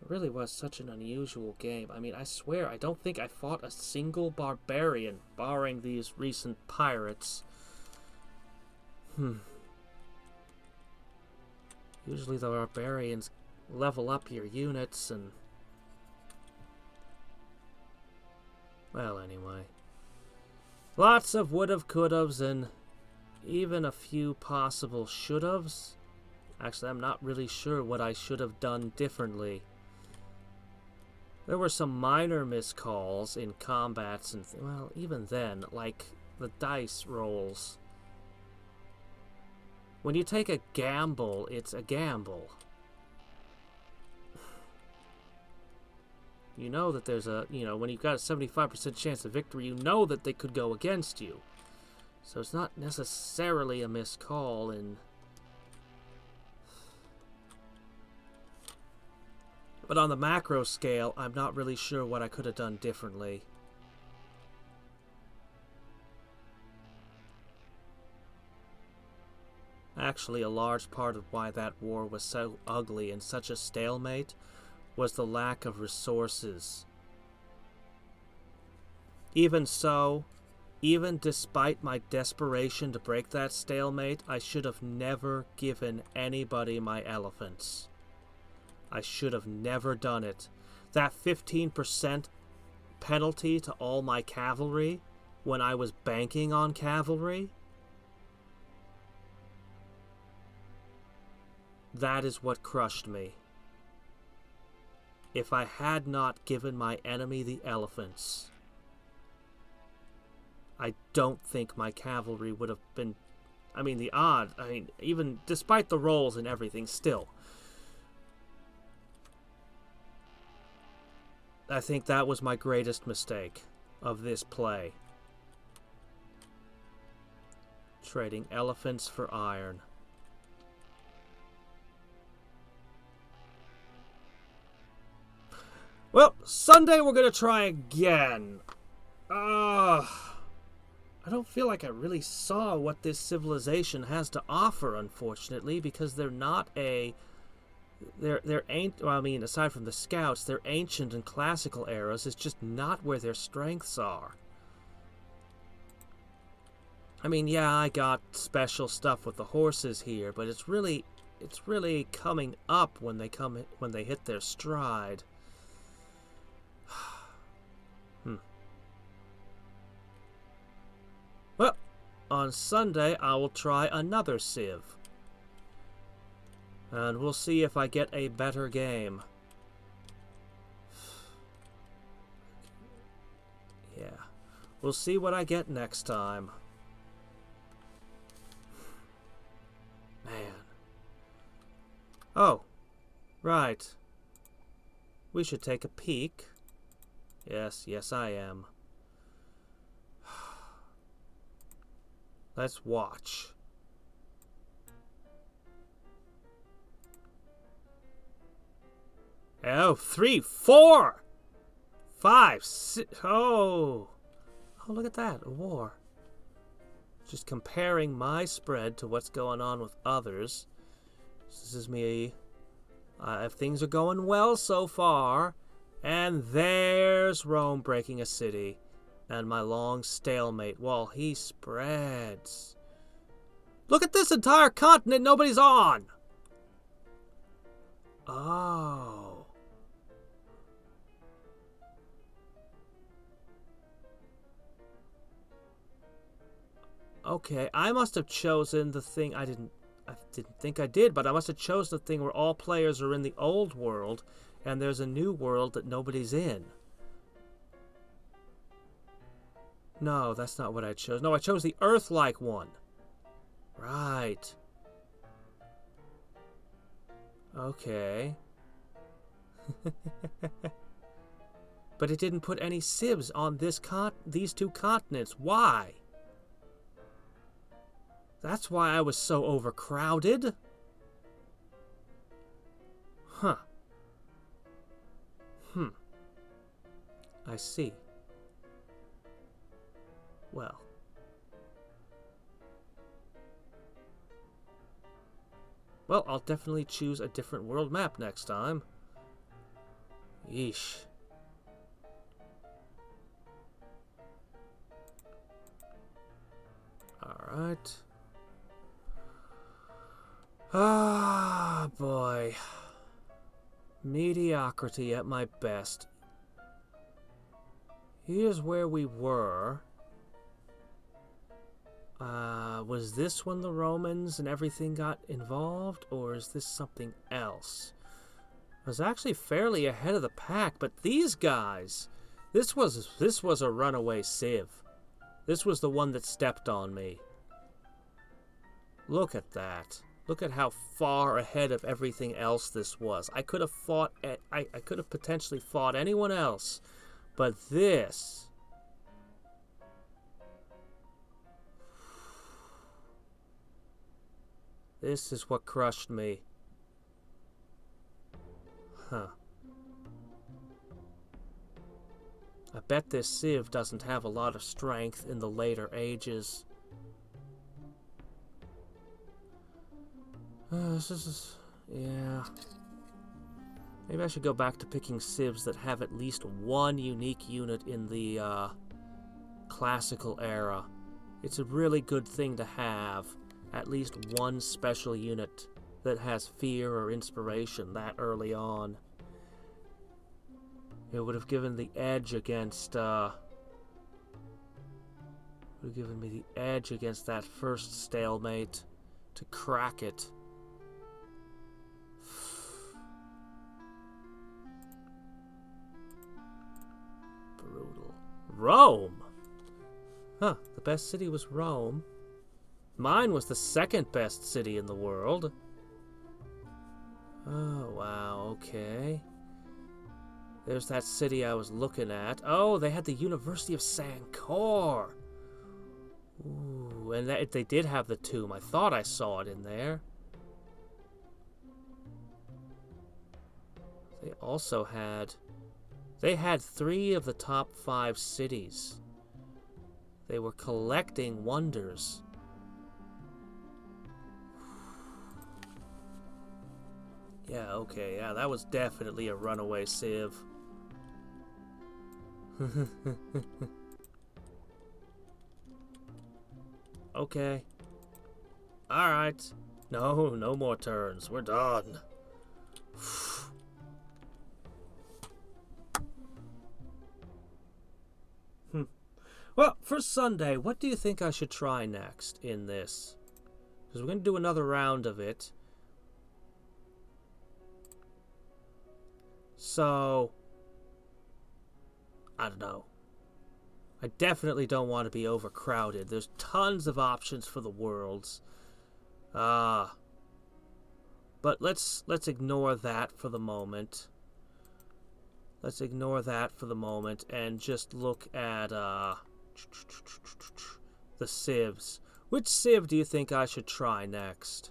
S1: It really was such an unusual game. I mean, I swear, I don't think I fought a single barbarian, barring these recent pirates. Usually the barbarians level up your units and... Well, anyway. Lots of would've, could'ves, and even a few possible should'ves. Actually, I'm not really sure what I should have done differently. There were some minor miscalls in combats, and well, even then, like the dice rolls. When you take a gamble, it's a gamble. You know that there's a, when you've got a 75% chance of victory, you know that they could go against you. So it's not necessarily a miscall in... But on the macro scale, I'm not really sure what I could have done differently. Actually, a large part of why that war was so ugly and such a stalemate was the lack of resources. Even so, even despite my desperation to break that stalemate, I should have never given anybody my elephants. I should have never done it. That 15% penalty to all my cavalry when I was banking on cavalry, that is what crushed me. If I had not given my enemy the elephants, I don't think my cavalry would have been... the odds, even despite the rolls and everything, still... I think that was my greatest mistake of this play. Trading elephants for iron. Well, Sunday we're going to try again. I don't feel like I really saw what this civilization has to offer, unfortunately, because they're not a... They're ain't. Well, aside from the scouts, their ancient and classical eras is just not where their strengths are. Yeah, I got special stuff with the horses here, but it's really coming up when they hit their stride. Well, on Sunday I will try another civ. And we'll see if I get a better game. Yeah. We'll see what I get next time. Man. Oh. Right. We should take a peek. Yes, I am. Let's watch. Oh, 3, 4, 5, 6. Oh, look at that, a war. Just comparing my spread to what's going on with others. This is me. If things are going well so far. And there's Rome breaking a city. And my long stalemate while he spreads. Look at this entire continent nobody's on. Oh. Okay, I must have chosen the thing I didn't think I did, but I must have chosen the thing where all players are in the old world and there's a new world that nobody's in. No, that's not what I chose. No, I chose the Earth-like one. Right. Okay. But it didn't put any civs on these two continents. Why? That's why I was so overcrowded. Huh. I see. Well. Well, I'll definitely choose a different world map next time. Yeesh. Alright. Ah, boy. Mediocrity at my best. Here's where we were. Was this when the Romans and everything got involved, or is this something else? I was actually fairly ahead of the pack, but these guys, this was a runaway civ. This was the one that stepped on me. Look at that. Look at how far ahead of everything else this was. I could have fought. I could have potentially fought anyone else, but this. This is what crushed me. Huh. I bet this civ doesn't have a lot of strength in the later ages. This is... yeah. Maybe I should go back to picking civs that have at least one unique unit in the classical era. It's a really good thing to have. At least one special unit that has fear or inspiration that early on. It would have given the edge against, would have given me the edge against that first stalemate to crack it. Brutal. Rome! Huh, the best city was Rome. Mine was the second best city in the world. Oh, wow, okay. There's that city I was looking at. Oh, they had the University of Sankor. Ooh, and they did have the tomb. I thought I saw it in there. They also had... They had 3 of the top 5 cities. They were collecting wonders. Yeah, okay, yeah, that was definitely a runaway civ. Okay. Alright. No more turns. We're done. Well, for Sunday, what do you think I should try next in this? Because we're going to do another round of it. So, I don't know. I definitely don't want to be overcrowded. There's tons of options for the worlds. But let's ignore that for the moment. Let's ignore that for the moment and just look at the civs. Which civ do you think I should try next?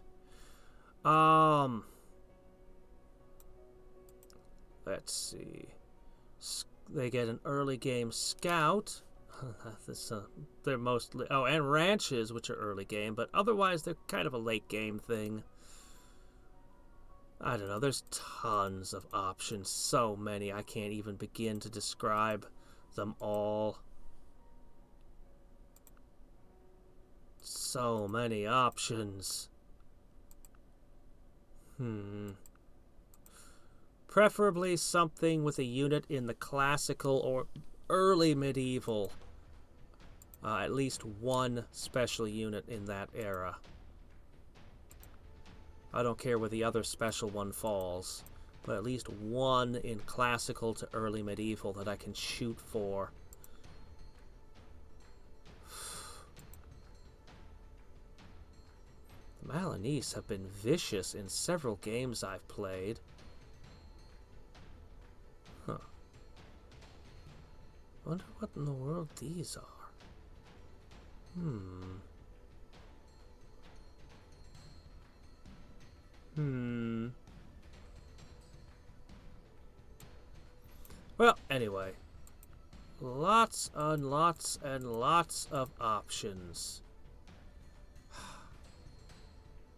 S1: Let's see. They get an early game scout. They're mostly... Oh, and ranches, which are early game, but otherwise they're kind of a late game thing. I don't know, there's tons of options. So many, I can't even begin to describe them all. So many options. Preferably something with a unit in the classical or early medieval. At least one special unit in that era. I don't care where the other special one falls, but at least one in classical to early medieval that I can shoot for. The Milanese have been vicious in several games I've played. Huh. Wonder what in the world these are. Well, anyway. Lots and lots and lots of options.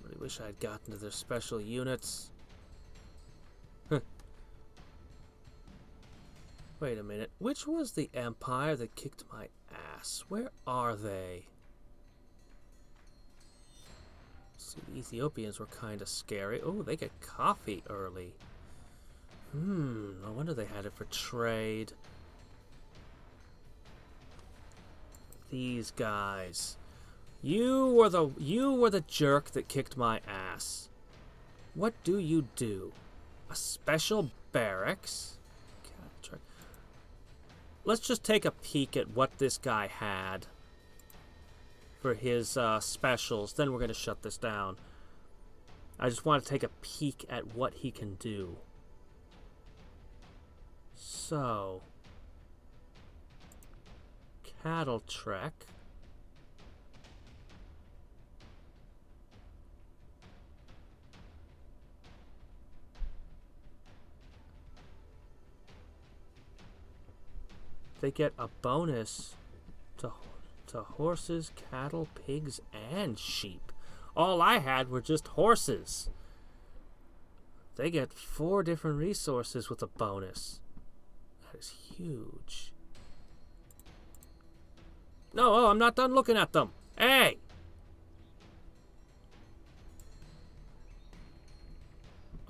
S1: Really wish I'd gotten to their special units. Wait a minute. Which was the empire that kicked my ass? Where are they? See, the Ethiopians were kind of scary. Oh, they get coffee early. No wonder they had it for trade. These guys. You were the jerk that kicked my ass. What do you do? A special barracks? Let's just take a peek at what this guy had for his specials. Then we're going to shut this down. I just want to take a peek at what he can do. So, cattle trek. They get a bonus to horses, cattle, pigs, and sheep. All I had were just horses. They get 4 different resources with a bonus. That is huge. No, oh, I'm not done looking at them. Hey!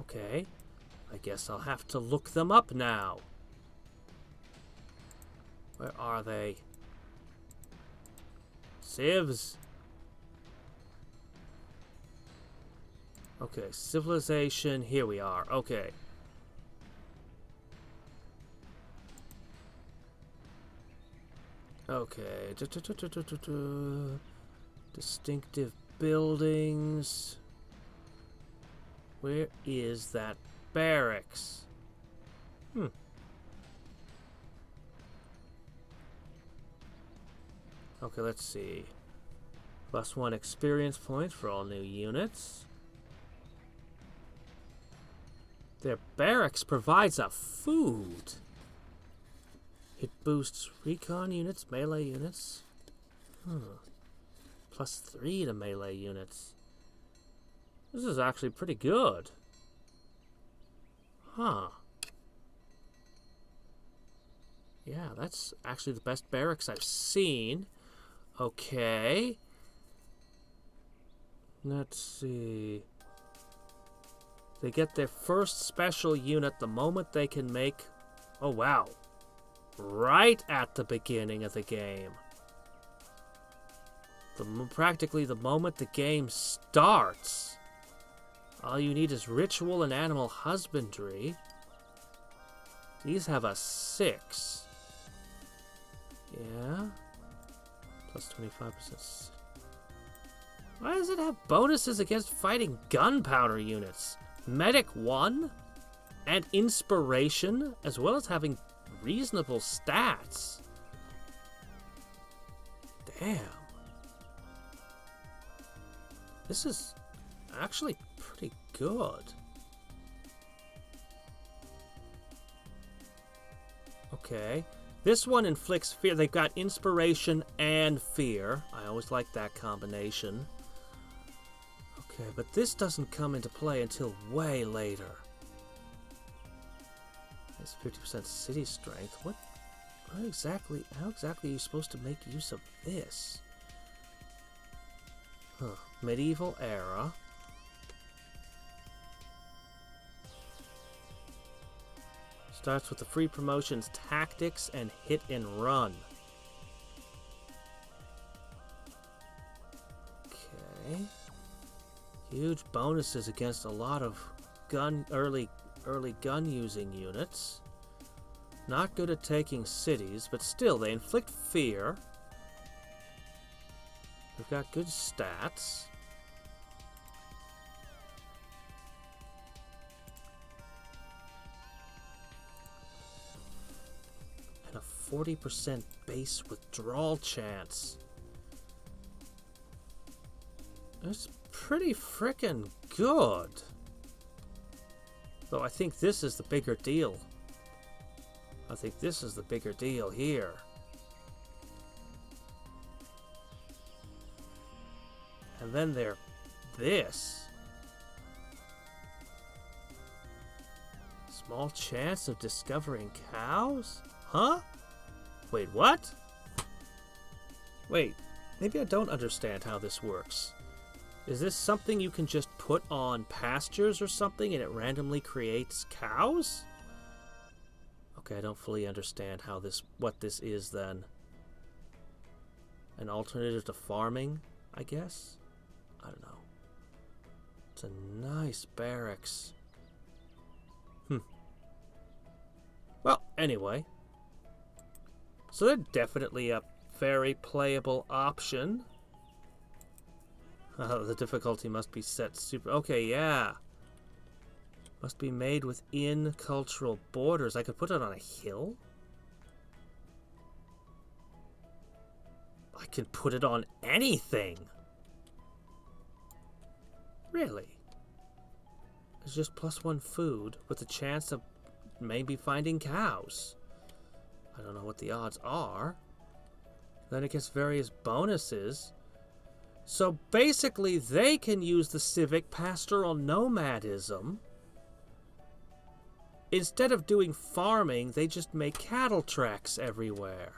S1: Okay. I guess I'll have to look them up now. Where are they? Civs. Okay, civilization. Here we are. Okay. Okay. Distinctive buildings. Where is that barracks? Okay, let's see. +1 experience point for all new units. Their barracks provides a food. It boosts recon units, melee units. +3 to melee units. This is actually pretty good. Huh. Yeah, that's actually the best barracks I've seen. Okay. Let's see. They get their first special unit the moment they can make... Oh, wow. Right at the beginning of the game. Practically the moment the game starts. All you need is ritual and animal husbandry. These have a 6. Yeah. +25%. Why does it have bonuses against fighting gunpowder units? Medic 1 and inspiration, as well as having reasonable stats. Damn. This is actually pretty good. Okay. This one inflicts fear. They've got inspiration and fear. I always like that combination. Okay, but this doesn't come into play until way later. That's 50% city strength. How exactly are you supposed to make use of this? Medieval era. Starts with the free promotions, tactics, and hit and run. Okay. Huge bonuses against a lot of early gun using units. Not good at taking cities, but still they inflict fear. They've got good stats. And a 40% base withdrawal chance. That's pretty frickin' good. Though I think this is the bigger deal. I think this is the bigger deal here. And then this. Small chance of discovering cows? Huh? Wait, what? Wait, maybe I don't understand how this works. Is this something you can just put on pastures or something and it randomly creates cows? Okay, I don't fully understand what this is then. An alternative to farming, I guess? I don't know. It's a nice barracks. Well, anyway. So they're definitely a very playable option. The difficulty must be set super... Okay, yeah. Must be made within cultural borders. I could put it on a hill? I can put it on anything! Really? It's just +1 food with a chance of maybe finding cows. I don't know what the odds are. Then it gets various bonuses. So basically they can use the civic pastoral nomadism. Instead of doing farming, they just make cattle tracks everywhere.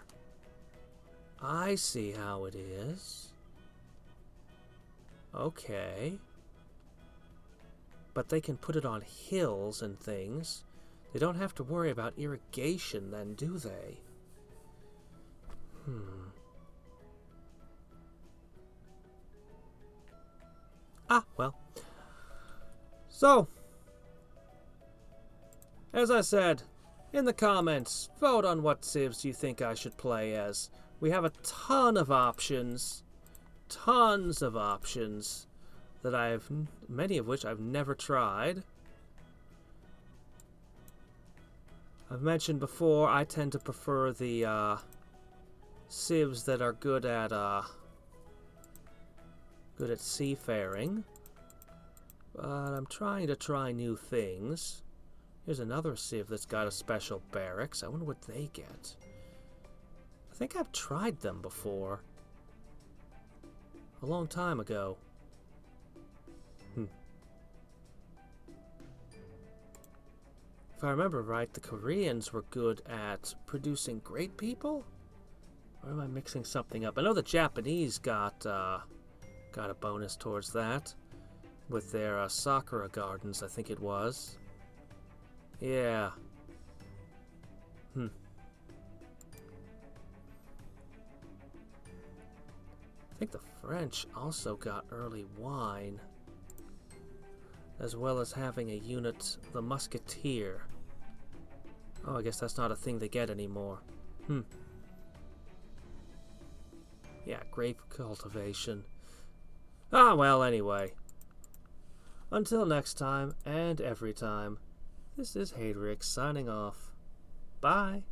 S1: I see how it is. Okay. But they can put it on hills and things. They don't have to worry about irrigation then, do they? Ah, well. So, as I said, in the comments, vote on what civs you think I should play as. We have a ton of options. Tons of options that many of which I've never tried. I've mentioned before, I tend to prefer the civs that are good at seafaring. But I'm trying to try new things. Here's another civ that's got a special barracks. I wonder what they get. I think I've tried them before. A long time ago. If I remember right, the Koreans were good at producing great people? Or am I mixing something up? I know the Japanese got a bonus towards that. With their sakura gardens, I think it was. Yeah. I think the French also got early wine. As well as having a unit, the Musketeer. Oh, I guess that's not a thing they get anymore. Yeah, grape cultivation. Ah, well, anyway. Until next time, and every time, this is Hadriex signing off. Bye.